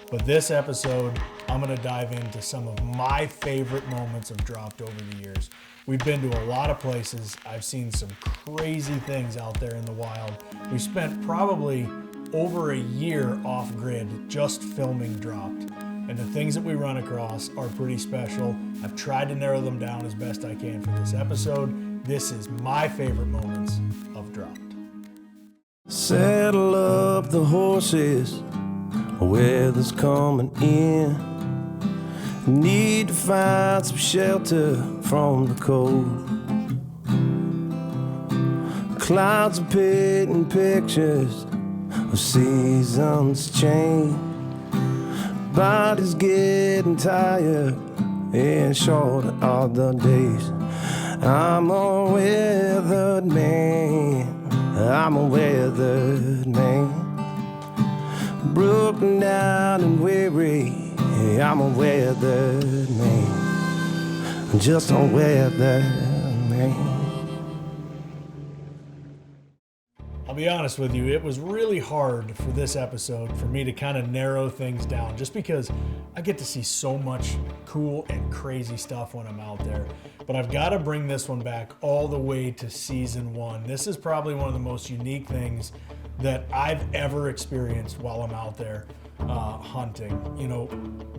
Speaker 7: But this episode, I'm going to dive into some of my favorite moments of Dropped over the years. We've been to a lot of places. I've seen some crazy things out there in the wild. We spent probably over a year off grid just filming Dropped. And the things that we run across are pretty special. I've tried to narrow them down as best I can for this episode. This is my favorite moments of Dropped.
Speaker 3: Saddle up the horses, weather's coming in. Need to find some shelter from the cold. Clouds are painting pictures of seasons change. Body's getting tired and shorter all the days. I'm a weathered man. I'm a weathered man. Broken down and weary. I'm a weathered man. Just a weathered man.
Speaker 7: I'll be honest with you, it was really hard for this episode for me to kind of narrow things down, just because I get to see so much cool and crazy stuff when I'm out there. But I've got to bring this one back all the way to season 1. This is probably one of the most unique things that I've ever experienced while I'm out there hunting. You know,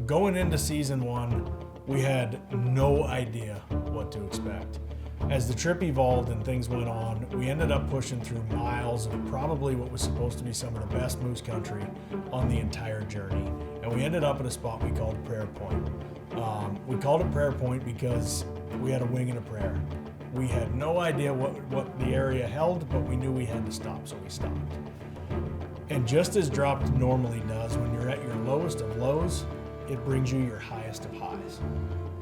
Speaker 7: going into season 1, we had no idea what to expect. As the trip evolved and things went on, we ended up pushing through miles of probably what was supposed to be some of the best moose country on the entire journey. And we ended up at a spot we called Prayer Point. We called it Prayer Point because we had a wing and a prayer. We had no idea what the area held, but we knew we had to stop, so we stopped. And just as Dropped normally does, when you're at your lowest of lows, it brings you your highest of highs.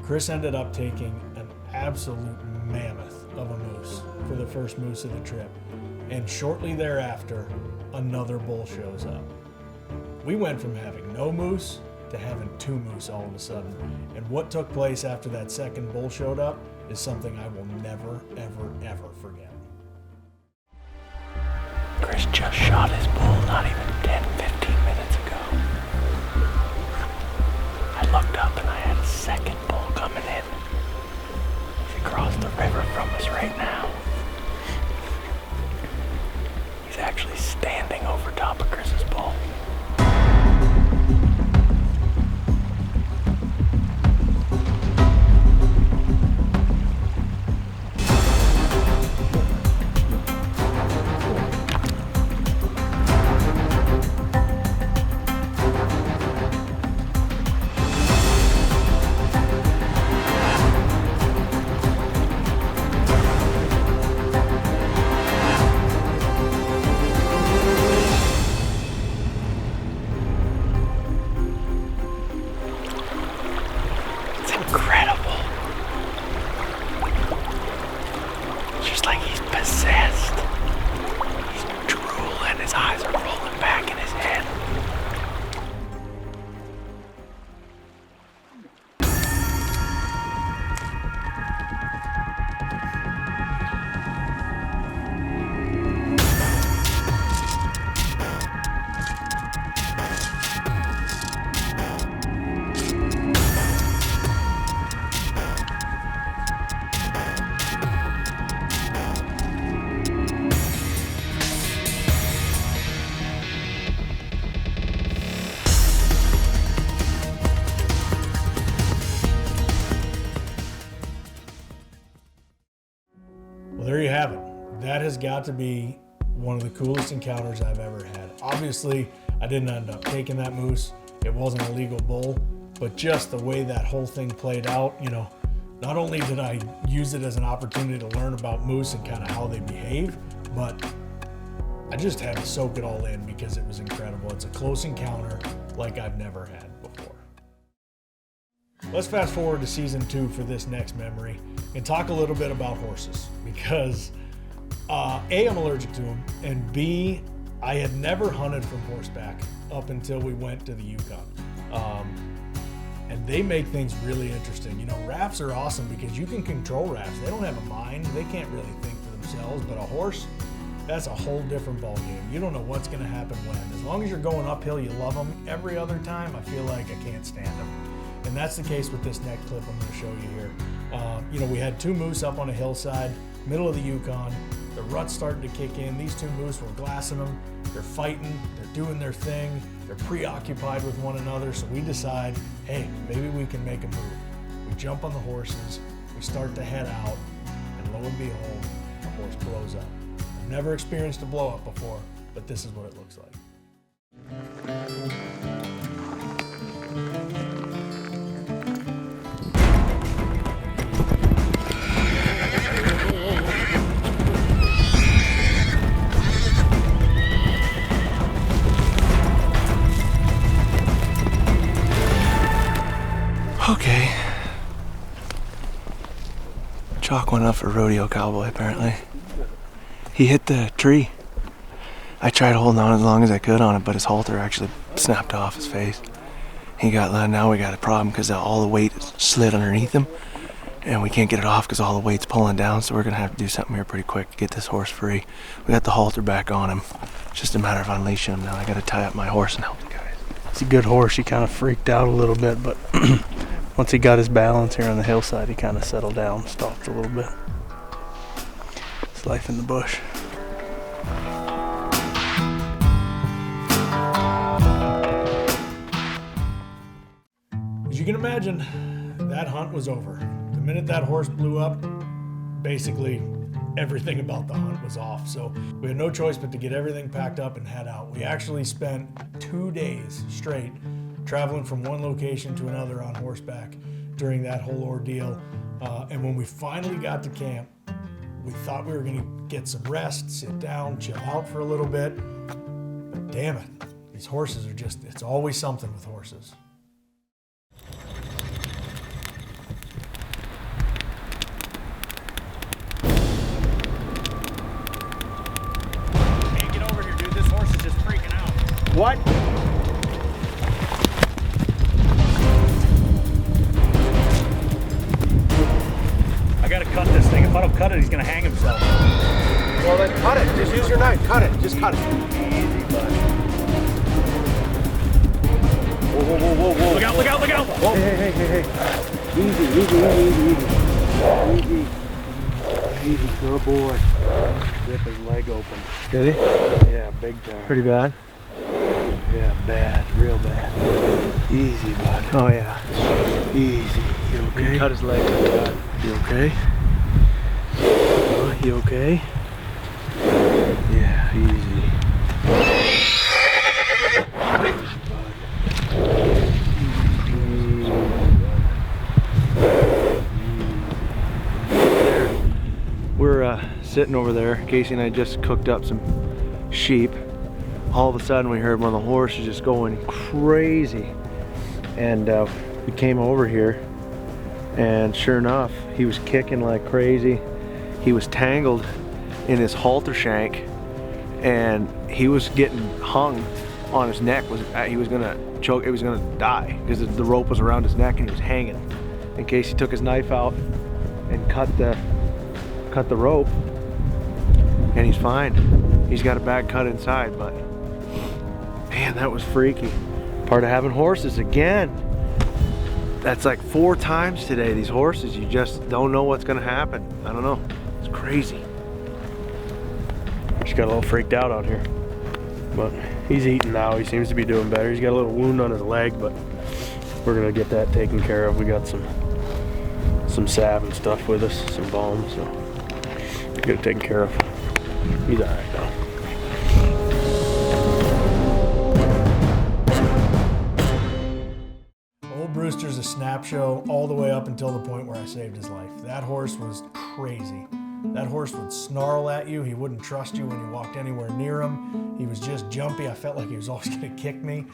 Speaker 7: Chris ended up taking an absolute mammoth of a moose for the first moose of the trip, and shortly thereafter, another bull shows up. We went from having no moose to having 2 moose all of a sudden, and what took place after that second bull showed up is something I will never, ever, ever forget.
Speaker 5: Chris just shot his bull not even 10, 15 minutes ago. I looked up and I had a second bull coming in. He's across the river from us right now. He's actually standing over top of Chris's bull.
Speaker 7: Well, there you have it. That has got to be one of the coolest encounters I've ever had. Obviously, I didn't end up taking that moose. It wasn't a legal bull, but just the way that whole thing played out, you know, not only did I use it as an opportunity to learn about moose and kind of how they behave, but I just had to soak it all in because it was incredible. It's a close encounter like I've never had before. Let's fast forward to season 2 for this next memory and talk a little bit about horses because A, I'm allergic to them, and B, I had never hunted from horseback up until we went to the Yukon. And they make things really interesting. You know, rafts are awesome because you can control rafts. They don't have a mind. They can't really think for themselves, but a horse, that's a whole different ballgame. You don't know what's gonna happen when. As long as you're going uphill, you love them. Every other time, I feel like I can't stand them. And that's the case with this next clip I'm gonna show you here. You know, we had 2 moose up on a hillside, middle of the Yukon. The rut's starting to kick in. These 2 moose were glassing them. They're fighting, they're doing their thing. They're preoccupied with one another. So we decide, hey, maybe we can make a move. We jump on the horses, we start to head out, and lo and behold, the horse blows up. I've never experienced a blow up before, but this is what it looks like.
Speaker 5: Okay. Chalk went up for rodeo cowboy, apparently. He hit the tree. I tried holding on as long as I could on it, but his halter actually snapped off his face. Now we got a problem because all the weight slid underneath him, and we can't get it off because all the weight's pulling down, so we're gonna have to do something here pretty quick to get this horse free. We got the halter back on him. It's just a matter of unleashing him now. I gotta tie up my horse and help the guys. It's a good horse. He kind of freaked out a little bit, but once he got his balance here on the hillside, he kind of settled down, stopped a little bit. It's life in the bush.
Speaker 7: As you can imagine, that hunt was over. The minute that horse blew up, basically everything about the hunt was off. So we had no choice but to get everything packed up and head out. We actually spent 2 days straight traveling from one location to another on horseback during that whole ordeal. And when we finally got to camp, we thought we were gonna get some rest, sit down, chill out for a little bit. But damn it, these horses are just, it's always something with horses.
Speaker 1: What?
Speaker 7: I gotta cut this thing. If I don't cut it, he's gonna hang himself.
Speaker 1: Well, then cut it. Just use your knife. Cut it. Just cut it.
Speaker 7: Easy, bud.
Speaker 1: Whoa, whoa, whoa, whoa, whoa.
Speaker 7: Look out, look out, look out!
Speaker 1: Whoa. Hey. Easy. Easy, good boy.
Speaker 5: Rip his leg open.
Speaker 1: Did he?
Speaker 5: Yeah, big time.
Speaker 1: Pretty bad?
Speaker 5: Yeah, bad, real bad. Easy, bud.
Speaker 1: Oh, yeah.
Speaker 5: Easy. You okay?
Speaker 1: He cut his leg like that.
Speaker 5: You okay? You okay? Yeah, easy.
Speaker 1: We're sitting over there. Casey and I just cooked up some sheep. All of a sudden we heard one of the horses just going crazy. And we came over here, and sure enough, he was kicking like crazy. He was tangled in his halter shank, and he was getting hung on his neck. He was gonna choke, he was gonna die because the rope was around his neck and he was hanging. And Casey took his knife out and cut the rope, and he's fine. He's got a bad cut inside, but man, that was freaky. Part of having horses again. That's like 4 times today, these horses. You just don't know what's gonna happen. I don't know, it's crazy.
Speaker 5: Just got a little freaked out here. But he's eating now, he seems to be doing better. He's got a little wound on his leg, but we're gonna get that taken care of. We got some salve and stuff with us, some balm, so get it taken care of. He's all right now.
Speaker 7: Old Brewster's a snap show all the way up until the point where I saved his life. That horse was crazy. That horse would snarl at you. He wouldn't trust you when you walked anywhere near him. He was just jumpy. I felt like he was always going to kick me.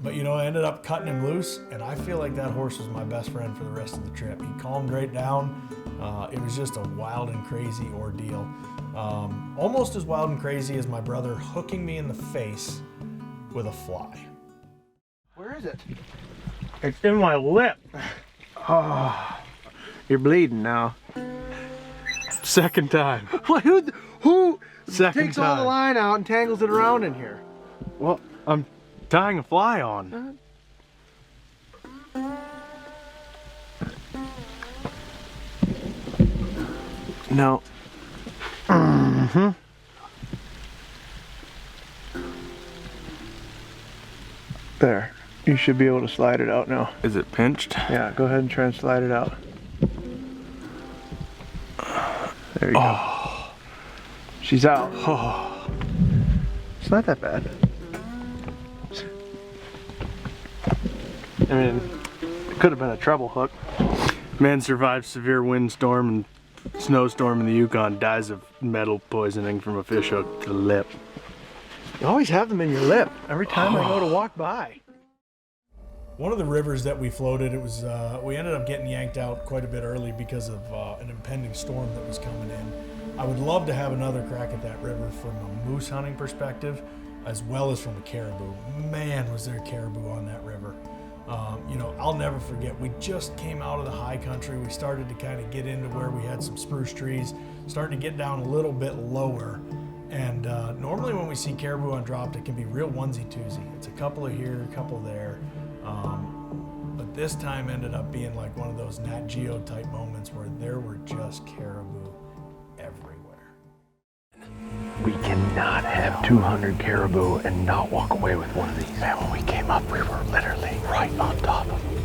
Speaker 7: But you know, I ended up cutting him loose, and I feel like that horse was my best friend for the rest of the trip. He calmed right down. It was just a wild and crazy ordeal. Almost as wild and crazy as my brother hooking me in the face with a fly.
Speaker 1: Where is it?
Speaker 5: It's in my lip.
Speaker 1: Oh, you're bleeding now.
Speaker 5: Second time.
Speaker 1: What? Who
Speaker 5: Second
Speaker 1: takes all the
Speaker 5: time.
Speaker 1: line out and tangles it around in here?
Speaker 5: Well, I'm tying a fly on.
Speaker 1: No. There. You should be able to slide it out now.
Speaker 5: Is it pinched?
Speaker 1: Yeah, go ahead and try and slide it out. There you go. She's out. It's not that bad. I mean, it could have been a treble hook.
Speaker 5: Man survives severe windstorm and snowstorm in the Yukon, dies of metal poisoning from a fish hook to the lip.
Speaker 1: You always have them in your lip every time I go to walk by.
Speaker 7: One of the rivers that we floated, it was we ended up getting yanked out quite a bit early because of an impending storm that was coming in. I would love to have another crack at that river from a moose hunting perspective, as well as from a caribou. Man, was there caribou on that river. You know, I'll never forget, we just came out of the high country. We started to kind of get into where we had some spruce trees, starting to get down a little bit lower. And normally when we see caribou on drop, it can be real onesie-twosie. It's a couple here, a couple there. But this time ended up being like one of those Nat Geo type moments where there were just caribou everywhere.
Speaker 5: We cannot have 200 caribou and not walk away with one of these. Man, when we came up, we were literally right on top of them.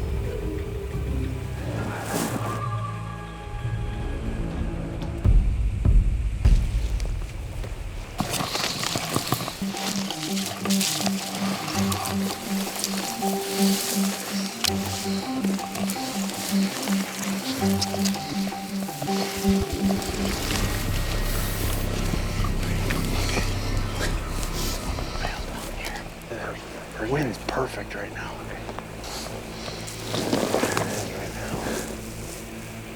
Speaker 5: The wind's perfect right now. Right now.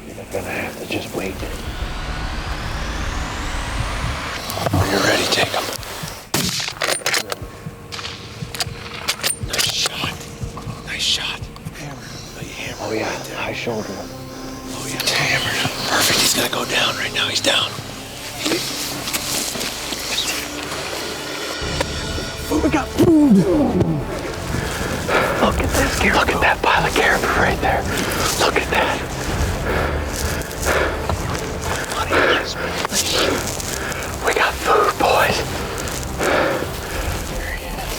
Speaker 5: You're gonna have to just wait. When you're ready, take them. shoulder. Oh yeah, hammered him. Perfect. He's gonna go down right now. He's down. We got food. Look at this caribou. Look at that pile of caribou right there. Look at that. We got food, boys. There he is.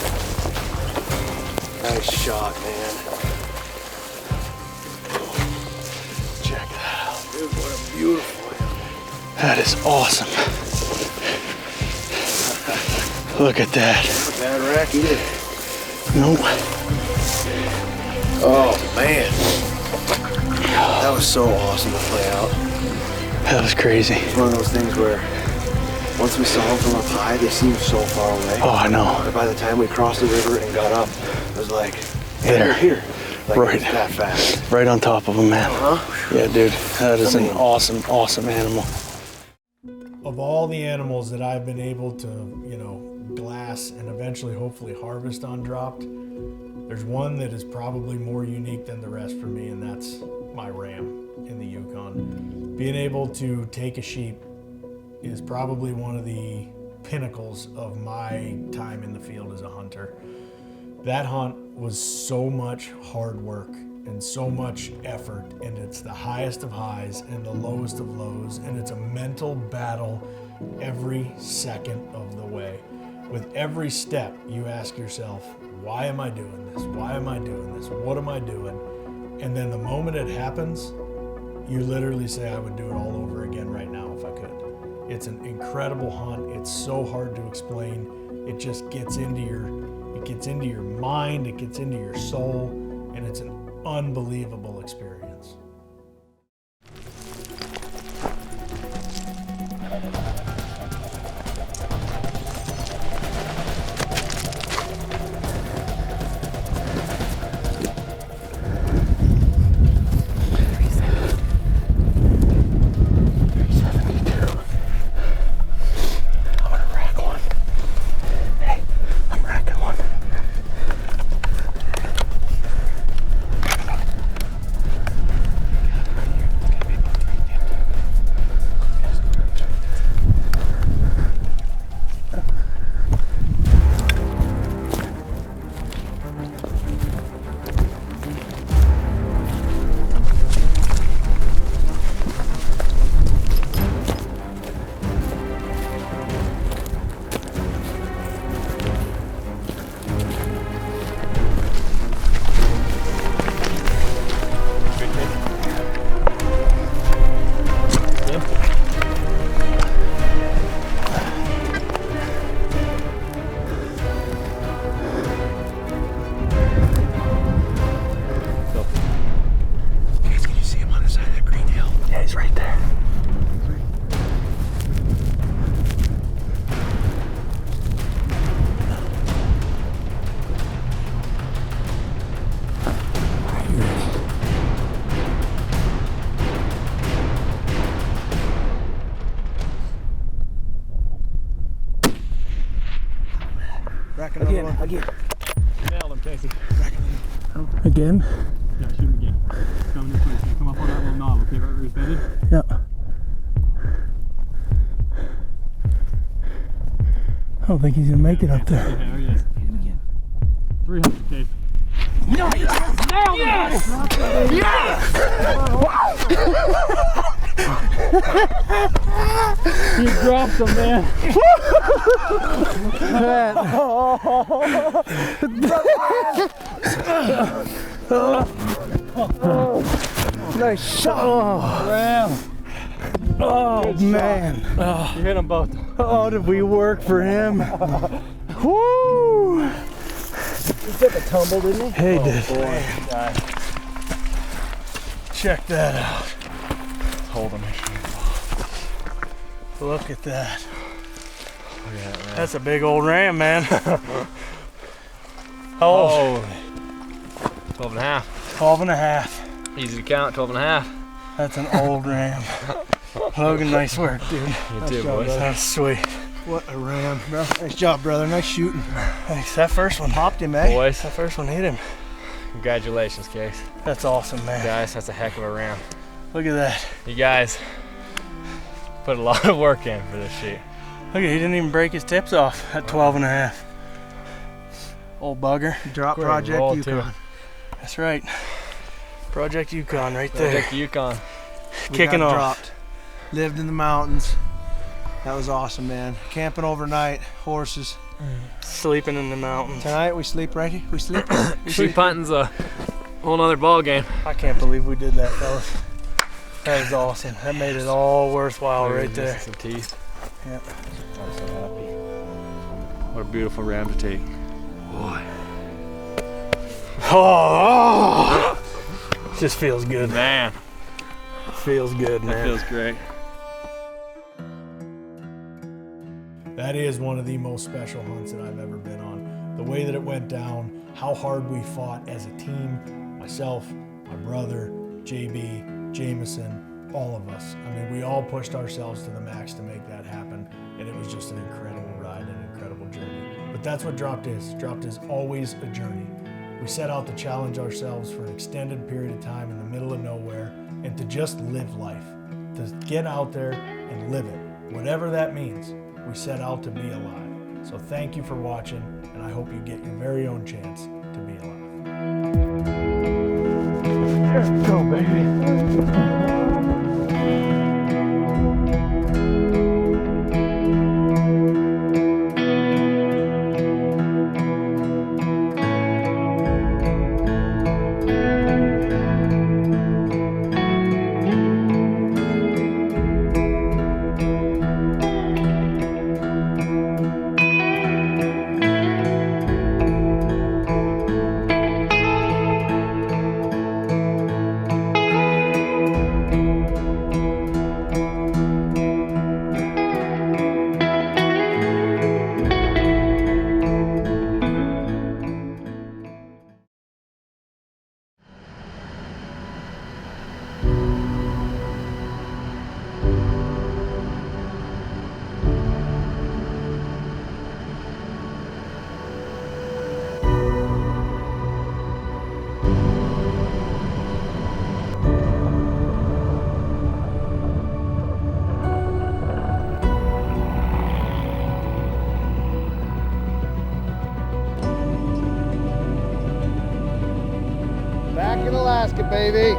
Speaker 5: Nice shot, man. Check that out. Dude, what a beautiful animal. That is awesome. Look at that.
Speaker 6: Not a bad rack either.
Speaker 5: Nope.
Speaker 6: Oh man, that was so awesome to play out.
Speaker 5: That was crazy.
Speaker 6: It's one of those things where once we saw them from up high, they seemed so far away.
Speaker 5: Oh, I know.
Speaker 6: But by the time we crossed the river and got up, it was like, hey,
Speaker 5: There.
Speaker 6: they're here. Like,
Speaker 5: Right.
Speaker 6: it was that fast.
Speaker 5: Right on top of him, man.
Speaker 6: Huh?
Speaker 5: Yeah, dude. That is an awesome, awesome animal.
Speaker 7: Of all the animals that I've been able to, glass and eventually hopefully harvest on dropped, there's one that is probably more unique than the rest for me, and that's my ram in the Yukon. Being able to take a sheep is probably one of the pinnacles of my time in the field as a hunter. That hunt was so much hard work and so much effort, and it's the highest of highs and the lowest of lows, and it's a mental battle every second of the way. With every step, you ask yourself, why am I doing this? Why am I doing this? What am I doing? And then the moment it happens, you literally say, I would do it all over again right now if I could. It's an incredible hunt. It's so hard to explain. It just gets into your mind, it gets into your soul, and it's an unbelievable experience.
Speaker 6: Again.
Speaker 8: Nailed him, Casey.
Speaker 7: Again?
Speaker 8: Yeah, shoot him again. Come this way. So come up on that little knob, okay? Right where he's bedded?
Speaker 7: Yeah. I don't think he's gonna make it up there.
Speaker 8: Okay, there he is. Hit him again. 300, Case. Nice! Nailed him! Yes! He dropped him, man.
Speaker 7: Nice shot. Ram. Oh, man.
Speaker 8: You hit them both.
Speaker 7: Oh, did we work for him? Woo!
Speaker 6: He took a tumble, didn't he?
Speaker 7: Hey, did.
Speaker 6: Boy.
Speaker 7: Check that out. Hold him. Look at that. That's a big old ram, man. How old?
Speaker 8: 12 and a half.
Speaker 7: 12 and a half.
Speaker 8: Easy to count, 12 and a half.
Speaker 7: That's an old ram. Logan, nice work, dude.
Speaker 8: You too, boys.
Speaker 7: That's sweet.
Speaker 6: What a ram, bro. Nice job, brother. Nice shooting.
Speaker 7: Thanks. That first one hopped him, eh?
Speaker 8: Boys.
Speaker 7: That first one hit him.
Speaker 9: Congratulations, Case.
Speaker 5: That's awesome, man.
Speaker 9: Guys, that's a heck of a round.
Speaker 5: Look at that.
Speaker 9: You guys put a lot of work in for this shoot.
Speaker 5: Look, he didn't even break his tips off at 12 and a half. Old bugger.
Speaker 10: Drop
Speaker 9: Great
Speaker 10: Project
Speaker 9: roll,
Speaker 10: Yukon.
Speaker 9: too.
Speaker 5: That's right. Project Yukon right there.
Speaker 9: Project Yukon.
Speaker 10: We
Speaker 5: Kicking
Speaker 10: got
Speaker 5: off.
Speaker 10: dropped. Lived in the mountains. That was awesome, man. Camping overnight, horses.
Speaker 5: Sleeping in the mountains.
Speaker 10: Tonight we sleep right here. We sleep.
Speaker 9: Sheep hunting's a whole nother ball game.
Speaker 5: I can't believe we did that, fellas. That was awesome. That made it all worthwhile right there.
Speaker 9: Some teeth.
Speaker 5: Yep.
Speaker 9: I'm so happy. What a beautiful round to take.
Speaker 5: Boy. Oh, just feels good.
Speaker 9: Man,
Speaker 5: Feels good,
Speaker 9: that
Speaker 5: man.
Speaker 9: feels great.
Speaker 7: That is one of the most special hunts that I've ever been on. The way that it went down, how hard we fought as a team, myself, my brother, JB, Jameson, all of us. I mean, we all pushed ourselves to the max to make that happen, and it was just an incredible ride and an incredible journey. But that's what Dropped is. Dropped is always a journey. We set out to challenge ourselves for an extended period of time in the middle of nowhere and to just live life, to get out there and live it, whatever that means. We set out to be alive. So thank you for watching, and I hope you get your very own chance to be alive.
Speaker 8: Let's go, baby.
Speaker 6: Back in Alaska, baby.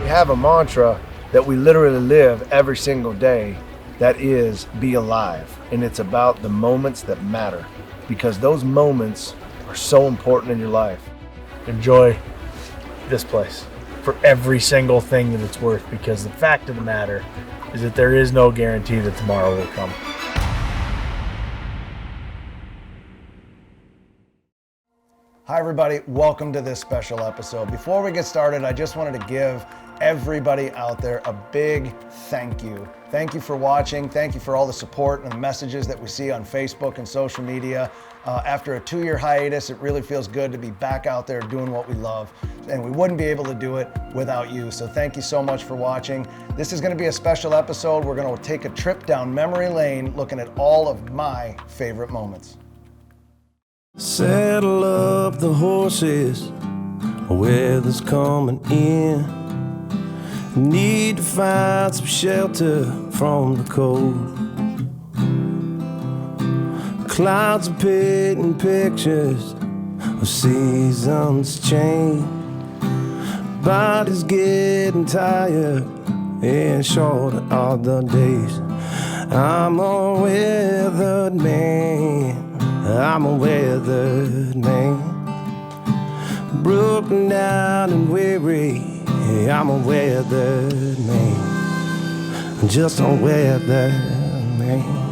Speaker 6: We have a mantra that we literally live every single day, that is, be alive. And it's about the moments that matter, because those moments are so important in your life.
Speaker 7: Enjoy this place for every single thing that it's worth, because the fact of the matter is that there is no guarantee that tomorrow will come.
Speaker 10: Hi everybody, welcome to this special episode. Before we get started, I just wanted to give everybody out there a big thank you. Thank you for watching. Thank you for all the support and the messages that we see on Facebook and social media. After a 2-year hiatus, it really feels good to be back out there doing what we love, and we wouldn't be able to do it without you. So thank you so much for watching. This is going to be a special episode. We're going to take a trip down memory lane looking at all of my favorite moments.
Speaker 3: Saddle up the horses, weather's coming in. Need to find some shelter from the cold. Clouds are painting pictures of seasons change. Body's getting tired and shorter all the days. I'm a weathered man. I'm a weathered man. Broken down and weary. I'm a weathered man. Just a weathered man.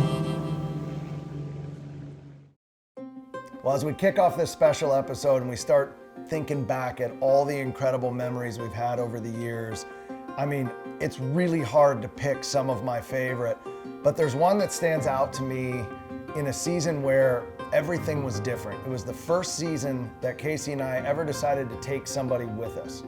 Speaker 10: Well, as we kick off this special episode and we start thinking back at all the incredible memories we've had over the years, I mean, it's really hard to pick some of my favorite, but there's one that stands out to me in a season where everything was different. It was the first season that Casey and I ever decided to take somebody with us.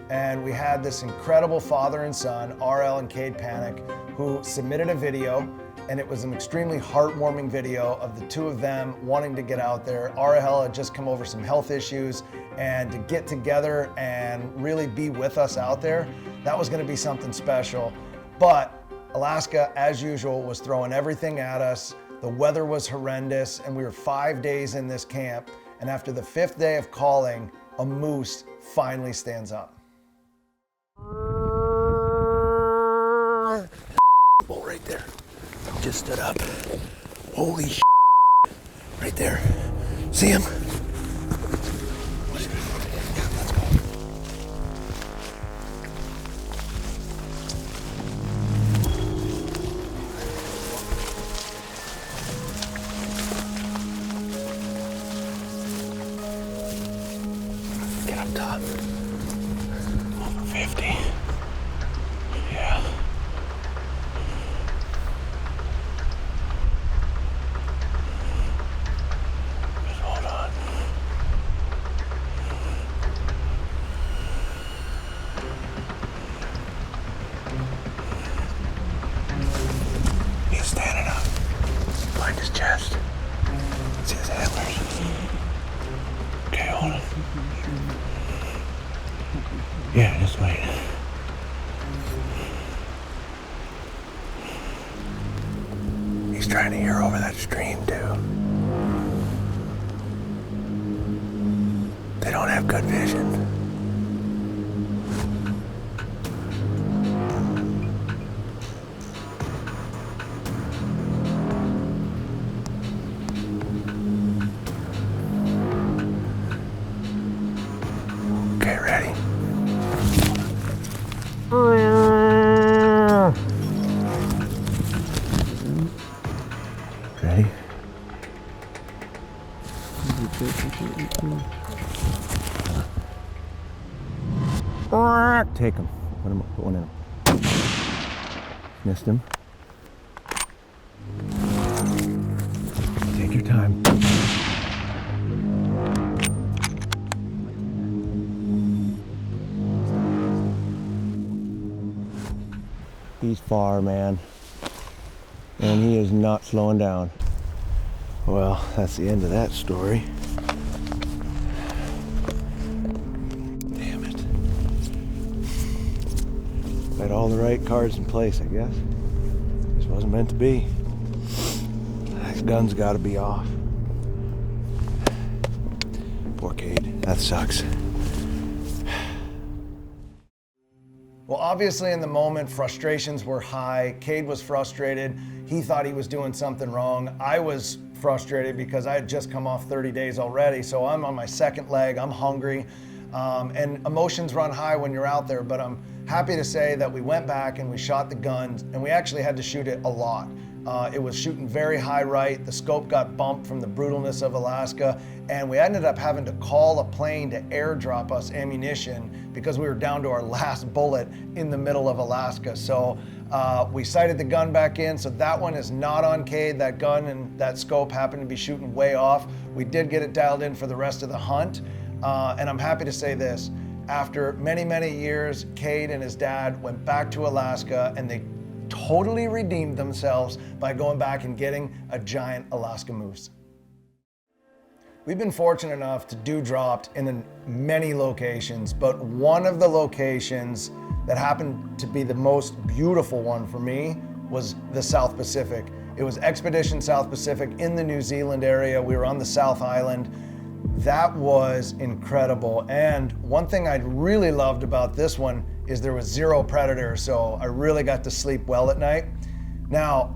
Speaker 10: And we had this incredible father and son, RL and Cade Panic, who submitted a video, and it was an extremely heartwarming video of the two of them wanting to get out there. RL had just come over some health issues, and to get together and really be with us out there, that was gonna be something special. But Alaska, as usual, was throwing everything at us. The weather was horrendous, and we were 5 days in this camp, and after the 5th day of calling, a moose finally stands up.
Speaker 4: Bull right there. Just stood up. Holy shit. Right there. See him? Yeah, let's go. Get up top. Over 50. Yeah. Chest. See his antlers. Okay, hold on. Yeah, just wait. He's trying to hear over that stream too. They don't have good vision. Take him. Put one in him. Missed him. Take your time. He's far, man. And he is not slowing down. Well, that's the end of that story. Had all the right cards in place, I guess. This wasn't meant to be. This gun's got to be off. Poor Cade. That sucks.
Speaker 10: Well, obviously in the moment, frustrations were high. Cade was frustrated. He thought he was doing something wrong. I was frustrated because I had just come off 30 days already, so I'm on my second leg, I'm hungry, and emotions run high when you're out there, but I'm happy to say that we went back and we shot the guns, and we actually had to shoot it a lot. It was shooting very high right. The scope got bumped from the brutalness of Alaska, and we ended up having to call a plane to airdrop us ammunition because we were down to our last bullet in the middle of Alaska. So we sighted the gun back in, so that one is not on Cade. That gun and that scope happened to be shooting way off. We did get it dialed in for the rest of the hunt, and I'm happy to say this. After many, many years, Cade and his dad went back to Alaska, and they totally redeemed themselves by going back and getting a giant Alaska moose. We've been fortunate enough to do dropped in many locations, but one of the locations that happened to be the most beautiful one for me was the South Pacific. It was Expedition South Pacific in the New Zealand area. We were on the South Island. That was incredible. And one thing I really loved about this one is there was 0 predators, so I really got to sleep well at night. Now,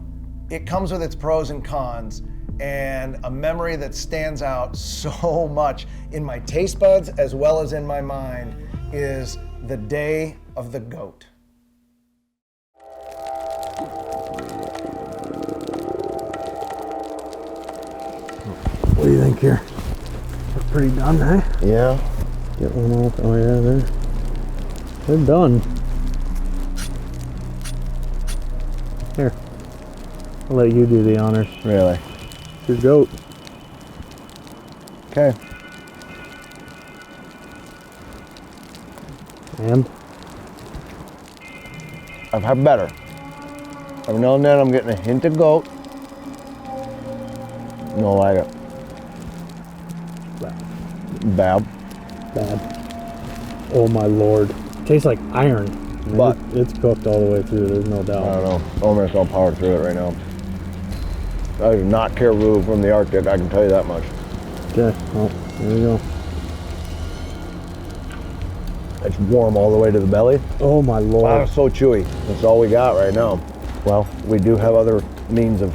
Speaker 10: it comes with its pros and cons, and a memory that stands out so much in my taste buds as well as in my mind is the day of the goat.
Speaker 8: What do you think here? That's pretty done, eh?
Speaker 6: Yeah.
Speaker 8: Get one off. Oh yeah, they're done. Here, I'll let you do the honors.
Speaker 6: Really?
Speaker 8: It's your goat.
Speaker 6: Okay.
Speaker 8: And
Speaker 6: I've had better. Every now and then I'm getting a hint of goat. No, like it. Bad.
Speaker 8: Bad. Oh my lord. Tastes like iron.
Speaker 6: But
Speaker 8: it's cooked all the way through, there's no doubt.
Speaker 6: I don't know. I'm just gonna power through it right now. I do not caribou from the Arctic, I can tell you that much.
Speaker 8: Okay, well, there you go.
Speaker 6: It's warm all the way to the belly.
Speaker 8: Oh my lord.
Speaker 6: Wow, it's so chewy. That's all we got right now. Well, we do have other means of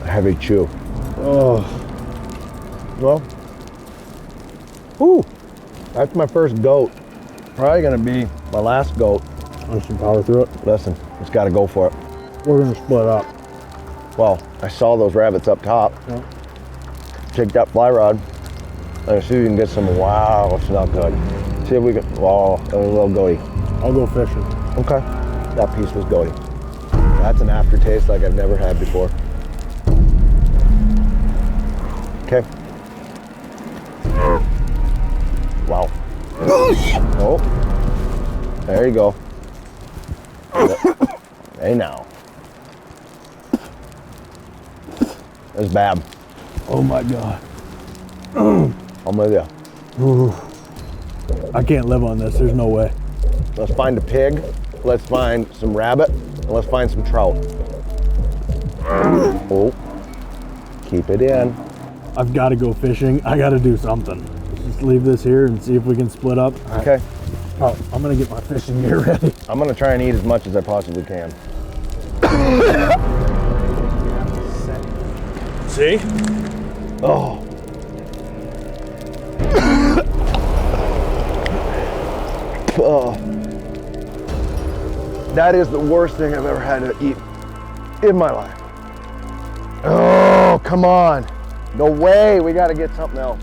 Speaker 6: heavy chew.
Speaker 8: Oh.
Speaker 6: Well, ooh, that's my first goat. Probably gonna be my last goat.
Speaker 8: I should power through it.
Speaker 6: Listen, just gotta go for it.
Speaker 8: We're gonna split up.
Speaker 6: Well, I saw those rabbits up top.
Speaker 8: Yeah.
Speaker 6: Take that fly rod. Let's see if we can get some. Wow, it's not good. See if we can. Oh, a little goaty.
Speaker 8: I'll go fishing.
Speaker 6: Okay, that piece was goaty. That's an aftertaste like I've never had before. Okay. Wow. Oh, there you go. Hey now. That's bad.
Speaker 8: Oh my god.
Speaker 6: I'm with you.
Speaker 8: Ooh. I can't live on this, there's no way.
Speaker 6: Let's find a pig, let's find some rabbit, and let's find some trout. Oh, keep it in.
Speaker 8: I've got to go fishing. I got to do something. Let's just leave this here and see if we can split up.
Speaker 6: Okay.
Speaker 8: Oh, I'm going to get my fishing gear ready.
Speaker 6: I'm going to try and eat as much as I possibly can.
Speaker 8: See?
Speaker 6: Oh. Oh. That is the worst thing I've ever had to eat in my life. Oh, come on. No way, we gotta get something else.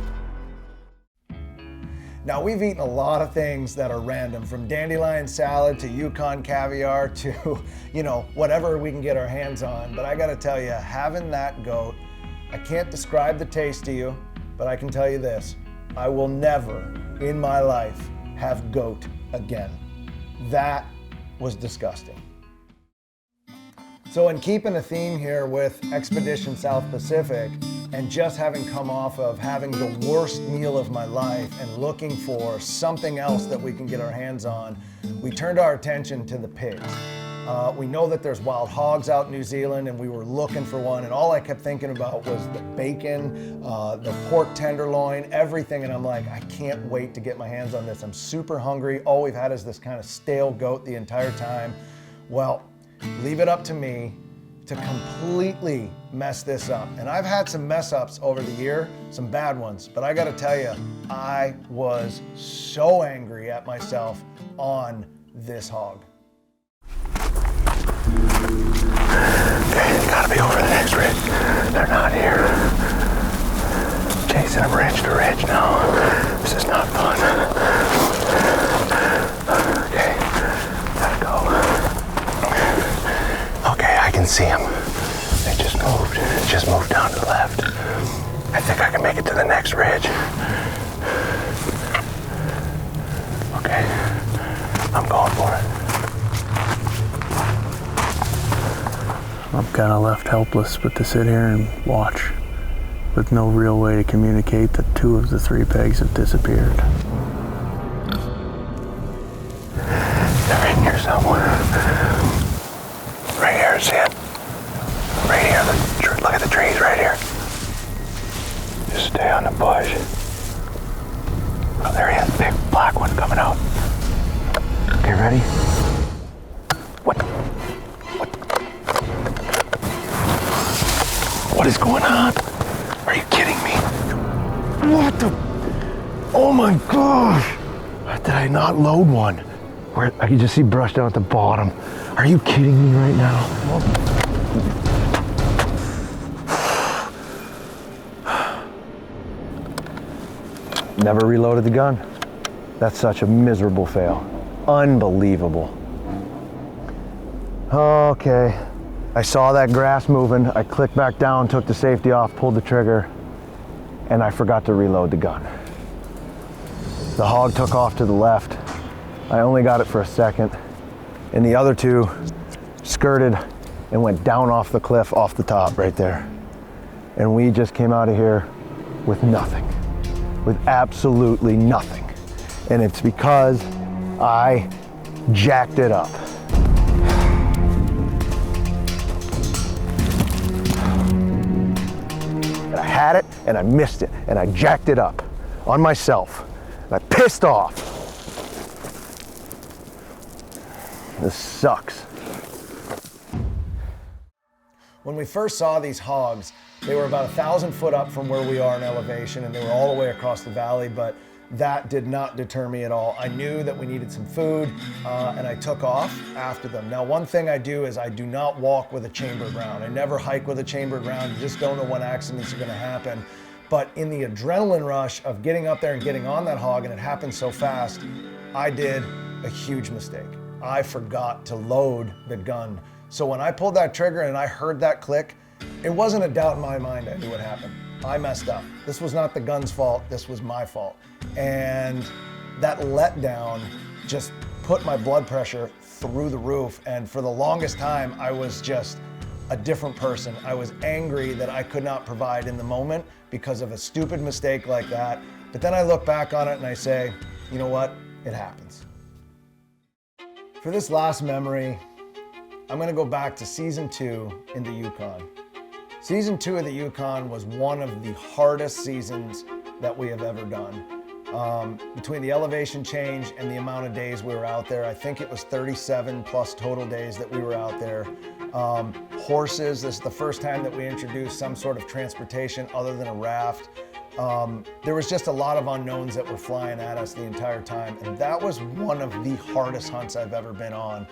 Speaker 10: Now, we've eaten a lot of things that are random, from dandelion salad to Yukon caviar to, you know, whatever we can get our hands on. But I gotta tell you, having that goat, I can't describe the taste to you, but I can tell you this, I will never in my life have goat again. That was disgusting. So in keeping a theme here with Expedition South Pacific, and just having come off of having the worst meal of my life and looking for something else that we can get our hands on, we turned our attention to the pigs. We know that there's wild hogs out in New Zealand, and we were looking for one, and all I kept thinking about was the bacon, the pork tenderloin, everything, and I'm like, I can't wait to get my hands on this. I'm super hungry. All we've had is this kind of stale goat the entire time. Well, leave it up to me to completely mess this up. And I've had some mess ups over the year, some bad ones, but I gotta tell you, I was so angry at myself on this hog.
Speaker 6: Okay, gotta be over the next ridge. They're not here. Chasing them ridge to ridge now. This is not fun. Okay, gotta go. Okay, I can see them. They just moved down to the left. I think I can make it to the next ridge. Okay, I'm going for it.
Speaker 5: I'm kind of left helpless but to sit here and watch with no real way to communicate that 2 of the 3 pegs have disappeared.
Speaker 6: They're in here somewhere. Coming out. Okay, ready? What? What is going on? Are you kidding me? What the? Oh my gosh! Did I not load one? Where I can just see brush down at the bottom. Are you kidding me right now? Never reloaded the gun. That's such a miserable fail. Unbelievable. Okay. I saw that grass moving. I clicked back down, took the safety off, pulled the trigger, and I forgot to reload the gun. The hog took off to the left. I only got it for a second, and the other two skirted and went down off the cliff off the top right there. And we just came out of here with nothing, with absolutely nothing. And it's because I jacked it up. And I had it and I missed it and I jacked it up on myself. And I pissed off. This sucks.
Speaker 10: When we first saw these hogs, they were about 1,000 foot up from where we are in elevation, and they were all the way across the valley, but that did not deter me at all. I knew that we needed some food, and I took off after them. Now, one thing I do is I do not walk with a chambered round. I never hike with a chambered round. You just don't know when accidents are gonna happen. But in the adrenaline rush of getting up there and getting on that hog, and it happened so fast, I did a huge mistake. I forgot to load the gun. So when I pulled that trigger and I heard that click, it wasn't a doubt in my mind I knew what happened. I messed up. This was not the gun's fault, this was my fault. And that letdown just put my blood pressure through the roof. And for the longest time, I was just a different person. I was angry that I could not provide in the moment because of a stupid mistake like that. But then I look back on it and I say, you know what? It happens. For this last memory, I'm gonna go back to season 2 in the Yukon. Season 2 of the Yukon was one of the hardest seasons that we have ever done. Between the elevation change and the amount of days we were out there, I think it was 37 plus total days that we were out there. Horses, this is the first time that we introduced some sort of transportation other than a raft. There was just a lot of unknowns that were flying at us the entire time, and that was one of the hardest hunts I've ever been on.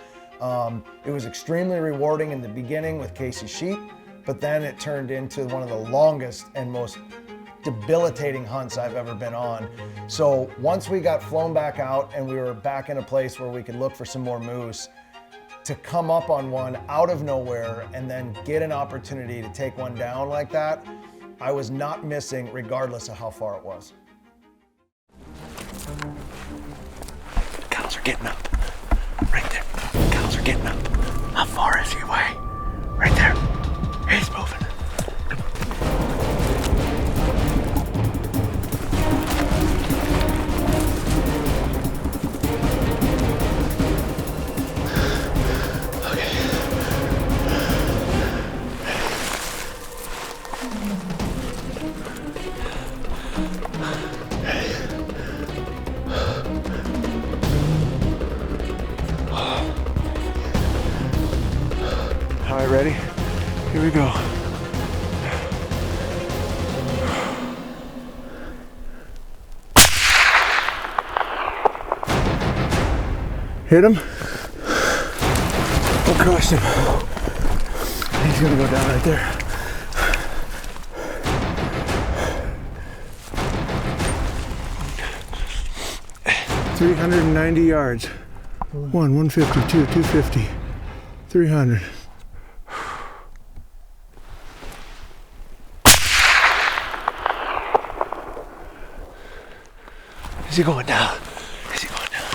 Speaker 10: It was extremely rewarding in the beginning with Casey's sheep, but then it turned into one of the longest and most debilitating hunts I've ever been on. So once we got flown back out and we were back in a place where we could look for some more moose, to come up on one out of nowhere and then get an opportunity to take one down like that, I was not missing regardless of how far it was.
Speaker 6: Cows are getting up. Right there. Cows are getting up. How far is he away? Right there. He's moving. All right, ready? Here we go. Hit him. Oh, crushed him. He's gonna go down right there. $390 yards. 150, 250, 300. Is he going down? Is he going down?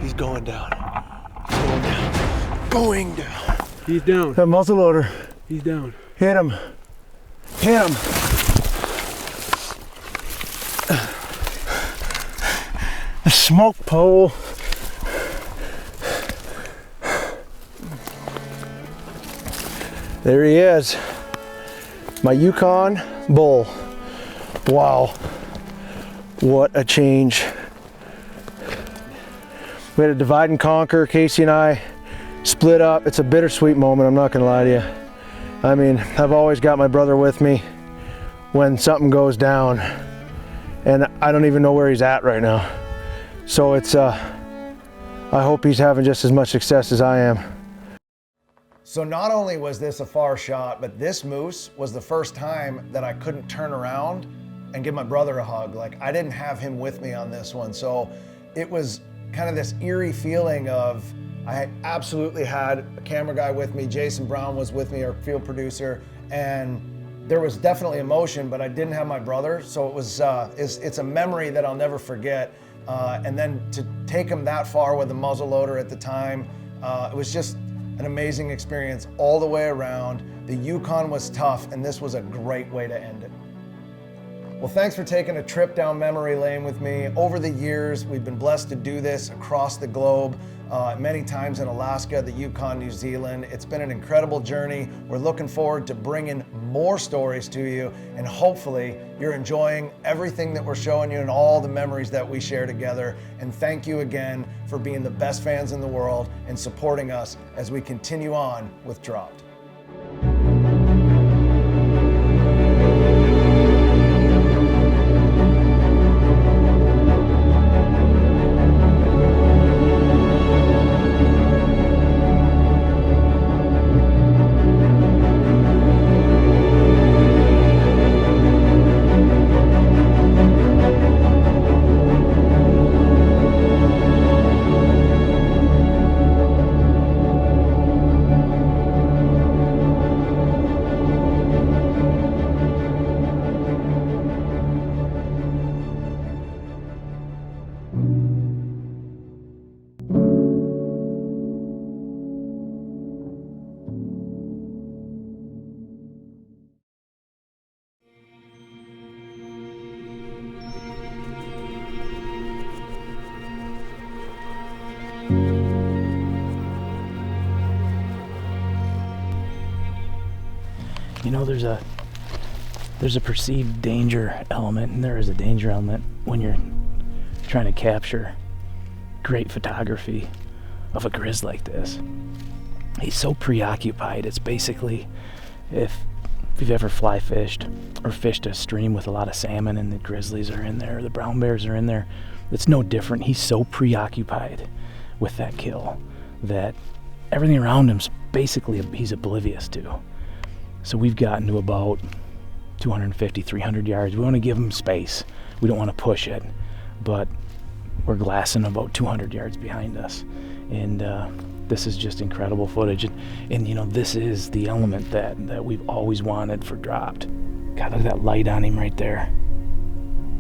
Speaker 6: He's going down. He's going down. Going down.
Speaker 8: He's down.
Speaker 6: That muzzle loader.
Speaker 8: He's down.
Speaker 6: Hit him. Hit him. The smoke pole. There he is. My Yukon bull. Wow.
Speaker 10: What a change. We had a divide and conquer. Casey and I split up. It's a bittersweet moment, I'm not gonna lie to you. I mean, I've always got my brother with me when something goes down, and I don't even know where he's at right now. So it's, I hope he's having just as much success as I am. So not only was this a far shot, but this moose was the first time that I couldn't turn around and give my brother a hug. Like, I didn't have him with me on this one. So it was kind of this eerie feeling of, I absolutely had a camera guy with me. Jason Brown was with me, our field producer, and there was definitely emotion, but I didn't have my brother. So it was, it's a memory that I'll never forget. And then to take him that far with a muzzle loader at the time, it was just an amazing experience all the way around. The Yukon was tough, and this was a great way to end it. Well, thanks for taking a trip down memory lane with me. Over the years, we've been blessed to do this across the globe, many times in Alaska, the Yukon, New Zealand. It's been an incredible journey. We're looking forward to bringing more stories to you, and hopefully you're enjoying everything that we're showing you and all the memories that we share together. And thank you again for being the best fans in the world and supporting us as we continue on with Dropped.
Speaker 5: You know, there's a perceived danger element, and there is a danger element when you're trying to capture great photography of a grizz like this. He's so preoccupied. It's basically, if you've ever fly fished or fished a stream with a lot of salmon and the grizzlies are in there, the brown bears are in there, it's no different. He's so preoccupied with that kill that everything around him's basically he's oblivious to. So we've gotten to about 250, 300 yards. We want to give him space. We don't want to push it, but we're glassing about 200 yards behind us. And this is just incredible footage. And you know, this is the element that we've always wanted for Dropped. God, look at that light on him right there.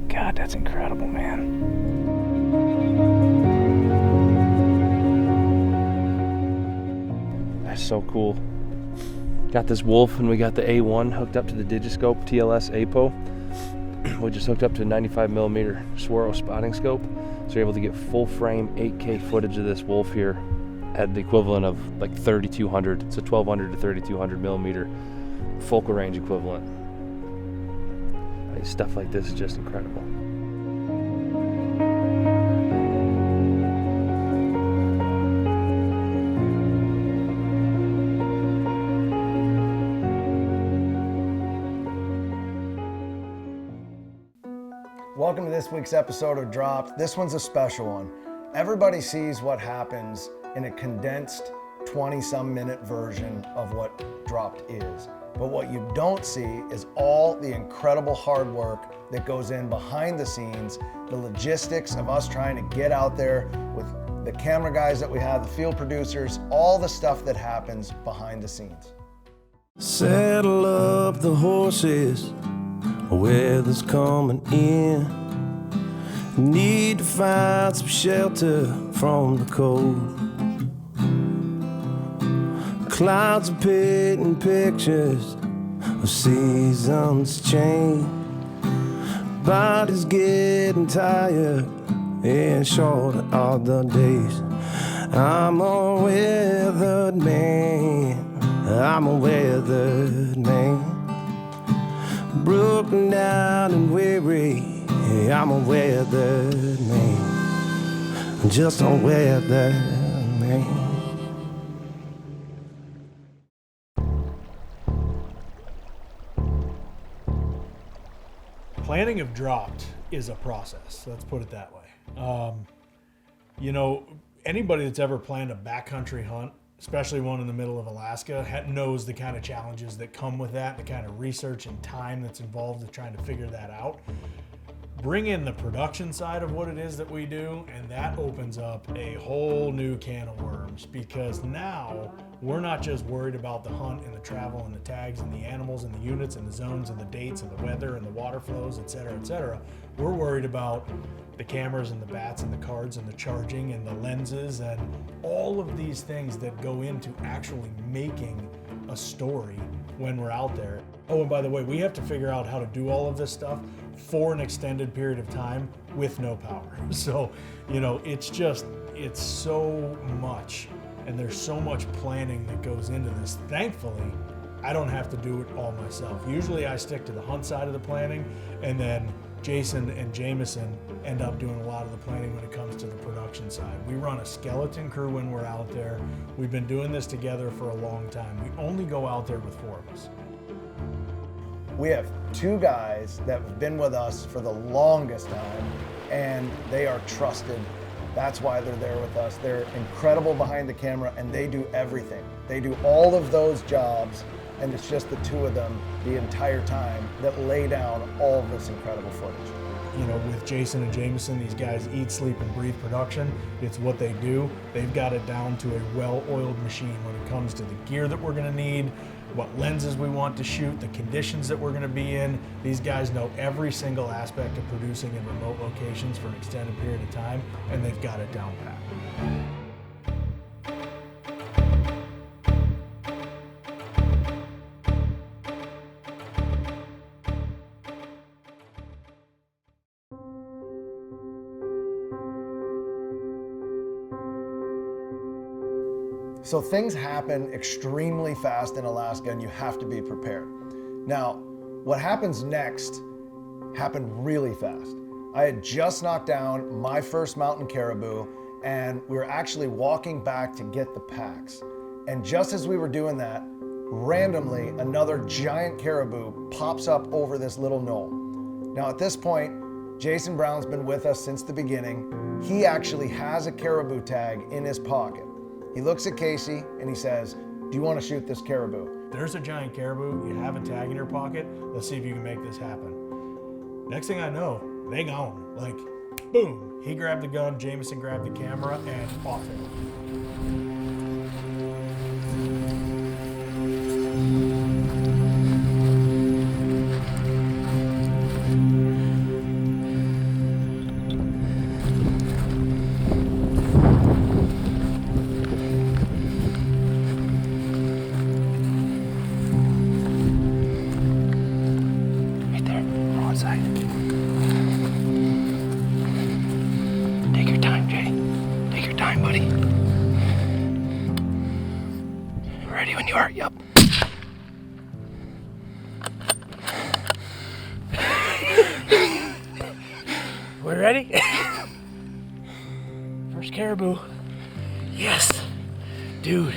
Speaker 5: God, that's incredible, man.
Speaker 9: That's so cool. Got this wolf, and we got the A1 hooked up to the Digiscope TLS APO. We just hooked up to a 95mm Swaro spotting scope, so you're able to get full frame 8K footage of this wolf here at the equivalent of like 3200. It's a 1200 to 3200mm focal range equivalent. Stuff like this is just incredible.
Speaker 10: Welcome to this week's episode of Dropped. This one's a special one. Everybody sees what happens in a condensed 20-some minute version of what Dropped is. But what you don't see is all the incredible hard work that goes in behind the scenes, the logistics of us trying to get out there with the camera guys that we have, the field producers, all the stuff that happens behind the scenes.
Speaker 3: Saddle up the horses, weather's coming in. Need to find some shelter from the cold. Clouds are painting pictures of seasons change. Body's getting tired and shorter all the days. I'm a weathered man. I'm a weathered man. Broken down and weary Hey, I'm a weathered man, just a weathered man.
Speaker 7: Planning of dropped is a process. Let's put it that way. You know, anybody that's ever planned a backcountry hunt, especially one in the middle of Alaska, knows the kind of challenges that come with that, the kind of research and time that's involved in trying to figure that out. Bring in the production side of what it is that we do, and that opens up a whole new can of worms, because now we're not just worried about the hunt and the travel and the tags and the animals and the units and the zones and the dates and the weather and the water flows, et cetera, et cetera. We're worried about the cameras and the bats and the cards and the charging and the lenses and all of these things that go into actually making a story when we're out there. Oh, and by the way, we have to figure out how to do all of this stuff for an extended period of time with no power. So, you know, it's so much, and there's so much planning that goes into this. Thankfully, I don't have to do it all myself. Usually I stick to the hunt side of the planning, and then Jason and Jameson end up doing a lot of the planning when it comes to the production side. We run a skeleton crew when we're out there. We've been doing this together for a long time. We only go out there with 4 of us.
Speaker 10: We have 2 guys that have been with us for the longest time, and they are trusted. That's why they're there with us. They're incredible behind the camera, and they do everything. They do all of those jobs, and it's just the 2 of them the entire time that lay down all of this incredible footage. You know, with Jason and Jameson, these guys eat, sleep, and breathe production. It's what they do. They've got it down to a well-oiled machine when it comes to the gear that we're gonna need, what lenses we want to shoot, the conditions that we're gonna be in. These guys know every single aspect of producing in remote locations for an extended period of time, and they've got it down pat. So things happen extremely fast in Alaska, and you have to be prepared. Now, what happens next happened really fast. I had just knocked down my first mountain caribou, and we were actually walking back to get the packs. And just as we were doing that, randomly, another giant caribou pops up over this little knoll. Now at this point, Jason Brown's been with us since the beginning. He actually has a caribou tag in his pocket. He looks at Casey and he says, "Do you want to shoot this caribou?" There's a giant caribou, you have a tag in your pocket, let's see if you can make this happen. Next thing I know, they gone. Like, boom. He grabbed the gun, Jameson grabbed the camera, and off it.
Speaker 5: We're ready? First caribou. Yes. Dude,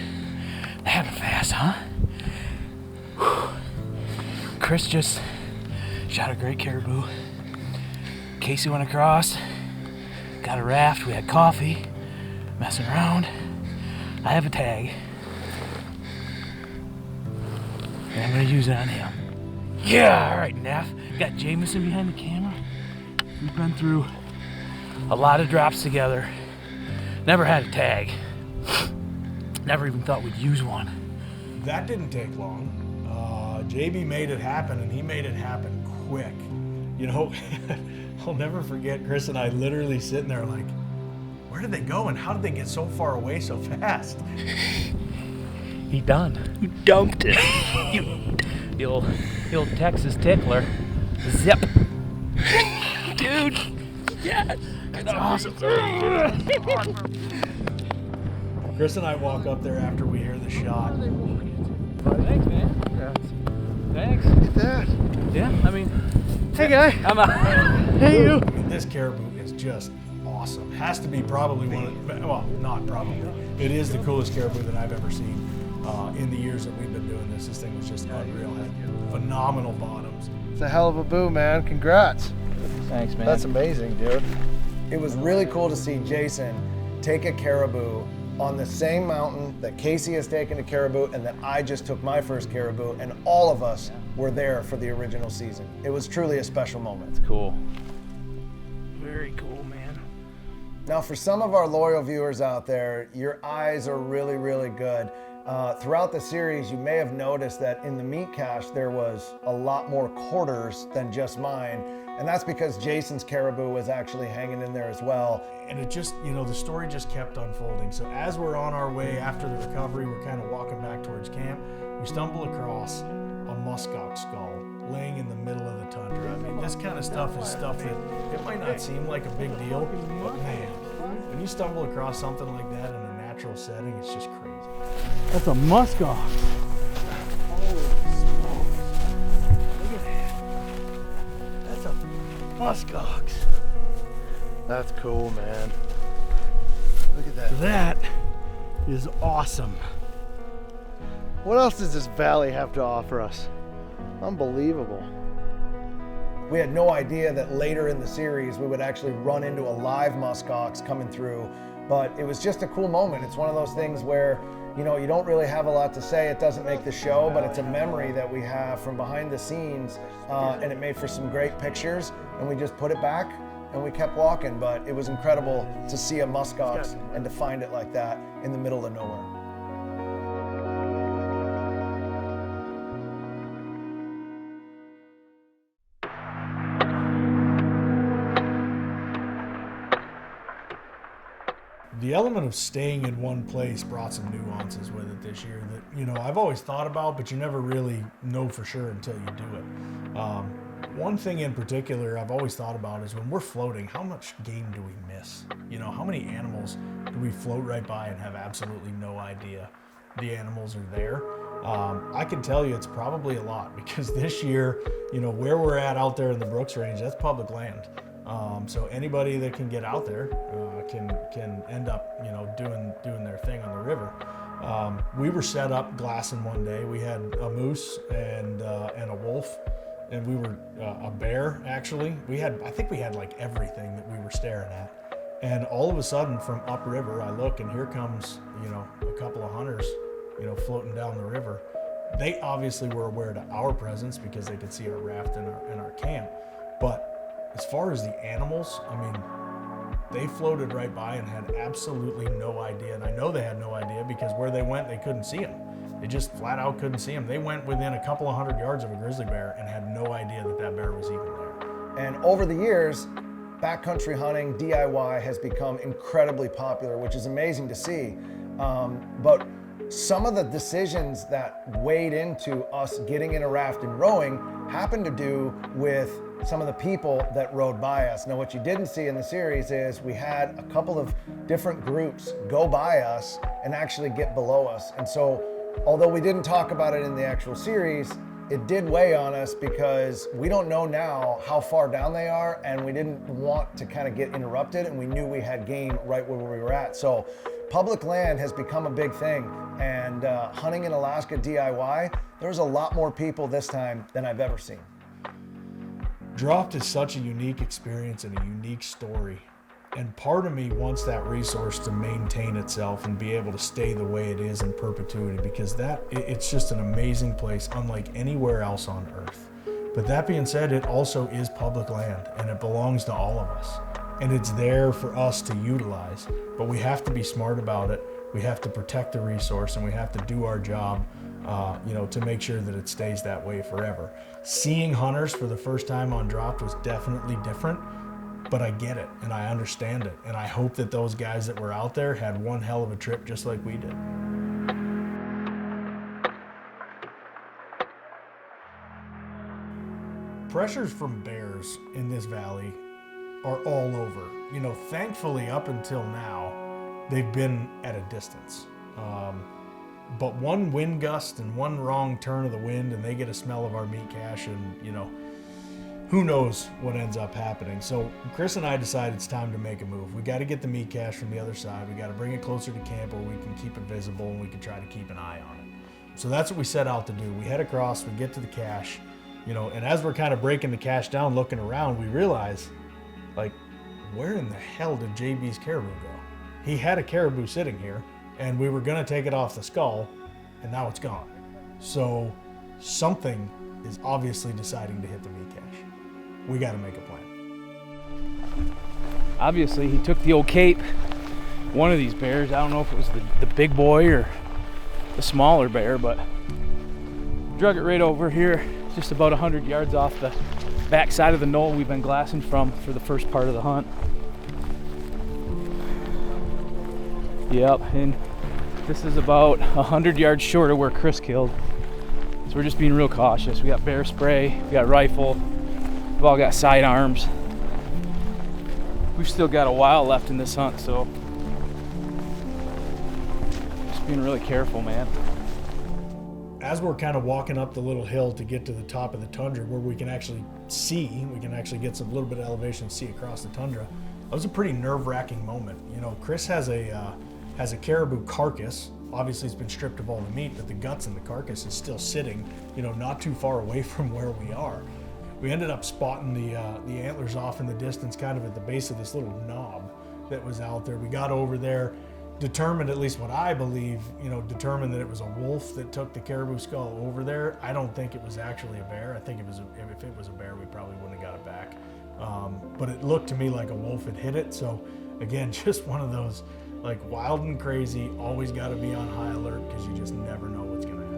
Speaker 5: that happened fast, huh? Whew. Chris just shot a great caribou. Casey went across, got a raft, we had coffee, messing around. I have a tag, and I'm gonna use it on him. Yeah, all right, Neff. Got Jameson behind the camera. We've been through a lot of drops together. Never had a tag. Never even thought we'd use one.
Speaker 7: That didn't take long. JB made it happen, and he made it happen quick. You know, I'll never forget Chris and I literally sitting there like, where did they go and how did they get so far away so fast?
Speaker 5: He done. You dumped it. The old Texas tickler. Zip. Dude. Yes. That's awesome.
Speaker 7: Chris and I walk up there after we hear the shot.
Speaker 5: Thanks, man. Thanks.
Speaker 6: Look at that.
Speaker 5: Yeah, I mean.
Speaker 6: Hey, guy.
Speaker 5: I'm
Speaker 8: Hey, you.
Speaker 7: I mean, this caribou is just awesome. Has to be probably not probably. It is the coolest caribou that I've ever seen in the years that we've been doing this. This thing was just unreal. Had phenomenal bottoms.
Speaker 6: It's a hell of a boo, man. Congrats.
Speaker 8: Thanks, man.
Speaker 6: That's amazing, dude.
Speaker 10: It was really cool to see Jason take a caribou on the same mountain that Casey has taken a caribou and that I just took my first caribou, and all of us were there for the original season. It was truly a special moment.
Speaker 8: Cool. Very cool, man.
Speaker 10: Now, for some of our loyal viewers out there, your eyes are really, really good. Throughout the series, you may have noticed that in the meat cache, there was a lot more quarters than just mine. And that's because Jason's caribou was actually hanging in there as well.
Speaker 7: And it just, the story just kept unfolding. So as we're on our way after the recovery, we're kind of walking back towards camp. We stumble across a muskox skull laying in the middle of the tundra. I mean, this kind of stuff is stuff that it might not seem like a big deal, but man, when you stumble across something like that in a natural setting, it's just crazy.
Speaker 8: That's a muskox.
Speaker 6: Muskox. That's cool, man. Look at that.
Speaker 8: That is awesome.
Speaker 6: What else does this valley have to offer us? Unbelievable.
Speaker 10: We had no idea that later in the series we would actually run into a live muskox coming through, but it was just a cool moment. It's one of those things where, you don't really have a lot to say. It doesn't make the show, but it's a memory that we have from behind the scenes, and it made for some great pictures, and we just put it back and we kept walking. But it was incredible to see a muskox and to find it like that in the middle of nowhere.
Speaker 7: The element of staying in one place brought some nuances with it this year that, I've always thought about, but you never really know for sure until you do it. One thing in particular I've always thought about is when we're floating, how much game do we miss? How many animals do we float right by and have absolutely no idea the animals are there? I can tell you it's probably a lot, because this year, where we're at out there in the Brooks Range, that's public land. So anybody that can get out there can end up, doing their thing on the river. We were set up glassing one day. We had a moose and a wolf, and we were a bear actually. I think we had like everything that we were staring at. And all of a sudden, from upriver, I look and here comes, a couple of hunters, floating down the river. They obviously were aware to our presence because they could see our raft in our camp, but as far as the animals, I mean, they floated right by and had absolutely no idea. And I know they had no idea because where they went, they couldn't see them. They just flat out couldn't see them. They went within a couple of 100 yards of a grizzly bear and had no idea that bear was even there.
Speaker 10: And over the years, backcountry hunting, DIY, has become incredibly popular, which is amazing to see. But some of the decisions that weighed into us getting in a raft and rowing happened to do with some of the people that rode by us. Now, what you didn't see in the series is we had a couple of different groups go by us and actually get below us. And so, although we didn't talk about it in the actual series, it did weigh on us because we don't know now how far down they are, and we didn't want to kind of get interrupted, and we knew we had game right where we were at. So public land has become a big thing, and hunting in Alaska DIY, there's a lot more people this time than I've ever seen.
Speaker 7: Dropped is such a unique experience and a unique story. And part of me wants that resource to maintain itself and be able to stay the way it is in perpetuity, because it's just an amazing place, unlike anywhere else on earth. But that being said, it also is public land and it belongs to all of us. And it's there for us to utilize, but we have to be smart about it. We have to protect the resource, and we have to do our job, to make sure that it stays that way forever. Seeing hunters for the first time on Dropped was definitely different, but I get it and I understand it. And I hope that those guys that were out there had one hell of a trip just like we did. Pressures from bears in this valley are all over. Thankfully up until now, they've been at a distance. But one wind gust and one wrong turn of the wind and they get a smell of our meat cache, and who knows what ends up happening. So Chris and I decided it's time to make a move. We got to get the meat cache from the other side. We got to bring it closer to camp where we can keep it visible and we can try to keep an eye on it. So that's what we set out to do. We head across, we get to the cache, you know, and as we're kind of breaking the cache down, looking around, we realize, like, where in the hell did JB's caribou go? He had a caribou sitting here, and we were gonna take it off the skull, and now it's gone. So something is obviously deciding to hit the meat cache. We gotta make a plan.
Speaker 8: Obviously, he took the old cape. One of these bears, I don't know if it was the big boy or the smaller bear, but drug it right over here, just about 100 yards off the back side of the knoll we've been glassing from for the first part of the hunt. Yep, and this is about 100 yards short of where Chris killed. So we're just being real cautious. We got bear spray, we got rifle, we've all got sidearms. We've still got a while left in this hunt, so just being really careful, man.
Speaker 7: As we're kind of walking up the little hill to get to the top of the tundra where we can actually see, we can actually get some little bit of elevation and see across the tundra, that was a pretty nerve-wracking moment. You know, Chris has a caribou carcass. Obviously it's been stripped of all the meat, but the guts and the carcass is still sitting, you know, not too far away from where we are. We ended up spotting the antlers off in the distance, kind of at the base of this little knob that was out there. We got over there, determined, at least what I believe, you know, determined that it was a wolf that took the caribou skull over there. I don't think it was actually a bear. I think if it was a bear, we probably wouldn't have got it back. But it looked to me like a wolf had hit it. So again, just one of those, like, wild and crazy, always got to be on high alert because you just never know what's going to happen.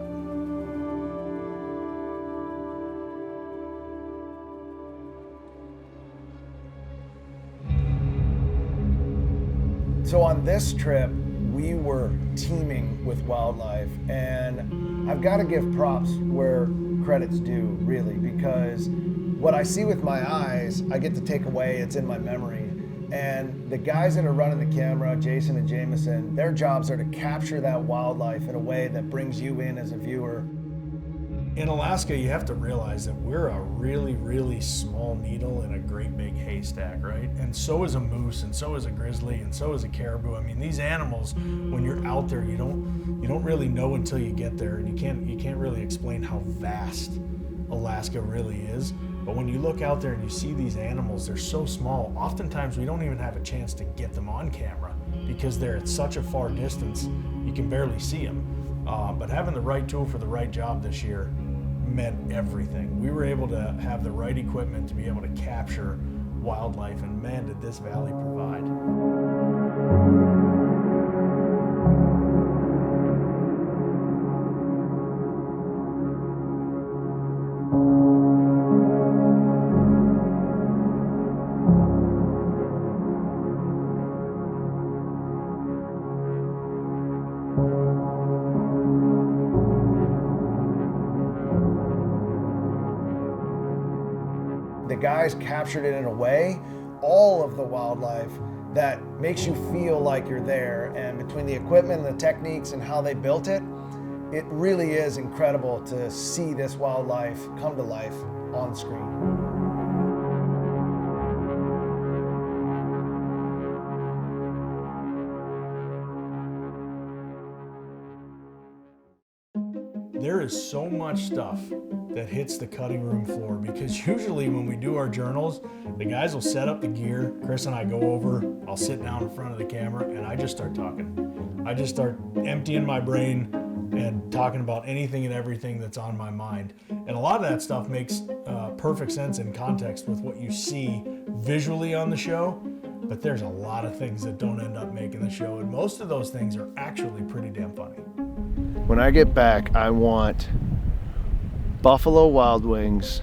Speaker 10: So on this trip, we were teeming with wildlife, and I've got to give props where credit's due, really, because what I see with my eyes, I get to take away, it's in my memory. And the guys that are running the camera, Jason and Jameson, their jobs are to capture that wildlife in a way that brings you in as a viewer.
Speaker 7: In Alaska, you have to realize that we're a really, really small needle in a great big haystack, right? And so is a moose, and so is a grizzly, and so is a caribou. I mean, these animals, when you're out there, you don't really know until you get there, and you can't really explain how vast Alaska really is. But when you look out there and you see these animals, they're so small. Oftentimes, we don't even have a chance to get them on camera because they're at such a far distance, you can barely see them. But having the right tool for the right job this year meant everything. We were able to have the right equipment to be able to capture wildlife, and man, did this valley provide.
Speaker 10: The guys captured it in a way, all of the wildlife, that makes you feel like you're there. And between the equipment and the techniques and how they built it, it really is incredible to see this wildlife come to life on screen.
Speaker 7: There is so much stuff that hits the cutting room floor, because usually when we do our journals, the guys will set up the gear, Chris and I go over, I'll sit down in front of the camera, and I just start talking. I just start emptying my brain and talking about anything and everything that's on my mind. And a lot of that stuff makes perfect sense in context with what you see visually on the show, but there's a lot of things that don't end up making the show, and most of those things are actually pretty damn funny.
Speaker 6: When I get back, I want Buffalo Wild Wings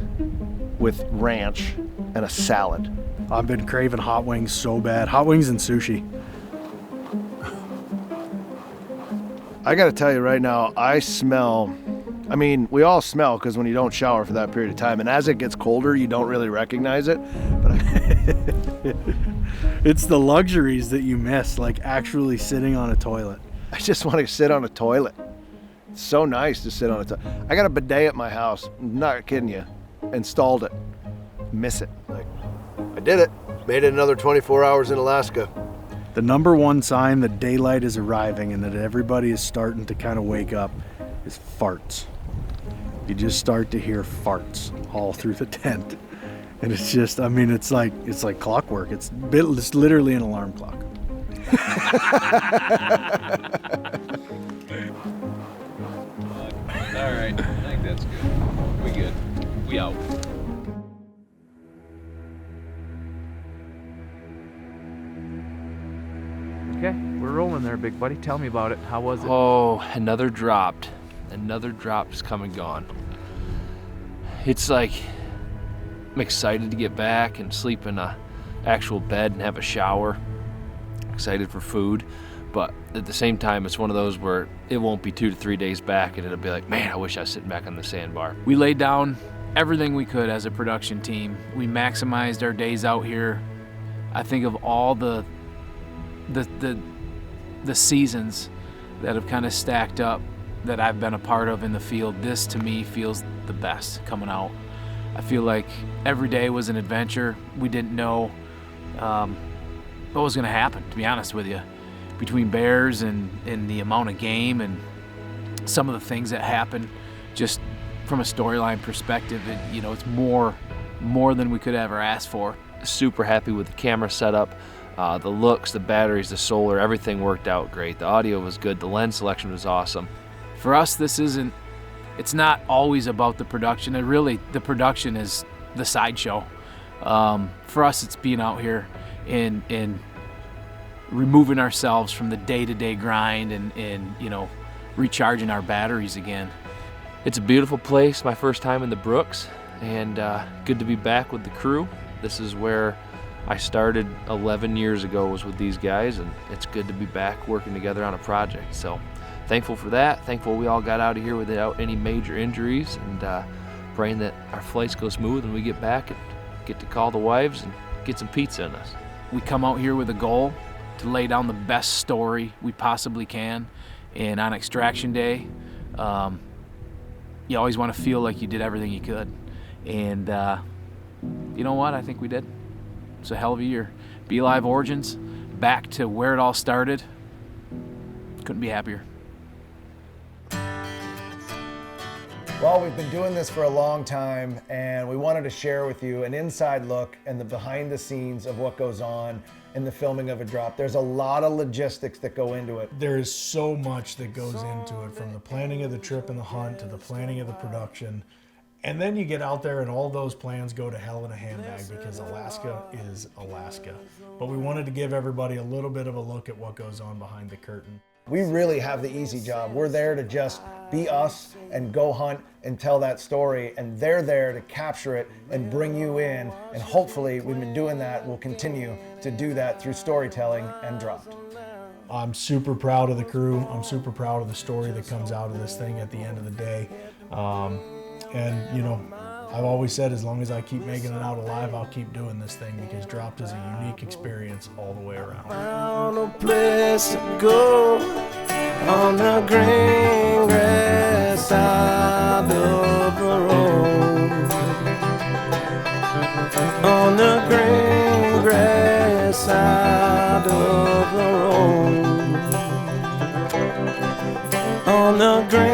Speaker 6: with ranch and a salad.
Speaker 2: I've been craving hot wings so bad. Hot wings and sushi.
Speaker 6: I gotta tell you right now, I smell, I mean, we all smell because when you don't shower for that period of time, and as it gets colder, you don't really recognize it. But
Speaker 2: It's the luxuries that you miss, like actually sitting on a toilet.
Speaker 6: I just want to sit on a toilet. It's so nice to sit on a toilet. I got a bidet at my house, I'm not kidding you, installed it.
Speaker 10: miss it.
Speaker 6: Like, I did it. Made it another 24 hours in Alaska.
Speaker 2: The number one sign that daylight is arriving and that everybody is starting to kind of wake up is farts. You just start to hear farts all through the tent. And it's just, I mean, it's like clockwork. It's literally an alarm clock.
Speaker 11: All right, I think that's good. We good. We out.
Speaker 8: Okay, we're rolling there, big buddy. Tell me about it. How was it?
Speaker 9: Oh, another dropped. Another dropp's come and gone. It's like I'm excited to get back and sleep in a actual bed and have a shower. Excited for food, but at the same time, it's one of those where it won't be 2 to 3 days back and it'll be like, man, I wish I was sitting back on the sandbar.
Speaker 8: We laid down everything we could as a production team. We maximized our days out here. I think of all the seasons that have kind of stacked up that I've been a part of in the field, this to me feels the best coming out. I feel like every day was an adventure. We didn't know what was going to happen, to be honest with you, between bears and the amount of game and some of the things that happen. Just from a storyline perspective, it's more than we could ever ask for.
Speaker 9: Super happy with the camera setup. The looks, the batteries, the solar, everything worked out great. The audio was good. The lens selection was awesome.
Speaker 8: For us, it's not always about the production. The production is the sideshow. For us, it's being out here and removing ourselves from the day-to-day grind and recharging our batteries again.
Speaker 9: It's a beautiful place, my first time in the Brooks, and good to be back with the crew. This is where I started 11 years ago, was with these guys, and it's good to be back working together on a project. So thankful for that. Thankful we all got out of here without any major injuries, and praying that our flights go smooth and we get back and get to call the wives and get some pizza in us.
Speaker 8: We come out here with a goal to lay down the best story we possibly can, and on extraction day, you always want to feel like you did everything you could, and you know what? I think we did. It's a hell of a year. Be Live Origins, back to where it all started. Couldn't be happier.
Speaker 10: Well, we've been doing this for a long time, and we wanted to share with you an inside look and the behind the scenes of what goes on in the filming of a drop. There's a lot of logistics that go into it.
Speaker 7: There is so much that goes into it, from the planning of the trip and the hunt to the planning of the production. And then you get out there and all those plans go to hell in a handbag because Alaska is Alaska. But we wanted to give everybody a little bit of a look at what goes on behind the curtain.
Speaker 10: We really have the easy job. We're there to just be us and go hunt and tell that story, and they're there to capture it and bring you in, and hopefully we've been doing that. We'll continue to do that through storytelling and Dropped.
Speaker 7: I'm super proud of the crew. I'm super proud of the story that comes out of this thing at the end of the day. And I've always said, as long as I keep making it out alive, I'll keep doing this thing, because Dropped is a unique experience all the way around.
Speaker 3: Found a place to go on the green grass side of the road. On the green grass side of the road. On the green